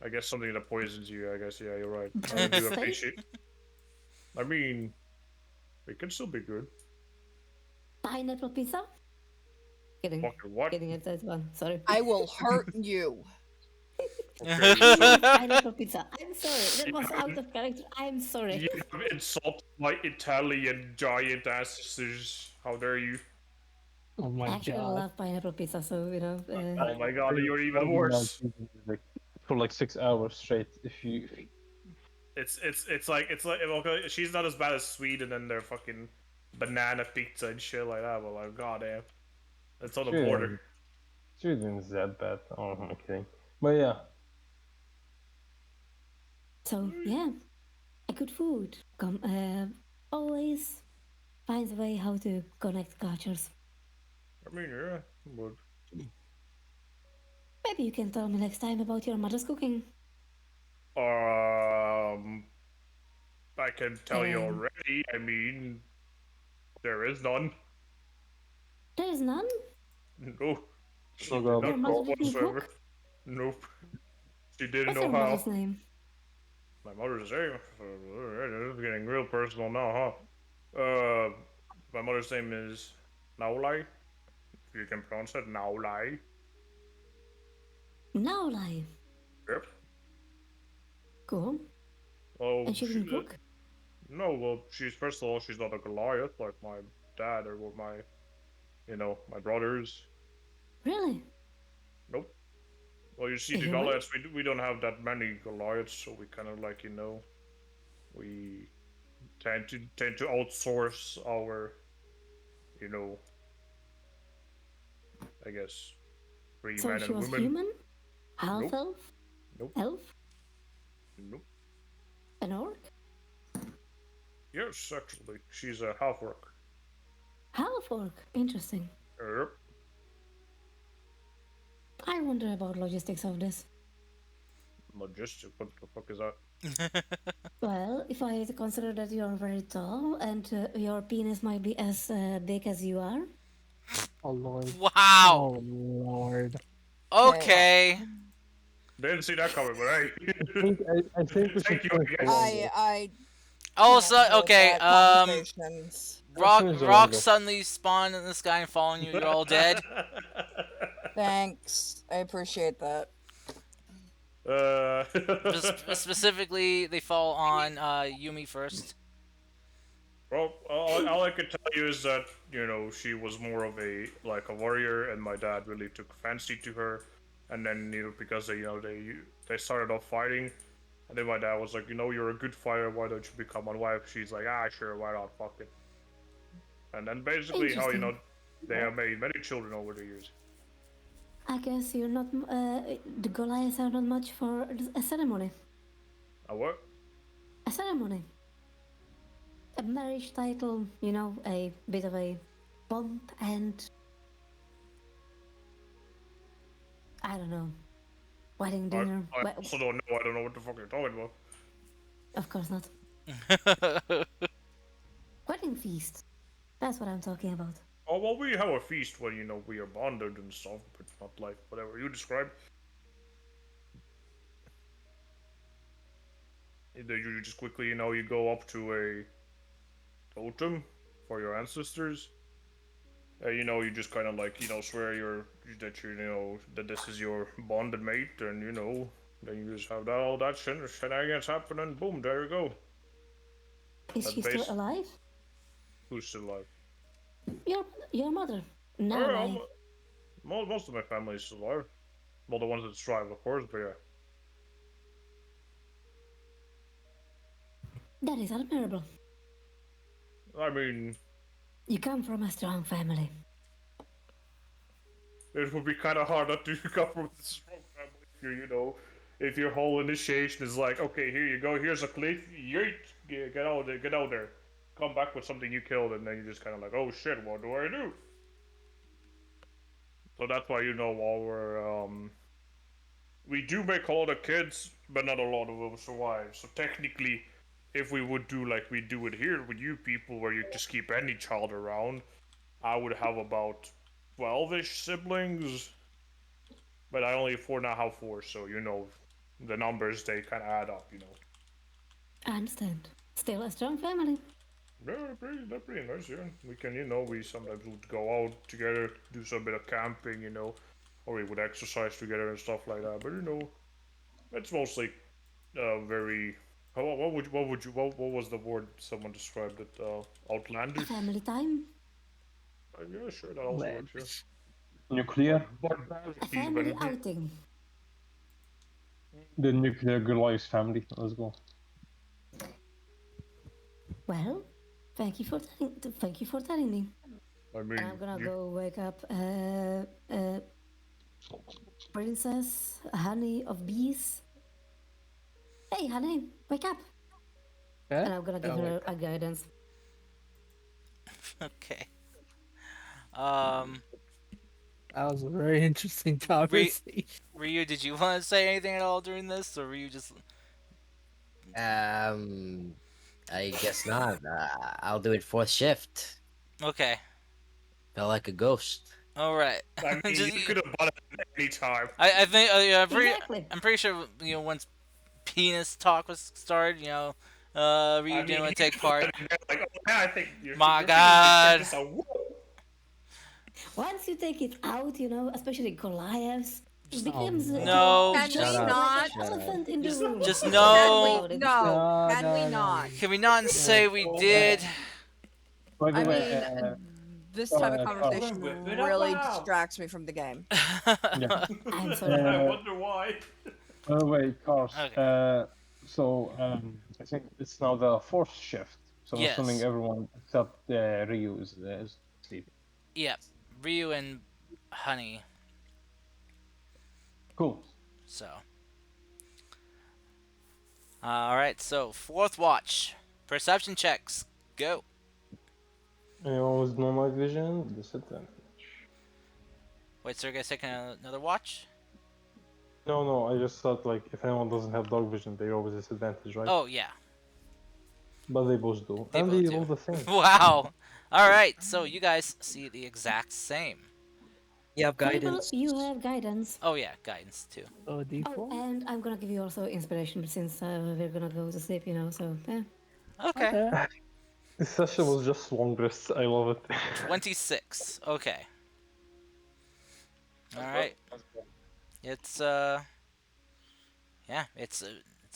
I guess something that poisons you, I guess, yeah, you're right. I do appreciate. I mean, it can still be good. Pineapple pizza? Kidding. Fucking what? Kidding at that one. Sorry. I will hurt you. Okay, so Pineapple pizza. I'm sorry. That was out of character. I'm sorry. you have insulted my Italian giant ancestors. How dare you? Oh my Actually, I god. love pineapple pizza, so you know. Oh my god, you're even Talking worse. about like, for like 6 hours straight. If you It's like okay, she's not as bad as Sweden and their fucking banana pizza and shit like that, but like goddamn, it's on the border. Sweden is that bad. Oh, I'm kidding. But yeah, So yeah, a good food always finds a way how to connect cultures. I mean, yeah, but Maybe you can tell me next time about your mother's cooking. I can tell you Um, already. I mean, there is none. There is none. No, she So did go- not Your mother cook didn't whatsoever. cook? Nope, she didn't What's know your how. mother's name? My mother's name. This is getting real personal now, huh? My mother's name is Naulai. If you can pronounce it, Naulai. Naolai. Yep. Cool. Oh, And she didn't cook? No, well, first of all, she's not a Goliath like my dad or my brothers. Really? Nope. Well, you see, A the human? Goliaths, we don't have that many Goliaths, so we kind of like, we tend to outsource our, I guess, free So men she and was women. human? Half Nope. elf? Nope. Elf? Nope. An orc? Yes, actually, she's a half orc. Half orc. Interesting. Yep. I wonder about logistics of this. Logistic. What the fuck is that? Well, if I consider that you are very tall and your penis might be as big as you are. Oh lord. Wow. Oh lord. Okay. Didn't see that coming, but hey. I think we Thank should you, finish I the guess. one. I Also, can't deal with okay. that conversations. Rock finish the Rock one, though. suddenly spawned in the sky and following you. You're all dead. Thanks. I appreciate that. Specifically, they fall on Yumi first. Well, all I can tell you is that she was more of a warrior, and my dad really took fancy to her. And then because they started off fighting, and then my dad was like, you're a good fighter. Why don't you become my wife? She's like, sure, why not? Fuck it. And then basically how Interesting. they have made many children over the years. I guess you're not. The Goliaths are not much for a ceremony. A what? A ceremony. A marriage title, a bit of a bond and. I don't know. Wedding dinner. I also don't know. I don't know what the fuck you're talking about. Of course not. Wedding feast. That's what I'm talking about. Oh, well, we have a feast when, we are bonded and stuff, but not like whatever you described. You just quickly, you go up to a totem for your ancestors. You just kind of swear that this is your bonded mate, and then you just have all that shenanigans happen, and boom, there you go. Is That's she still alive? Who's still alive? Your mother. No, Most of my family is still alive. Well, the ones that survived, of course, but yeah. That is admirable. I mean, You come from a strong family. it would be kind of hard not to come from a strong family if your whole initiation is like, okay, here you go, here's a cliff, yeet, get out there, come back with something you killed, and then you're just kind of like, oh shit, what do I do? So that's why while we do make a lot of kids, but not a lot of them survive. So technically, if we would do like we do it here with you people, where you just keep any child around, I would have about 12-ish siblings. But I only now have 4, so the numbers, they kind of add up, I understand. Still a strong family. They're pretty nice, yeah. We can, we sometimes would go out together, do some bit of camping, or we would exercise together and stuff like that. But it's mostly very. What was the word someone described it? Outlandish. Family time. Yeah, sure, that also Man. works. Nuclear. Barbaric A family even. outing. The nuclear Goliath family. Let's go. Well, thank you for telling me. I mean, I'm gonna go wake up Princess Honey of Bees. Hey, honey, wake up! Yeah? And I'm gonna give her a guidance. Okay. That was a very interesting conversation. Ryu, did you want to say anything at all during this, or were you just? I guess not. I'll do it fourth shift. Okay. Felt like a ghost. All right. I mean, you could have bought it at any time. I think yeah, Exactly. I'm pretty sure once penis talk was started, Ryu didn't want to take part. Like, oh, yeah, I think My you're God. this out. Once you take it out, especially Goliaths, it becomes No. Can Shut we up. not? Shut up. elephant in the Just- room. just Can no. we? No. Can we no. not? Can we not say we did? By the I way, mean, this type of Carl. conversation Whip it really up. distracts me from the game. yeah. I'm sorry. I wonder why. By the way, Cars. Okay. So I think it's now the fourth shift. So I'm Yes. assuming everyone except Ryu is sleeping. Yep. Ryu and Honey. Cool. So. All right. So fourth watch. Perception checks. Go. Anyone with no night vision, disadvantage. Wait, so you guys taking another watch? No, I just thought like if anyone doesn't have dog vision, they always disadvantage, right? Oh yeah. But they both do. They and both they do. roll the same. Wow. All right. So you guys see the exact same. You have Fable, guidance. you have guidance. Oh yeah, guidance too. Oh, Oh, D4? and I'm gonna give you also inspiration since we're gonna go to sleep, so yeah. Okay. This session was just long rest. I love it. 26. Okay. All right. It's yeah, it's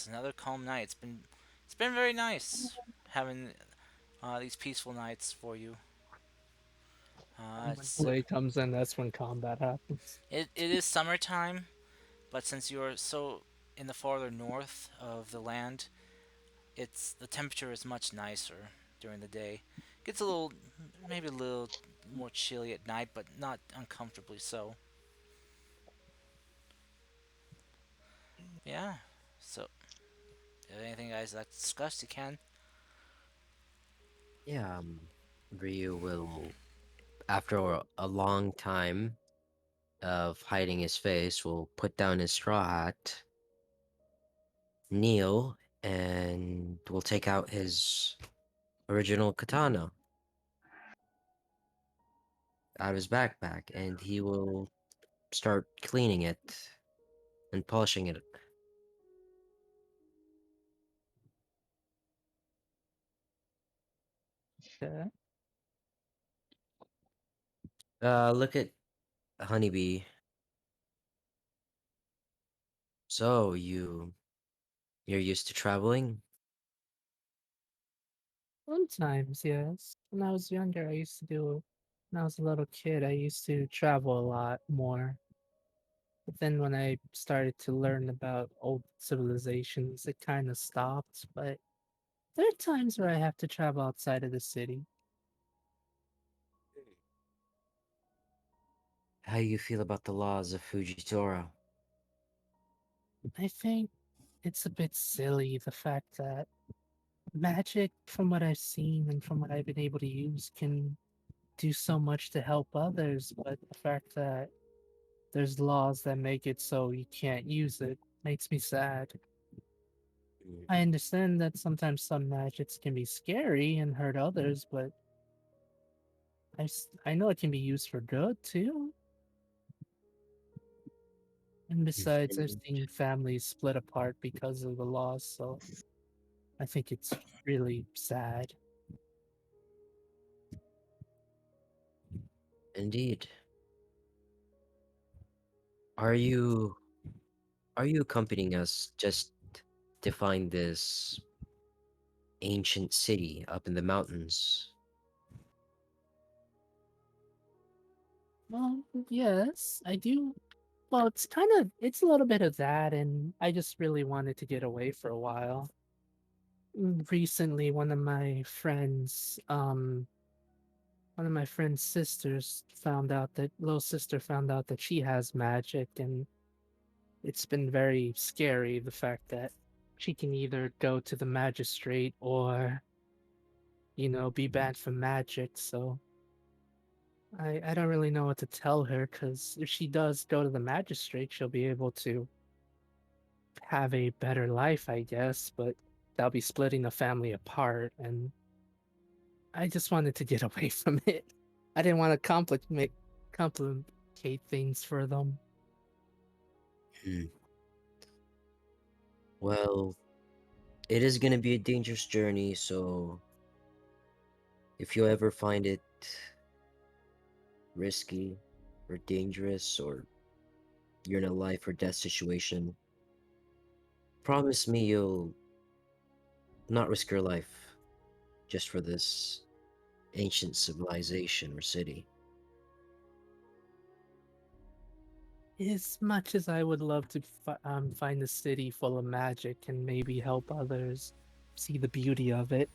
another calm night. It's been very nice having these peaceful nights for you. When play comes in, that's when combat happens. It is summertime, but since you're so in the farther north of the land, the temperature is much nicer during the day. Gets maybe a little more chilly at night, but not uncomfortably so. Yeah. So, if there's anything you guys like to discuss, you can. Yeah, Ryu will, after a long time of hiding his face, will put down his straw hat, kneel, and will take out his original katana out of his backpack, and he will start cleaning it and polishing it. Okay. Look at Honeybee. So you're used to traveling? Sometimes, yes. When I was younger, when I was a little kid, I used to travel a lot more. But then when I started to learn about old civilizations, it kind of stopped. But there are times where I have to travel outside of the city. How you feel about the laws of Fujitora? I think it's a bit silly, the fact that magic, from what I've seen and from what I've been able to use, can do so much to help others, but the fact that there's laws that make it so you can't use it makes me sad. I understand that sometimes some magics can be scary and hurt others, but I know it can be used for good too. And besides, I've seen families split apart because of the laws, so I think it's really sad. Indeed. Are you accompanying us just to find this ancient city up in the mountains? Well, yes, I do. Well, it's a little bit of that, and I just really wanted to get away for a while. Recently, one of my friend's sisters little sister found out that she has magic, and it's been very scary, the fact that she can either go to the magistrate or, be banned from magic, so I don't really know what to tell her, because if she does go to the magistrate, she'll be able to have a better life, I guess, but that'll be splitting the family apart, and I just wanted to get away from it. I didn't want to complicate things for them. Hmm. Well, it is gonna be a dangerous journey, so if you ever find it risky or dangerous, or you're in a life or death situation, promise me you'll not risk your life just for this ancient civilization or city. As much as I would love to find a city full of magic and maybe help others see the beauty of it,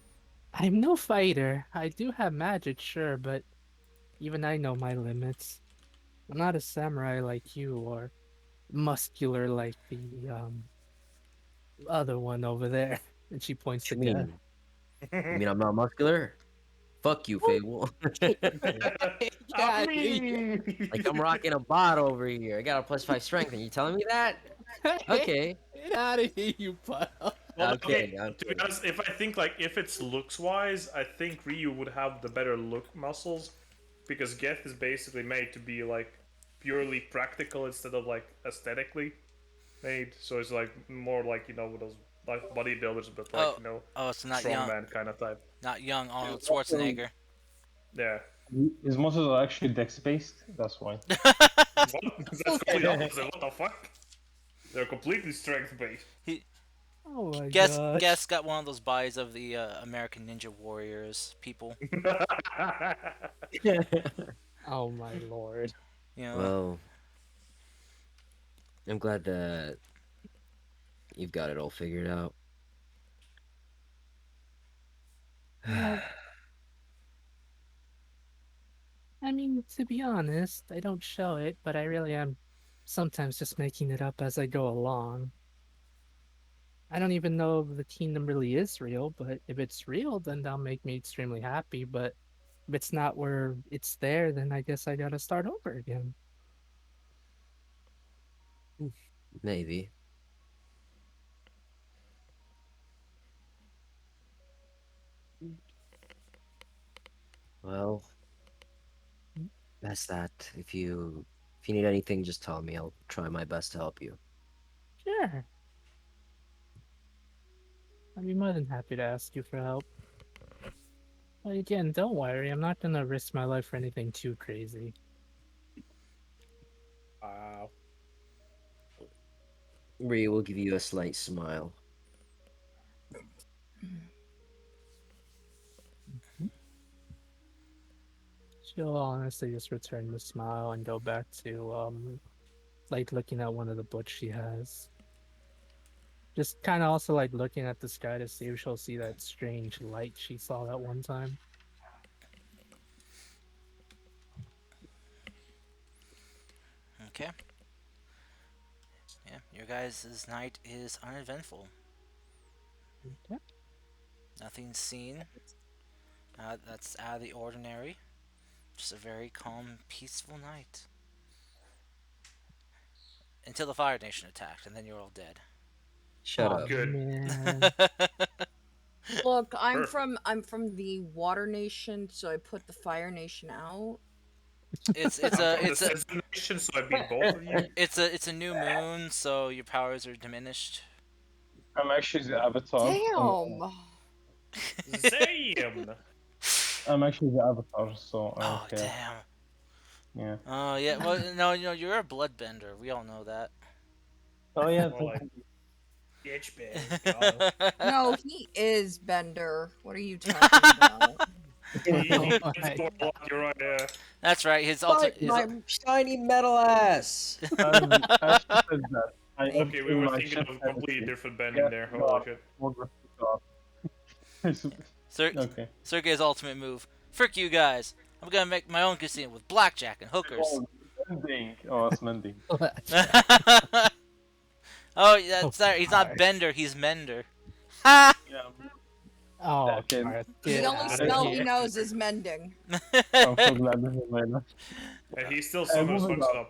I'm no fighter. I do have magic, sure, but even I know my limits. I'm not a samurai like you, or muscular like the other one over there. And she points to What you Geth. mean? You mean I'm not muscular? Fuck you, Fable. Yeah, Like I'm rocking a bot over here. I got a +5 strength, and you telling me that? Okay. Get out of here, you puddle. Well, Okay, okay. To be honest, if I think like if it's looks wise, I think Ryu would have the better look muscles, because Geth is basically made to be like purely practical instead of like aesthetically made. So it's like more like with those like bodybuilders, but like Oh, it's not young. strongman kind of type. Not young Arnold Schwarzenegger. Yeah. His muscles are actually dex based. That's why. What? That's completely opposite. What the fuck? They're completely strength based. Oh my Guess gosh. got one of those bodies of the American Ninja Warriors people. Oh my lord. You know. Well, I'm glad that you've got it all figured out. I mean, to be honest, I don't show it, but I really am sometimes just making it up as I go along. I don't even know if the kingdom really is real, but if it's real, then that'll make me extremely happy. But if it's not where it's there, then I guess I gotta start over again. Maybe. Well, that's that. If you need anything, just tell me. I'll try my best to help you. Sure. I'd be more than happy to ask you for help. But again, don't worry, I'm not gonna risk my life for anything too crazy. Wow. Rhea will give you a slight smile. She'll honestly just return the smile and go back to like looking at one of the books she has. Just kind of also like looking at the sky to see if she'll see that strange light she saw that one time. Okay. Yeah, your guys' night is uneventful. Okay. Nothing's seen. That's out of the ordinary. Just a very calm, peaceful night. Until the Fire Nation attacked, and then you're all dead. Shut Aw, up. Good. Man. Look, I'm Perfect. from the Water Nation, so I put the Fire Nation out. It's I'm from the it's a Scissor Nation, so I beat both of you. it's a new moon, so your powers are diminished. I'm actually the avatar. Damn. Damn. I'm actually the avatar, so I don't Oh care. damn! Yeah. Oh yeah. Well, no, you're a bloodbender. We all know that. Oh yeah. More like itch bag. No, he is Bender. What are you talking about? He Oh is my Warlock, you're right, yeah. That's right. His Fight ultimate. my shiny metal ass. As she said that, I Okay, we in were my thinking ship of a completely energy. different bending Yeah, there. no, Holy shit. Okay. Sergey's ultimate move. Frick you guys. I'm gonna make my own casino with blackjack and hookers. Mending. Oh, it's mending. Oh, that's that. He's not Christ. Bender. He's Mender. Ha! Yeah. Oh, Okay. Garth, The get only outta spell he here. knows is mending. I'm so glad this is later. And he still somehow moving fucks on.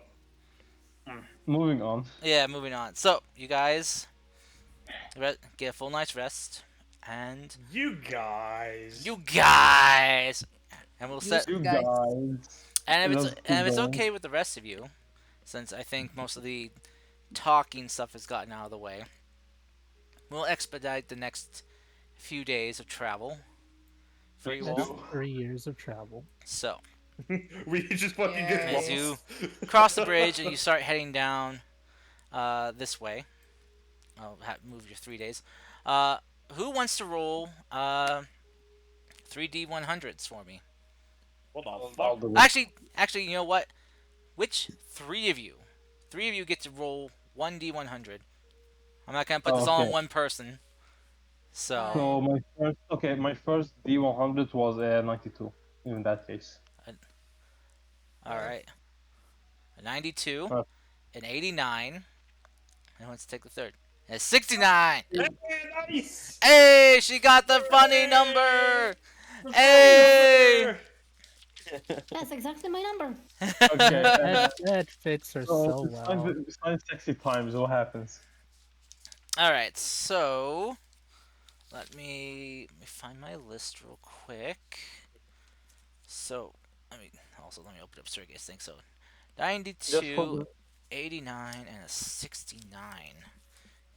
up. Moving on. Yeah, moving on. So, you guys get a full night's rest, and You guys. and we'll You set. You guys. guys. And if Let's it's keep okay with the rest of you, since I think most of the talking stuff has gotten out of the way, we'll expedite the next few days of travel for you That's all. 3 years of travel. So, We just fucking get Yay. lost. as you cross the bridge and you start heading down this way, I'll move your 3 days. Who wants to roll 3D100s for me? What the I'll fuck? do it. Actually, you know what? Which three of you get to roll 1D100? I'm not gonna put this all on Okay. one person. So, So my first D100 was 92. In that case. all right, a 92, Uh. an 89, and let's take the third. A 69. Hey, nice! Hey, she got the funny number. Hey. That's exactly my number. Okay. That fits her so well. Besides sexy times, what happens? All right, so let me find my list real quick. So let me open up Sergey's thing. So 92, 89, and a 69.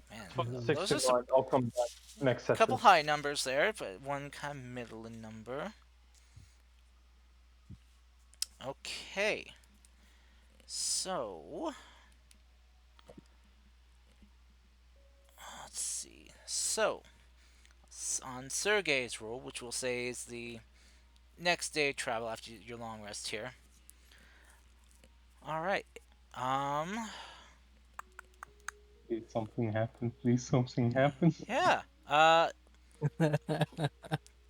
Man, those are some I'll come back next session. couple high numbers there, but one kind of middling number. Okay. So let's see. So on Sergey's roll, which we'll say is the next day travel after your long rest here. All right. Please something happen. Please something happen. Yeah.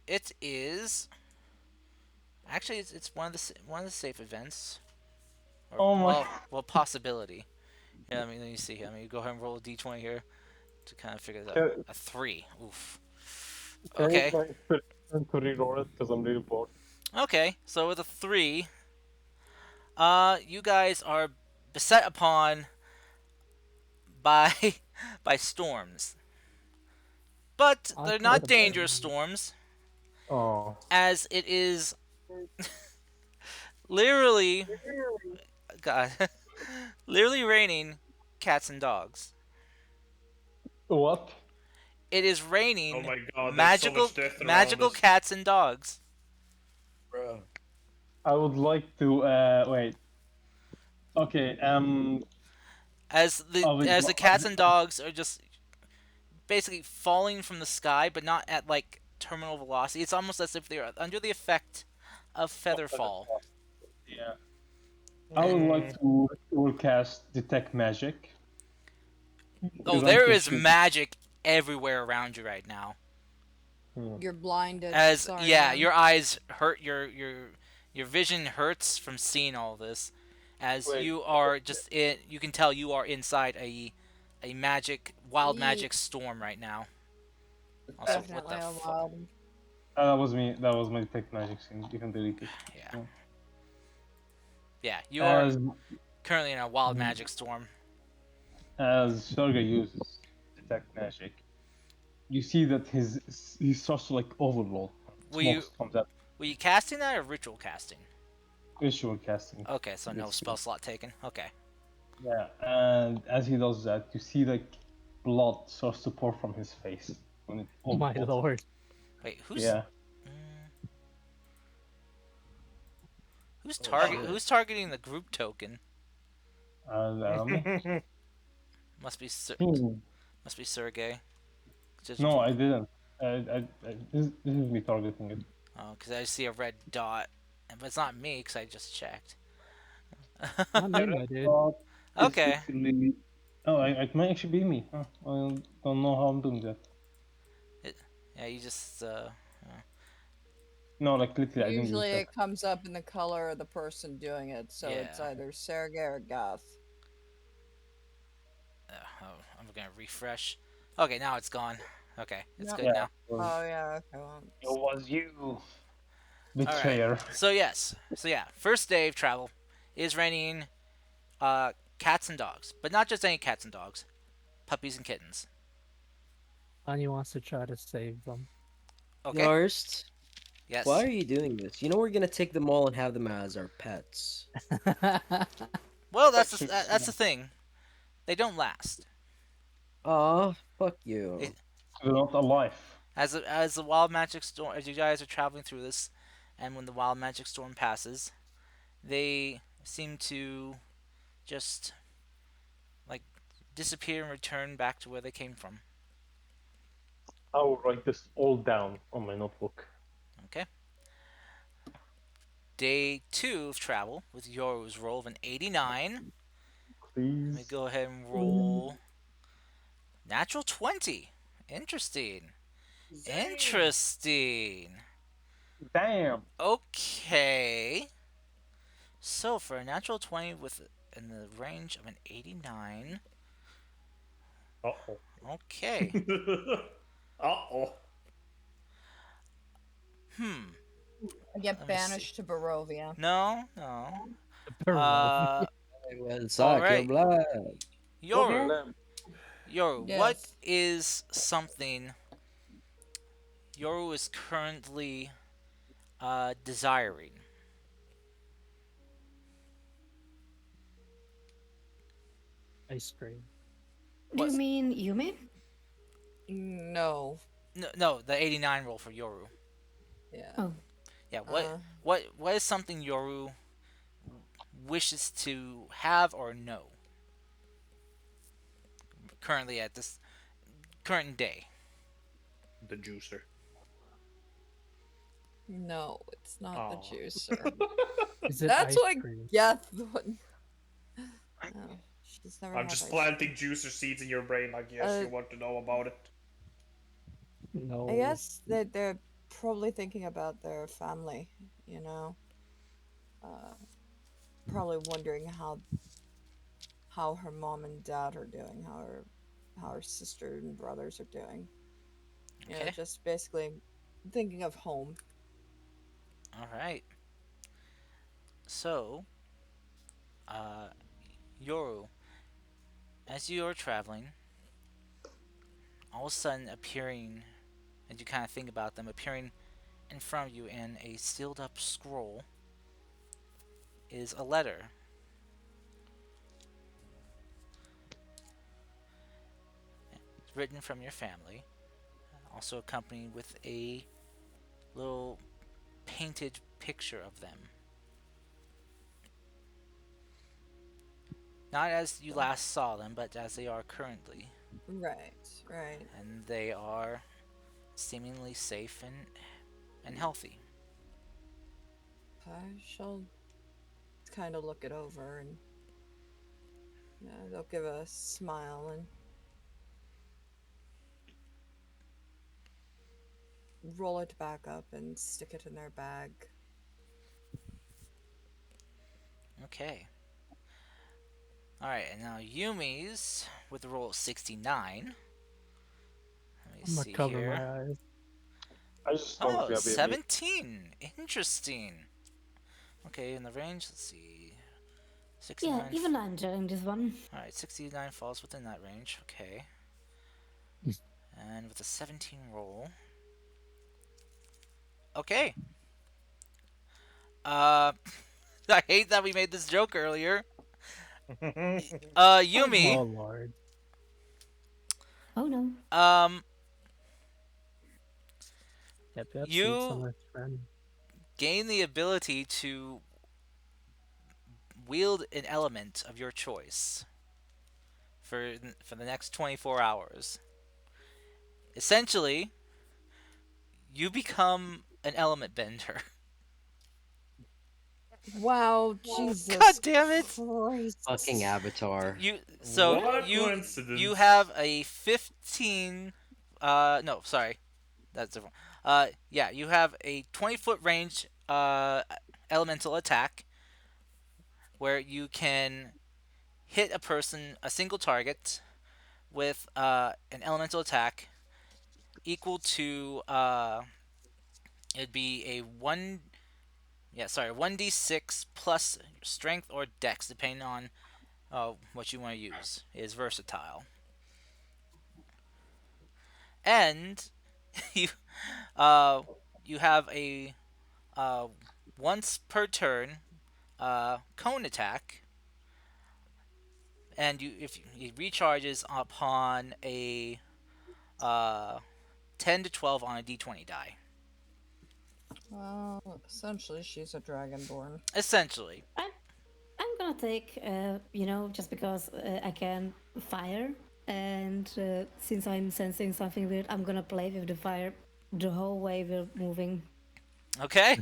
It is. Actually, it's one of the safe events. Or, Oh my. well, possibility. Yeah, I mean, let me see here. I mean, you go ahead and roll a d20 here to kind of figure that out. A 3. Oof. Okay. To reroll it because I'm really bored. Okay. So with a 3, you guys are beset upon by storms, but I they're thought not about dangerous it. storms, Oh. as it is literally, God, literally raining cats and dogs. What? It is raining Oh my god, there's so magical much death around us. cats and dogs. Bro. I would like to wait. Okay, As Oh, wait, the what- cats and dogs are just basically falling from the sky, but not at like terminal velocity. It's almost as if they're under the effect of featherfall. Yeah. I would like to cast detect magic. Oh, Because there I'm is confused. magic everywhere around you right now. You're blinded. As Sorry, yeah, man. your eyes hurt. Your vision hurts from seeing all this. As Wait. you are just in, you can tell you are inside a wild Ye- magic storm right now. Also, what Definitely the a fuck? wild. That was me. That was my detect magic scene. You can delete it. Yeah. Yeah, you are As currently in a wild magic storm. as Sergey uses detect magic, you see that he starts to like overload. Will you Smoke comes out. were you casting that or ritual casting? Visual casting. Okay, so no Yes. spell slot taken. Okay. Yeah, and as he does that, you see like blood starts to pour from his face. When it Oh my overflows. lord. Wait, who's? Yeah. shit. Who's targeting the group token? Me. Must be Hmm. must be Sergey. Just No, I didn't. This is me targeting it. Oh, because I see a red dot, but it's not me because I just checked. Not me, The red my dude. dot is Okay. literally. Oh, it might actually be me. Huh. I don't know how I'm doing that. Yeah, you just No, like literally, I didn't do Usually that. it comes up in the color of the person doing it, so it's Yeah. either Sergey or Gath. oh, I'm gonna refresh. Okay, now it's gone. Okay, it's Yep. good Yeah, now. it was, Oh yeah, okay. Well, it was you, All right. betrayer. So yes. So yeah, first day of travel is raining cats and dogs, but not just any cats and dogs, puppies and kittens. Honey wants to try to save them. Okay. Yarst, Yes. why are you doing this? You know we're gonna take them all and have them as our pets. Well, that's the thing. They don't last. Aw, fuck you. It- They're not alive. As the wild magic storm, as you guys are traveling through this, and when the wild magic storm passes, they seem to just like disappear and return back to where they came from. I will write this all down on my notebook. Okay. Day 2 of travel with Yoru's roll of an 89. Let me Please. go ahead and roll natural 20. Interesting. Interesting. Damn. Okay. So for a natural 20 with in the range of an 89. Uh-oh. Okay. Uh-oh. I get Let me see. banished to Barovia. No. Barovia. I will suck your alright. blood. Yoru, what Yes. is something Yoru is currently desiring? Ice cream. Do you What? mean Yumi? No. No, the 89 roll for Yoru. Yeah. Oh. Yeah, what is something Yoru wishes to have or know currently at this current day? The juicer. No, it's not Aw. the juicer. Is it That's ice what cream? Gath would. No, she's never I'm had just ice planting juicer seeds in your brain like, yes, you Uh, want to know about it. No. I guess that they're probably thinking about their family, you know. Probably wondering how her mom and dad are doing, how her sister and brothers are doing. You know, Okay. just basically thinking of home. All right. So, Yoru, as you are traveling, all of a sudden appearing, and you kind of think about them appearing in front of you in a sealed up scroll, is a letter. It's written from your family, also accompanied with a little painted picture of them. Not as you last saw them, but as they are currently. Right, right. And they are seemingly safe and healthy. I shall kind of look it over and they'll give a smile and roll it back up and stick it in their bag. Okay. Alright, and now Yumi's with a roll of 69. Let me I'm gonna see cover here. my eyes. I just thought Oh, it would be a bit. 17. Interesting. Okay, in the range, let's see. 69. Yeah, even I'm doing this one. Alright, 69 falls within that range. Okay. And with a 17 roll. Okay. I hate that we made this joke earlier. Yumi. Oh lord. Oh no. Yep, You- sweet summer friend. Gain the ability to wield an element of your choice for the next 24 hours. Essentially, you become an element bender. Wow, Jesus. God damn it! Christ. Fucking Avatar. You What a coincidence. you have a 15 no, sorry. That's different. Yeah, you have a 20-foot range elemental attack where you can hit a single target with an elemental attack equal to it'd be a 1d6 plus strength or dex depending on what you want to use. It is versatile. And you you have a once per turn cone attack, and it recharges upon a 10 to 12 on a d20 die. Well, essentially, she's a dragonborn. Essentially. I'm gonna take, just because I can fire, and since I'm sensing something weird, I'm gonna play with the fire the whole way we're moving. Okay.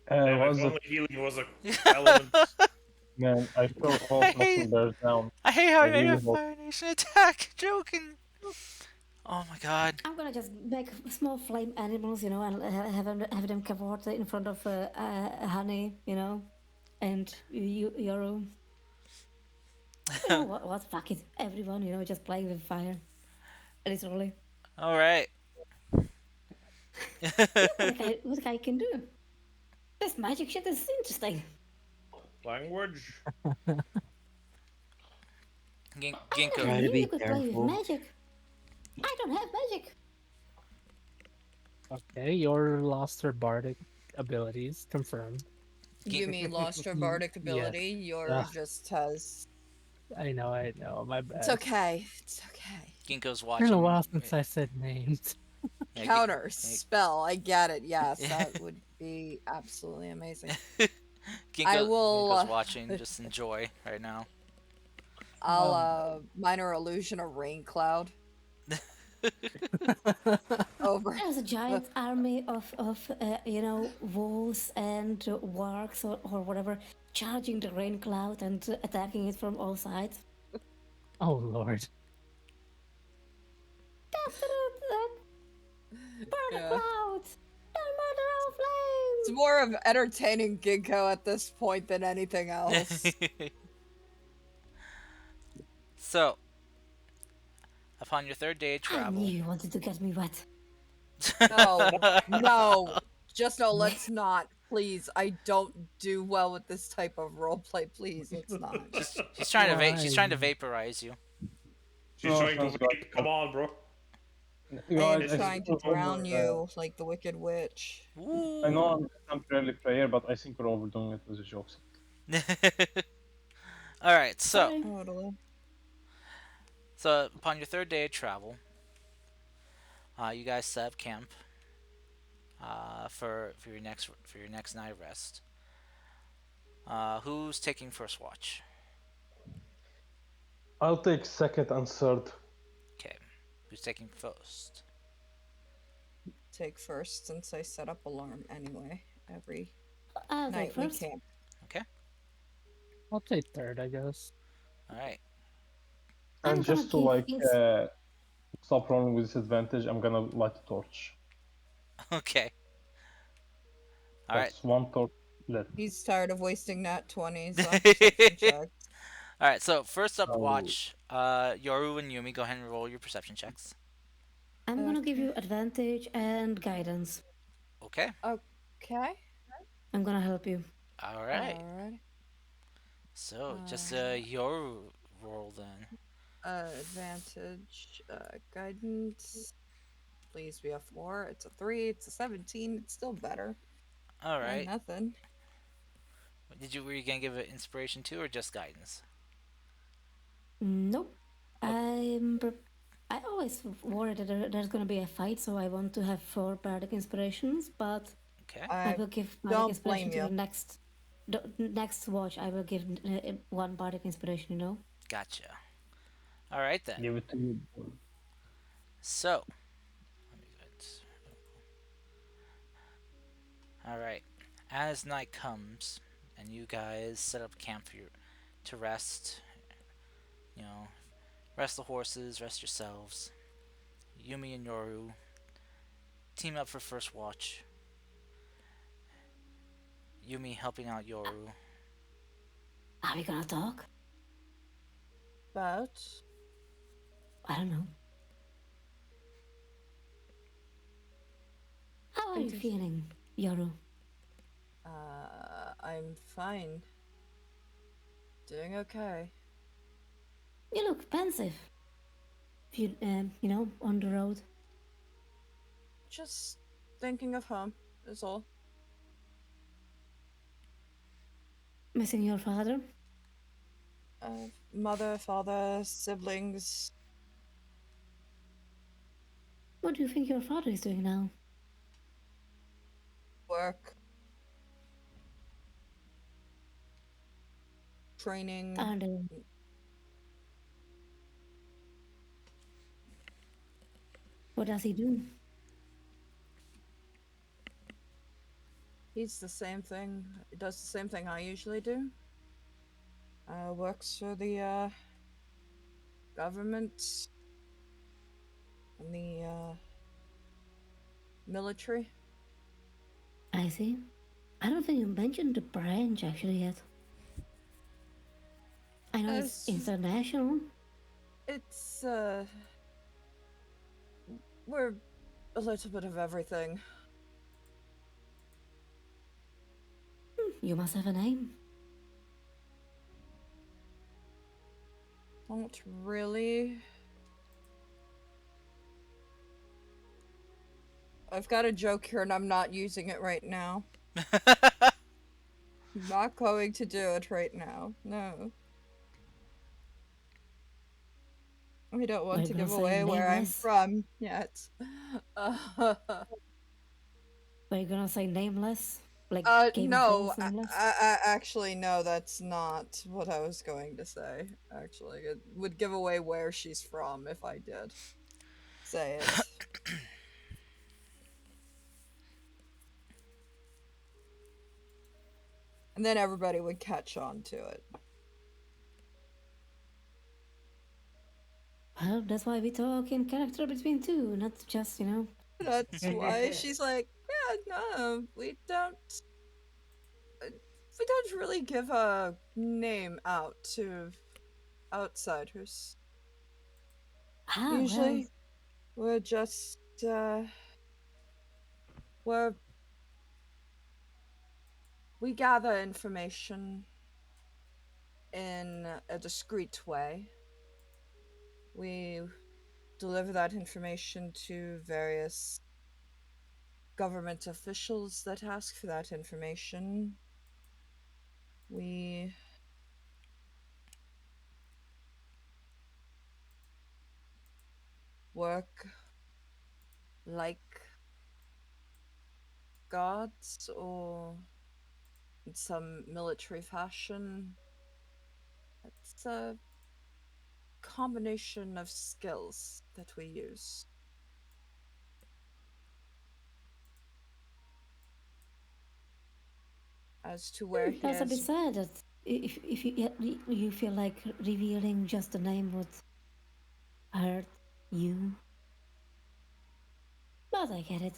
Damn, Was if it, only healing was a element. man, I feel all muscle bears down. I hate how I I made a really hope- Fire Nation attack. Joking. Oh my god. I'm gonna just make small flame animals, and have them cavorte in front of Honey, and Yoru. What? Fuck it, everyone, just playing with fire. Literally. All right. What I can do. This magic shit is interesting. Language? Ginkgo. Try to You be could play careful. with magic. I don't have magic. Okay, your lost her bardic abilities confirmed. You mean lost her bardic ability? Yours Yeah. just has. I know, my bad. It's okay. It's okay. Ginkgo's It's watching. been a while since I said names. Yeah, Counter spell. I get it. Yes, that would be absolutely amazing. I will, Ginkgo's watching. Just enjoy right now. I'll minor illusion a rain cloud over. There's a giant army of wolves and wargs or whatever charging the rain cloud and attacking it from all sides. Oh lord. Burn the Yeah. cloud! The mother of flames! It's more of entertaining Ginkgo at this point than anything else. So, upon your third day of I travel. knew you wanted to get me wet. No, no. Just no, let's not. Please, I don't do well with this type of roleplay. Please, let's not. She's trying to she's trying to vaporize you. She's No, trying to sounds good. vape. Come on, bro. I am Guys, trying to think we're drown over, you like the Wicked Witch. I know I'm a temporarily player, but I think we're overdoing it with the jokes. All right, so Sorry. Totally. upon your third day of travel, you guys set up camp for your next night of rest. Who's taking first watch? I'll take second and third. Okay, who's taking first? Take first since I set up alarm anyway every I'll night take we first. camp. Okay, I'll take third, I guess. all right. I'm And gonna just to give like ins- stop rolling with disadvantage, I'm gonna light a torch. Okay. All right. That's one torch lit. He's tired of wasting nat 20s on perception checks. All right. So first up, Oh. watch. Yoru and Yumi, go ahead and roll your perception checks. I'm gonna give you advantage and guidance. Okay. Okay. I'm gonna help you. All right. Alright. So just Yoru roll then. Advantage, guidance. Please be a 4. It's a 3. It's a 17. It's still better. All than right. nothing. Were you gonna give it inspiration too, or just guidance? Nope. I always worry that there's gonna be a fight, so I want to have 4 bardic inspirations, but Okay. I I will give don't bardic inspiration blame to the you. the next watch, I will give one bardic inspiration. You know. Gotcha. All right then. Give it to me. So, let me get. All right. As night comes and you guys set up camp to rest, you know, rest the horses, rest yourselves. Yumi and Yoru team up for first watch. Yumi helping out Yoru. Are we gonna talk? But I don't know. How are you feeling, Yoru? I'm fine. Doing okay. You look pensive. You know, on the road. Just thinking of home is all. Missing your father? Mother, father, siblings. What do you think your father is doing now? Work. Training. And what does he do? He's the same thing. He does the same thing I usually do. Works for the government and the military. I see. I don't think you mentioned the branch actually yet. I know it's international. It's we're a little bit of everything. You must have a name. Don't really. I've got a joke here and I'm not using it right now. Not going to do it right now. No. We don't want to give away where I'm from yet. Are you gonna say nameless? Like no, actually, no, that's not what I was going to say. Actually, it would give away where she's from if I did say it. And then everybody would catch on to it. Well, that's why we talk in character between two, not just, you know. That's why she's like, yeah, no, we don't really give a name out to outsiders. Usually, we're just, we gather information in a discreet way. We deliver that information to various government officials that ask for that information. We work like gods or in some military fashion. It's a combination of skills that we use. As to where he That's is. a bit sad that if you feel like revealing just the name would hurt you. But I get it.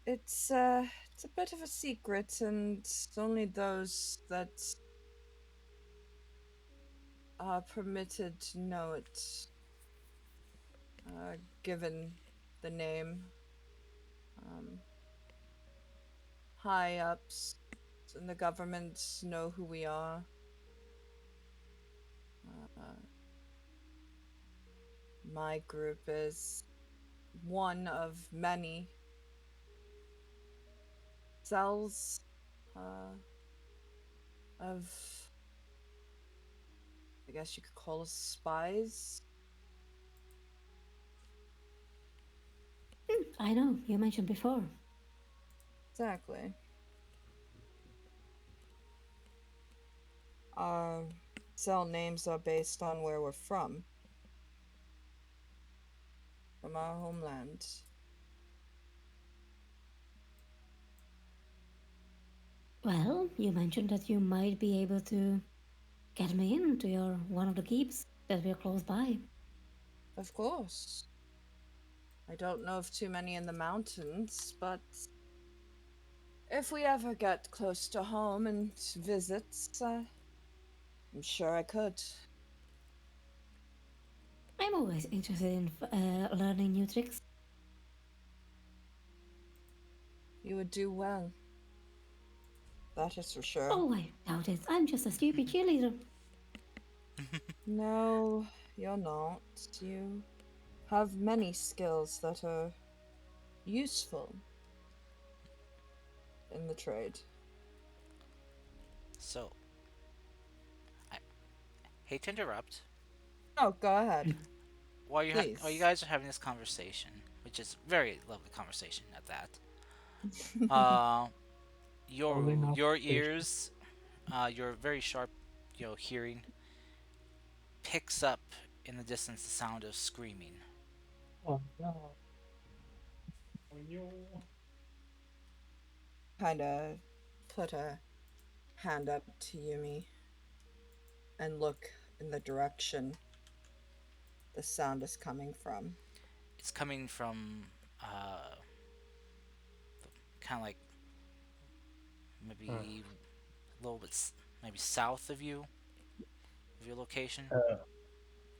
It's a bit of a secret, and only those that are permitted to know it, given the name. High ups in the government know who we are. My group is one of many cells of, I guess you could call us spies. I know, you mentioned before. Exactly. Our cell names are based on where we're from our homeland. Well, you mentioned that you might be able to get me into your one of the keeps that we're close by. Of course. I don't know of too many in the mountains, but if we ever get close to home and visits, I'm sure I could. I'm always interested in learning new tricks. You would do well. That is for sure. Oh, I doubt it. I'm just a stupid cheerleader. No, you're not. You have many skills that are useful in the trade. So, I hate to interrupt. Oh, go ahead. While you Please. guys are having this conversation, which is very lovely conversation at that. Your ears, your very sharp, hearing, picks up in the distance the sound of screaming. Oh no. Kinda put a hand up to Yumi and look in the direction the sound is coming from. It's coming from, kind of like maybe a little bit, maybe south of you, of your location.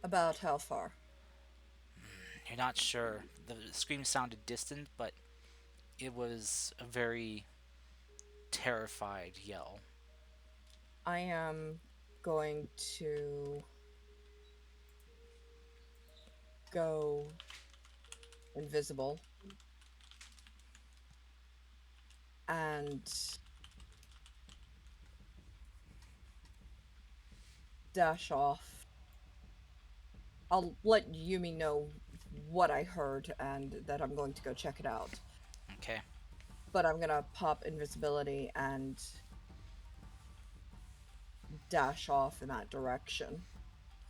About how far? You're not sure. The scream sounded distant, but it was a very terrified yell. I am going to go invisible and dash off. I'll let Yumi know what I heard and that I'm going to go check it out. Okay. But I'm gonna pop invisibility and dash off in that direction.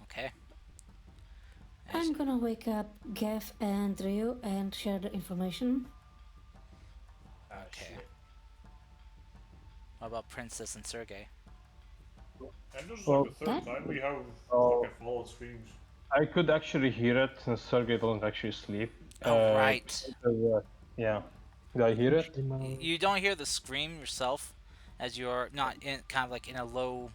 Okay. I'm gonna wake up Gav and Rio and share the information. Okay. What about Princess and Sergey? And this is Well, like the third time we have Oh. fucking followed streams. I could actually hear it since Sergey doesn't actually sleep. Oh, right. Yeah. Did I hear it? You don't hear the scream yourself, as you're not in kind of like in a low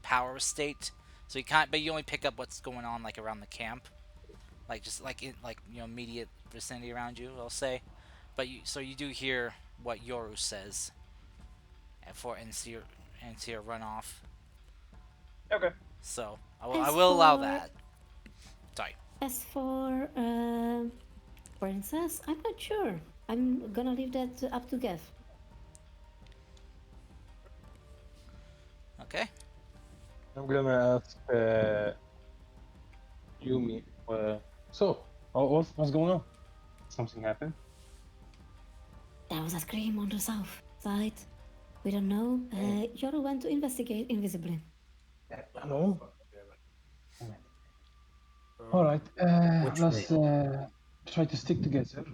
power state. So you can't, but you only pick up what's going on like around the camp, like just like in like immediate vicinity around you. I'll say, but you do hear what Yoru says, and see your runoff. Okay. So I will allow that. Sorry. As for Princess, I'm not sure. I'm gonna leave that up to Gav. Okay. I'm gonna ask Yumi. So, what's going on? Something happened? There was a scream on the south side. We don't know. Yoru went to investigate invisibly. Hello? Alright, let's try to stick together.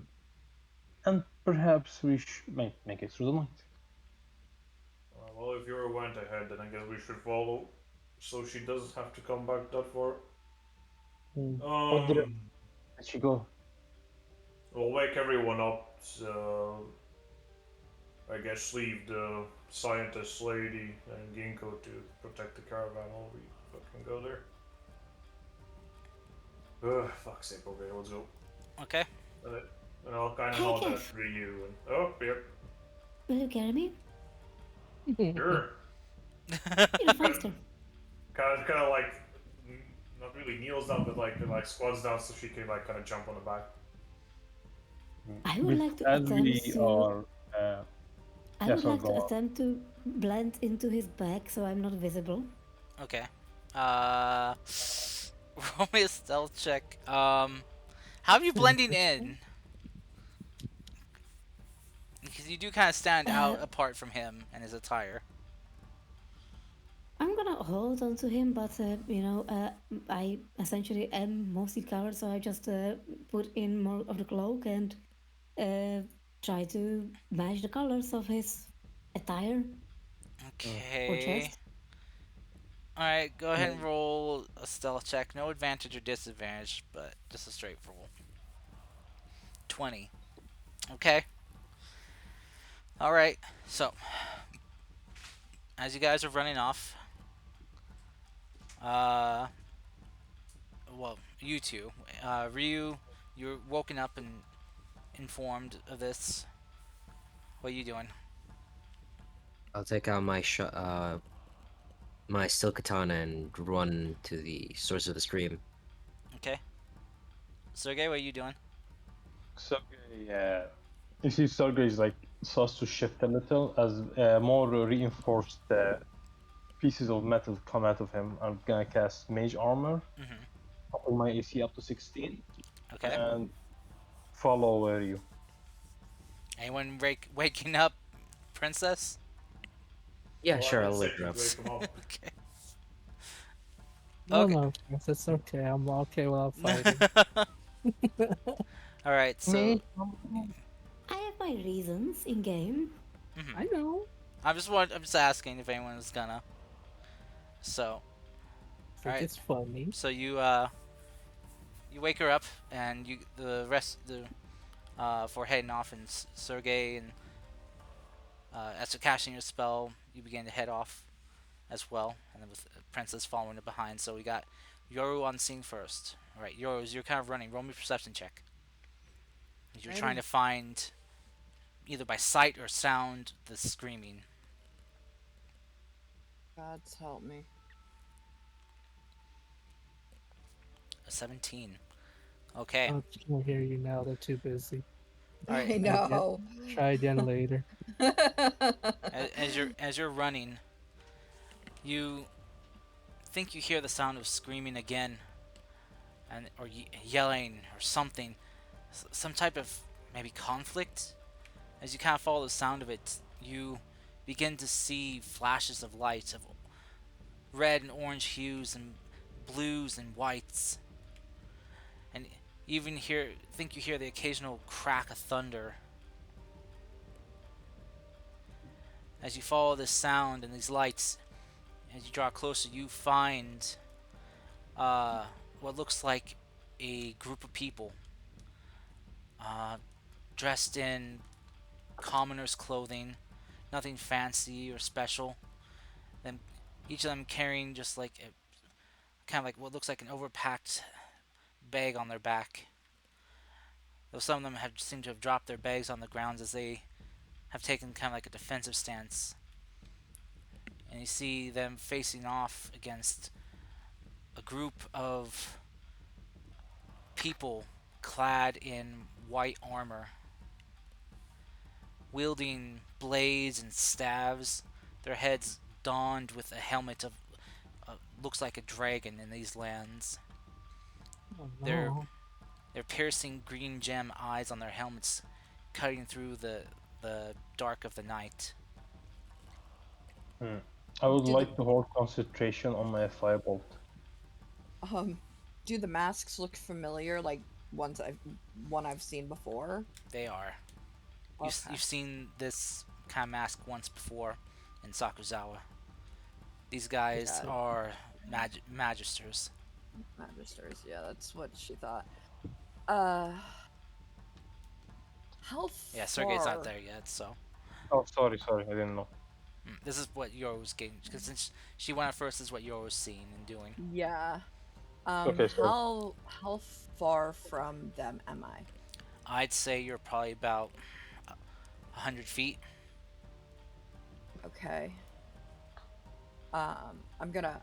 And perhaps we should make it through the night. Well, if Yura went ahead, then I guess we should follow, so she doesn't have to come back that far. What direction did she go? We'll wake everyone up. So I guess leave the scientist lady and Ginkgo to protect the caravan while we fucking go there. Fuck's sake, okay, let's go. Okay. And I'll kind of nod at Ryu and yep. Will you carry me? Sure. You're faster. Kind of like not really kneels down, but like squats down so she can like kind of jump on the back. I would like to attempt to blend into his bag so I'm not visible. Okay. Roll me a stealth check. How are you blending in? Because you do kind of stand out apart from him and his attire. I'm gonna gonna hold on to him, but I essentially am mostly covered, so I just put in more of the cloak and try to match the colors of his attire or Okay. chest. Alright, go ahead Yeah. and roll a stealth check. No advantage or disadvantage, but just a straight roll. 20. Okay. Alright, so, as you guys are running off, uh, well, you two, Ryu, you're woken up and informed of this. What are you doing? I'll take out my steel katana and run to the source of the scream. Okay. Sergey, what are you doing? Sergey, you see, Sergey is like starts to shift a little as more reinforced pieces of metal come out of him. I'm gonna cast Mage Armor, Mm-hmm. upping my AC up to 16, Okay. and follow Ryu. Anyone waking up, Princess? Yeah, Well, sure, I'm I'll in wake her section up. to wake him up. Okay. No, Okay. no, Prince, it's okay. I'm okay without fighting. Alright, so. I have my reasons in game. Mhm. I know. I'm just asking if anyone is gonna. So, I think alright. it's funny. So you wake her up and you the rest for heading off and Sergey and after casting your spell you begin to head off as well, and then with Princess following it behind. So we got Yoru on scene first. All right, Yoru, as you're kind of running, roll me a perception check. You're trying to find either by sight or sound the screaming. God's help me. A 17. Okay. I can't hear you now. They're too busy. All right. I know. Try again later. As you're running, you think you hear the sound of screaming again, and or yelling or something, some type of maybe conflict. As you kind of follow the sound of it, you begin to see flashes of light of red and orange hues and blues and whites, and even think you hear the occasional crack of thunder. As you follow this sound and these lights, as you draw closer, you find what looks like a group of people dressed in commoner's clothing, nothing fancy or special. Then each of them carrying just like a kind of like what looks like an overpacked bag on their back. Though some of them have seemed to have dropped their bags on the ground as they have taken kind of like a defensive stance. And you see them facing off against a group of people clad in white armor, wielding blades and staves, their heads donned with a helmet of looks like a dragon in these lands. Oh, Their no. their piercing green gem eyes on their helmets cutting through the dark of the night. I would Do like to hold concentration on my firebolt. Do the masks look familiar, like one I've seen before? They are. Okay. You've seen this kind of mask once before in Sakuzawa. These guys Yeah. are magisters. Magisters, yeah, that's what she thought. How Yeah, Sergey's far? not there yet, so Oh, sorry, I didn't know. this is what Yoru's getting, because since she went out first, this is what Yoru's seeing and doing. Yeah. Okay, so How far from them am I? I'd say you're probably about 100 feet. Okay. I'm gonna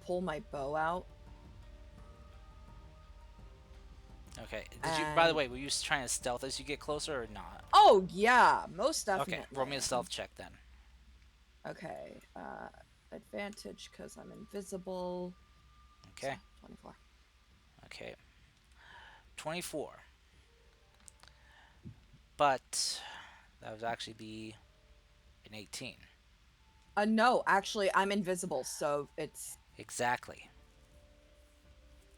pull my bow out. Okay. By the way, were you trying to stealth as you get closer or not? Oh yeah, most definitely. Okay, roll me a stealth check then. Okay. Advantage because I'm invisible. Okay. So, 24. Okay. 24. But that would actually be an 18. No, actually, I'm invisible, so it's... Exactly.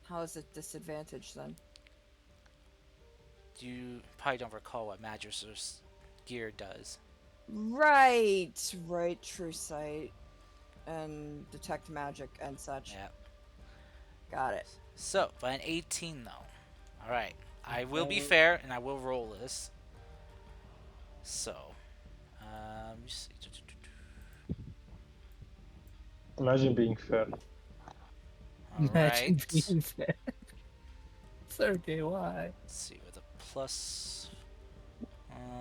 How is it disadvantage then? You probably don't recall what Magister's gear does. Right, true sight. And detect magic and such. Yeah. Got it. So, by an 18 though. Alright. I will be Okay. fair and I will roll this. So, let me see. Imagine being fair. Imagine Alright. being fair. Sergey, why? Let's see, with a plus.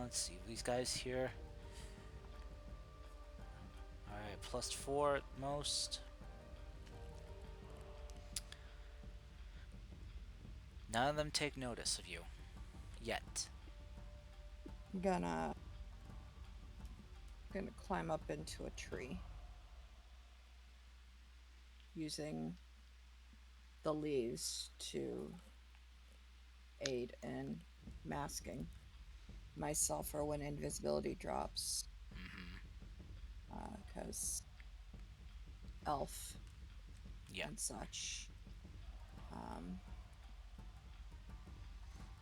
Let's see, these guys here. Alright, +4 at most. None of them take notice of you. Yet. I'm gonna climb up into a tree. Using the leaves to aid in masking myself for when invisibility drops. Because elf Yeah. and such.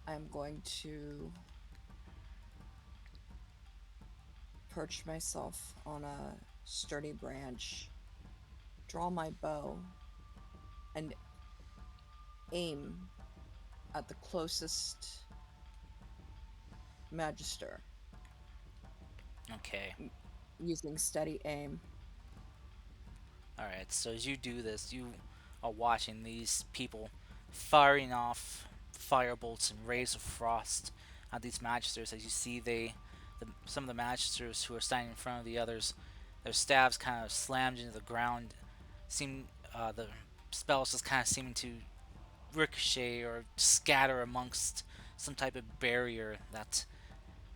I'm going to perch myself on a sturdy branch, draw my bow, and aim at the closest magister Okay. using steady aim. Alright, so as you do this, you are watching these people firing off firebolts and rays of frost at these magisters. As you see, some of the magisters who are standing in front of the others, their staves kind of slammed into the ground. The spells just kind of seeming to ricochet or scatter amongst some type of barrier that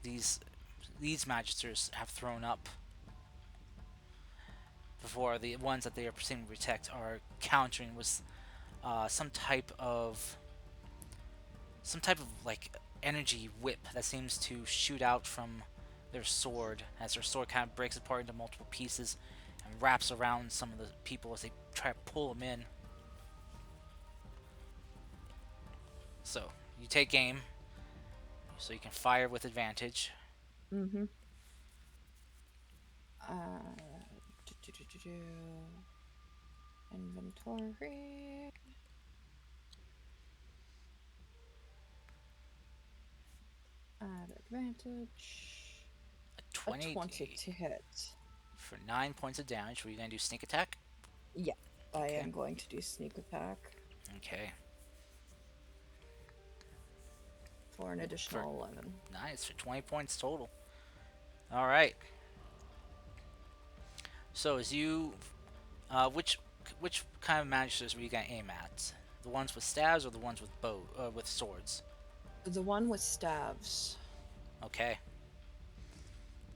these magisters have thrown up before the ones that they are perceiving to protect are countering with some type of like energy whip that seems to shoot out from their sword as their sword kind of breaks apart into multiple pieces and wraps around some of the people as they try to pull them in. So you take aim so you can fire with advantage. Mm-hmm. Inventory. Add advantage. A A 20 20 to hit. for 9 points of damage. Were you going to do sneak attack? Yeah, Okay. I am going to do sneak attack Okay. for an additional 11. Nice, for 20 points total. Alright. So as you... which kind of magisters were you going to aim at? The ones with staves or the ones with with swords? The one with staves. Okay.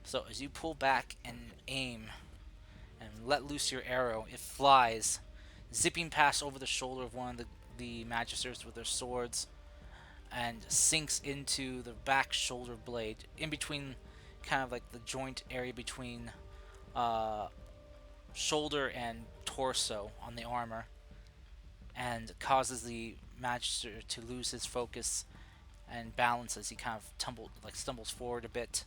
So as you pull back and aim and let loose your arrow, it flies, zipping past over the shoulder of one of the magisters with their swords and sinks into the back shoulder blade, in between kind of like the joint area between shoulder and torso on the armor, and causes the magister to lose his focus and balance as he kind of stumbles forward a bit,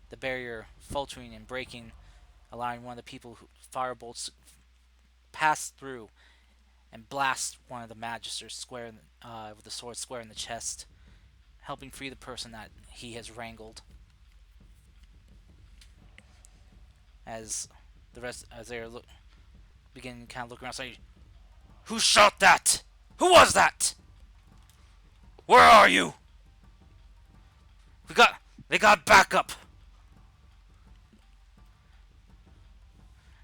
the barrier faltering and breaking, allowing one of the people who firebolts pass through and blast one of the magisters square with the sword square in the chest, helping free the person that he has wrangled. As they're beginning to kind of look around, saying, "Who shot that? Who was that? Where are you? They got backup."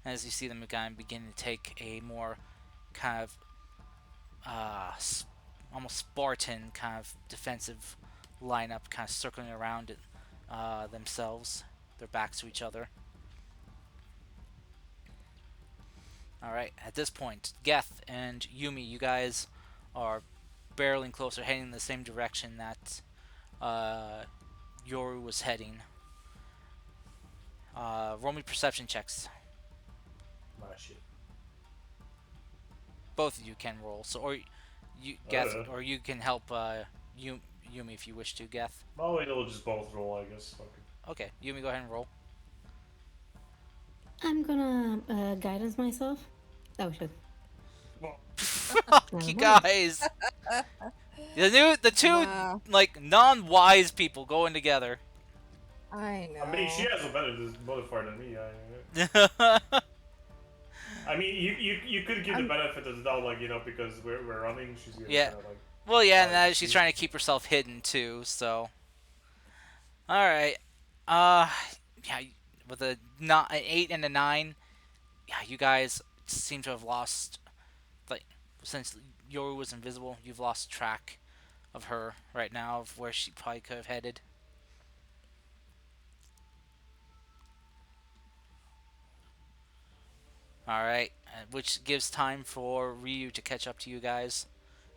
As you see them again beginning to take a more kind of almost Spartan kind of defensive lineup, kind of circling around it themselves, their backs to each other. Alright, at this point, Geth and Yumi, you guys are barreling closer, heading in the same direction that Yoru was heading. Roll me perception checks. Ah, shit. Both of you can roll. So, or you Geth, Uh. or you can help Yumi if you wish to, Geth. Oh, we'll just both roll, I guess. Fuck it. Okay, Yumi, go ahead and roll. I'm gonna guidance myself. Oh shit. Fuck you guys. The two Wow. like non-wise people going together. I know. I mean, she has a better modifier than me. I mean, you could give the benefit of the doubt, like, you know, because we're running. She's gonna Yeah. kinda, like, Well, yeah, and like, now she's trying to keep herself hidden too. So, all right. Yeah, with an 8 and a 9, yeah, you guys seem to have lost, like, since Yoru was invisible, you've lost track of her right now, of where she probably could have headed. Alright, which gives time for Ryu to catch up to you guys.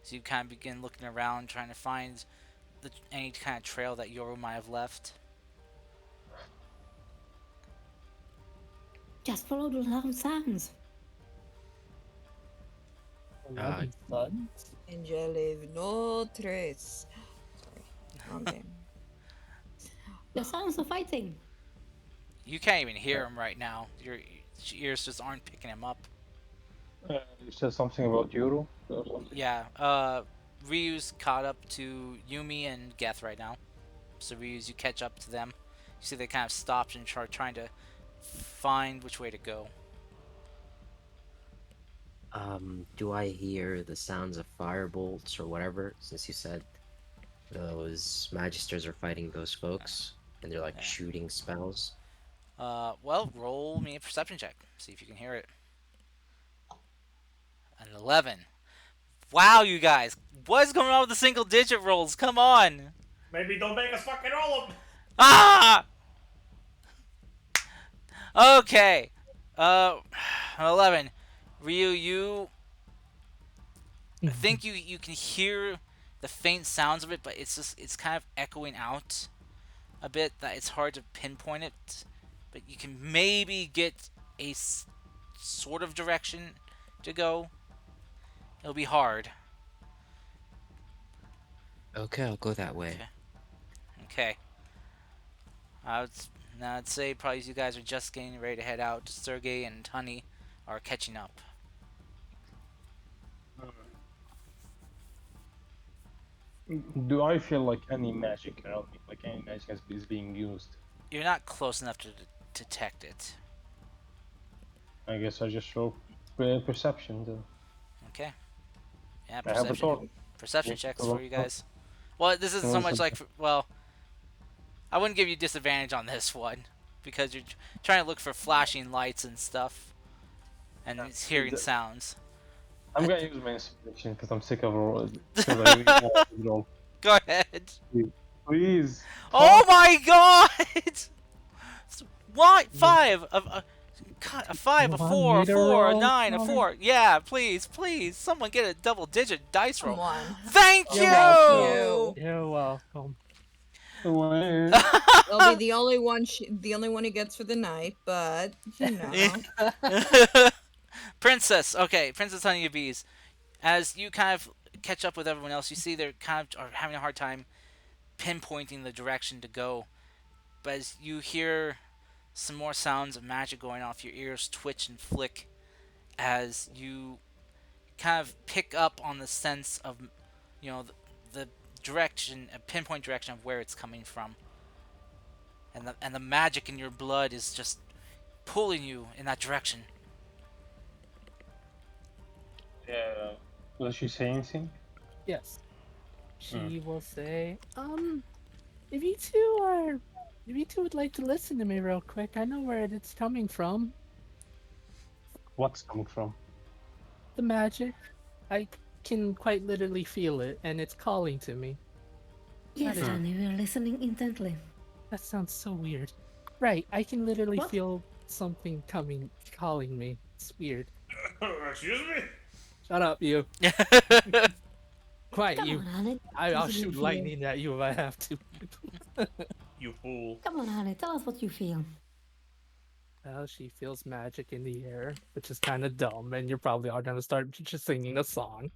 So you kind of begin looking around, trying to find any kind of trail that Yoru might have left. Just follow the loud sounds. And you leave no trace. Sorry, wrong game. The sounds of fighting. You can't even hear him right now. Your ears just aren't picking him up. You said something about Euro or something? Yeah, Ryu's caught up to Yumi and Geth right now. So Ryu's, you catch up to them. You see they kind of stopped and are trying to find which way to go. Do I hear the sounds of fire bolts or whatever? Since you said those magisters are fighting those folks and they're like shooting spells. Well, roll me a perception check. See if you can hear it. An 11. Wow, you guys. What is going on with the single digit rolls? Come on. maybe don't make us fucking roll them. Ah! Okay. 11. Ryu, you I think you can hear the faint sounds of it, but it's kind of echoing out a bit that it's hard to pinpoint it. But you can maybe get a sort of direction to go. It'll be hard. Okay, I'll go that way. Okay. I'd say probably you guys are just getting ready to head out. Sergey and Honey are catching up. Do I feel like any magic around me, like any magic is being used? You're not close enough to detect it. I guess I just roll perception then. Okay. Yeah, I have a perception. thought. Perception Yeah, checks go for on. you guys. Well, this isn't so Well, much like, well, I wouldn't give you disadvantage on this one because you're trying to look for flashing lights and stuff, and it's hearing sounds. I'm gonna use my inspiration because I'm sick of rolling. Because I really want to roll. Go ahead. Please. Oh my god! Why 5? A 5, a 4, a 4, a 9, a 4. Yeah, please, someone get a double-digit dice roll. Come on. Thank you. You're welcome. Where? It'll be the only one he gets for the night, but you know. Princess, okay, Princess Honey Bees. As you kind of catch up with everyone else, you see they're kind of are having a hard time pinpointing the direction to go. But as you hear some more sounds of magic going off, your ears twitch and flick as you kind of pick up on the sense of, you know, the direction, a pinpoint direction of where it's coming from. And the magic in your blood is just pulling you in that direction. Yeah. Will she say anything? Yes. She will say, if you two would like to listen to me real quick, I know where it's coming from. What's coming from? The magic. I can quite literally feel it, and it's calling to me. Yes, honey, we are listening intently. That sounds so weird. Right, I can literally What? feel something calling me. It's weird. Excuse me? Shut up, you. Quiet, Come you. on, honey. I'll What do you shoot feel? lightning at you if I have to. You fool. Come on, honey. Tell us what you feel. tell she feels magic in the air, which is kind of dumb, and you're probably all gonna start just singing a song.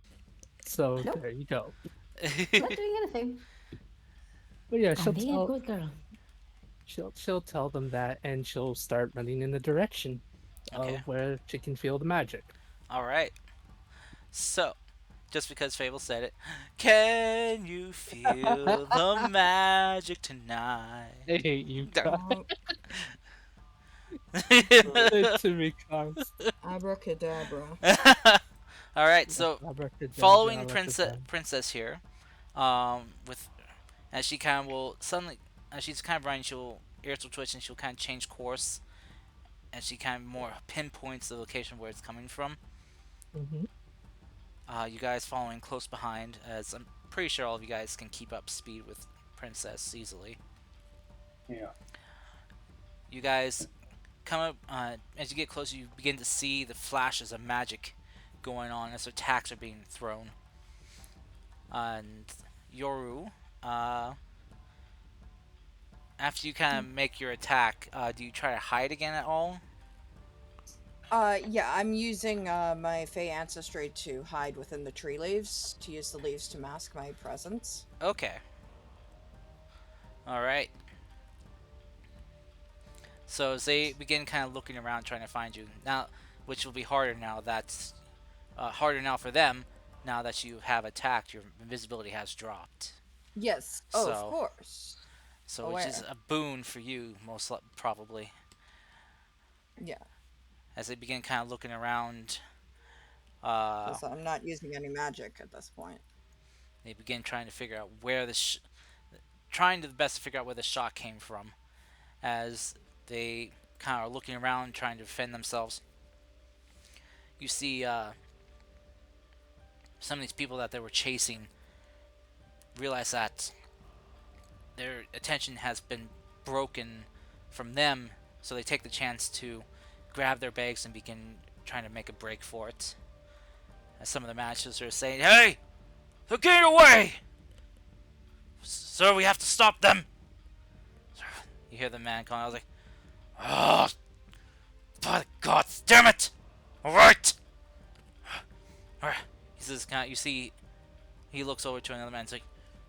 So Nope. there you go. Not doing anything. But yeah, I'm being a good girl. she'll tell them that, and she'll start running in the direction Okay. of where she can feel the magic. All right. So, just because Fable said it, can you feel the magic tonight? I hate you Oh, to be honest. abracadabra. All right. So, Abracadabra, following abracadabra. Princess here, with as she kind of will suddenly, as she's kind of running, ears will twitch and she'll kind of change course, and she kind of more pinpoints the location where it's coming from. Mhm. You guys following close behind, as I'm pretty sure all of you guys can keep up speed with Princess easily. Yeah. You guys come up, as you get closer, you begin to see the flashes of magic going on as attacks are being thrown. And Yoru, after you kind of make your attack, do you try to hide again at all? Yeah, I'm using my Fey ancestry to hide within the tree leaves, to use the leaves to mask my presence. Okay. Alright. So as they begin kind of looking around trying to find you, now, which will be harder now that's harder now for them, now that you have attacked, your invisibility has dropped. Yes. Oh, So- of course. So which is a boon for you, probably. Yeah, As they begin kind of looking around, 'cause I'm not using any magic at this point. they begin trying to figure out where trying to the best to figure out where the shot came from, as they kind of are looking around trying to defend themselves. You see some of these people that they were chasing realize that their attention has been broken from them, so they take the chance to grab their bags and begin trying to make a break for it. As some of the matches are saying, "Hey! They're getting away! Sir, we have to stop them!" You hear the man calling. I was like, "Oh, by God damn it! Alright!" Alright. He says, you see, he looks over to another man and says,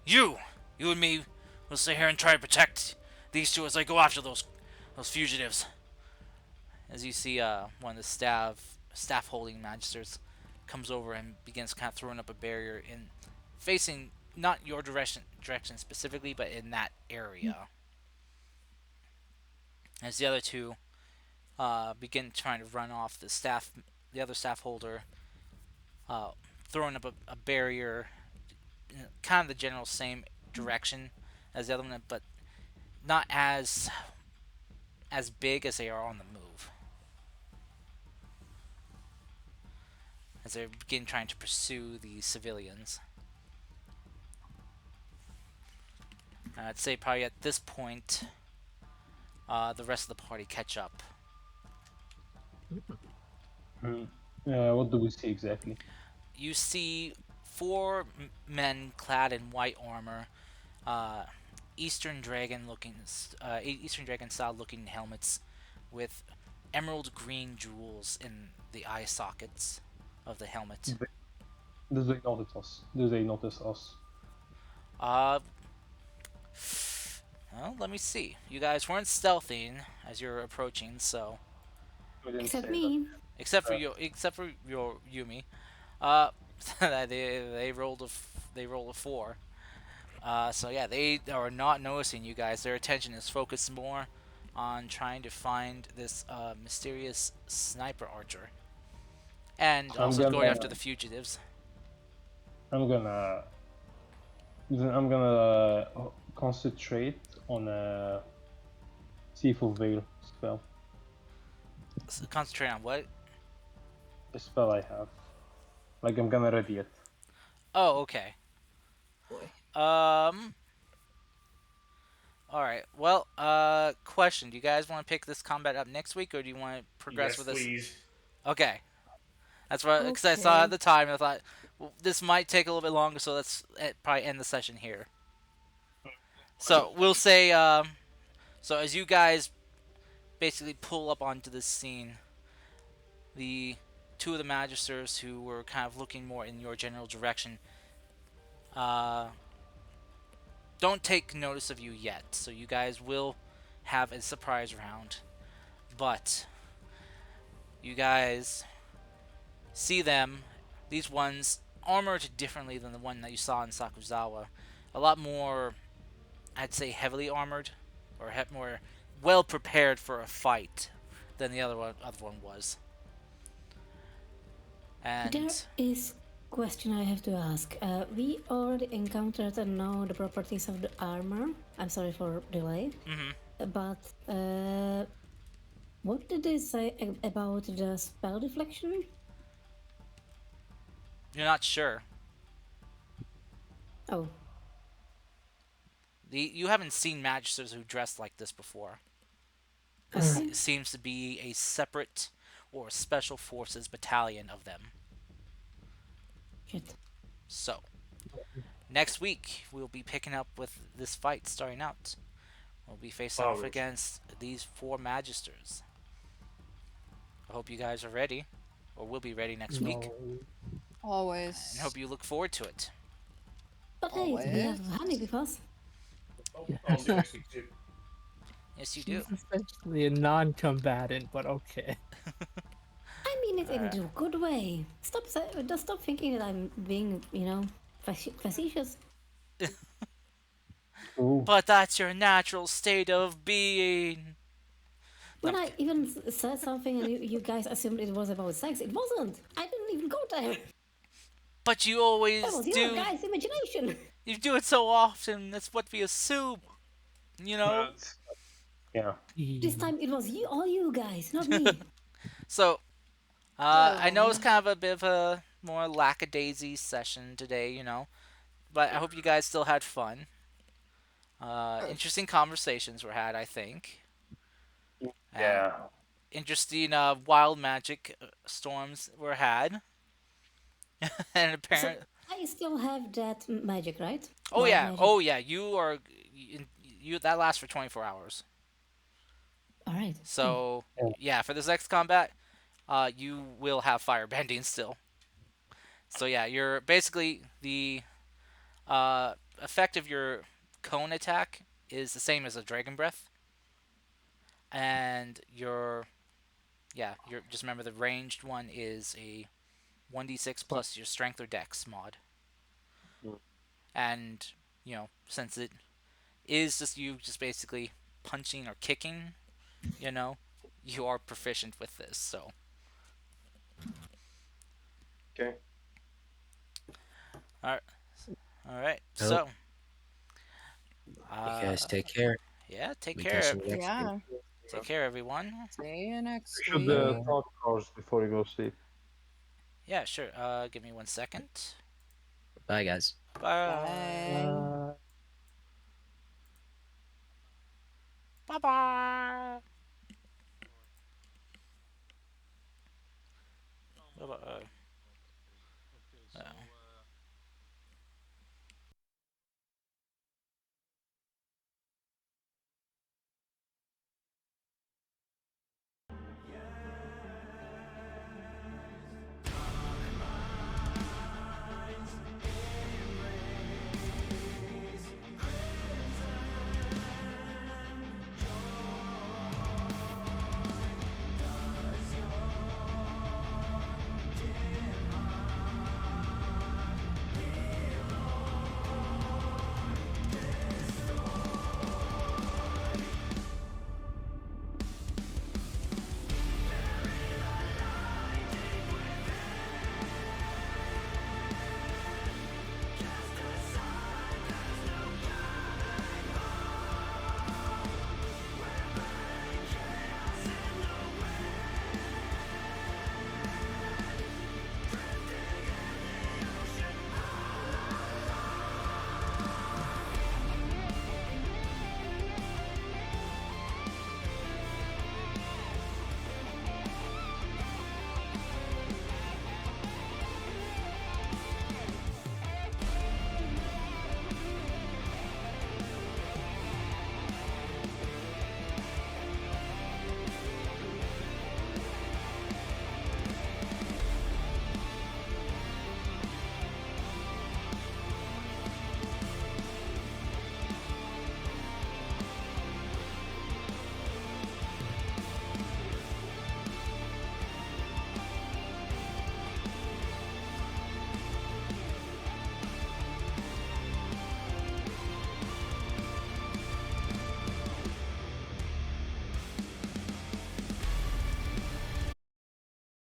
You and me will stay here and try to protect these two as I go after those fugitives." As you see, one of the staff holding magisters comes over and begins kind of throwing up a barrier in facing not your direction specifically, but in that area. As the other two begin trying to run off, the other staff holder throwing up a barrier, kind of the general same direction as the other one, but not as big as they are on the move. As they begin trying to pursue the civilians. I'd say probably at this point, the rest of the party catch up. What do we see exactly? You see four men clad in white armor, Eastern Dragon style looking helmets with emerald green jewels in the eye sockets of the helmet. Do they notice us? Do they notice us? Well, let me see. You guys weren't stealthing as you're approaching, so We didn't Except say me. except for your Yumi, they rolled a 4. So yeah, they are not noticing you guys. Their attention is focused more on trying to find this mysterious sniper archer, and So I'm also going gonna- after the fugitives. I'm gonna concentrate on a Seafood Veil spell. Concentrate on what? The spell I have. Like I'm gonna ready it. Oh, okay. Boy. Alright, well, question. Do you guys want to pick this combat up next week, or do you want to progress Yes, with this? please. Okay. That's what, because I saw Okay. at the time, and I thought, well, this might take a little bit longer, so let's probably end the session here. So, we'll say, so as you guys basically pull up onto the scene. The two of the magisters who were kind of looking more in your general direction don't take notice of you yet, so you guys will have a surprise round. But you guys see them, these ones armored differently than the one that you saw in Sakuzawa. A lot more, I'd say, heavily armored, or more well prepared for a fight than the other one was. And There is question I have to ask. We already encountered and know the properties of the armor. I'm sorry for delay. But what did they say about the spell deflection? you're not sure. Oh, You haven't seen magisters who dress like this before. okay. This seems to be a separate or special forces battalion of them. Shit. So, next week we'll be picking up with this fight starting out. We'll be facing off Powers. against these 4 magisters. I hope you guys are ready, or will be ready next week, Always. and hope you look forward to it. But hey, we have honey because I'll see you next week too. Yes, you do. She's essentially a non-combatant, but okay. I mean it in a good way. Just stop thinking that I'm being, facetious. Ooh. But that's your natural state of being. When I even said something and you guys assumed it was about sex, it wasn't. I didn't even go there. But you always That was your do. guys' imagination. You do it so often. That's what we assume. You know. Yeah. This time it was all you guys, not me. So, I know it's kind of a bit of a more lackadaisy session today, but I hope you guys still had fun. Interesting conversations were had, I think. Yeah. Interesting wild magic storms were had. And apparent. I still have that magic, right? Oh Wild yeah, magic. oh yeah. You that lasts for 24 hours. All right. So yeah, for this next combat, you will have fire bending still. So yeah, you're basically the effect of your cone attack is the same as a dragon breath, and your just remember the ranged one is a 1d6 plus your strength or dex mod. And since it is just you just basically punching or kicking, you are proficient with this. So Okay. all right. Cool. So You guys take care. yeah, take We care. catch you next Yeah. week. Take care, everyone. See you next You should week. talk hours before you go sleep. Yeah, sure. Give me 1 second. Bye, guys. Bye. Bye. Bye. Bye. Bye.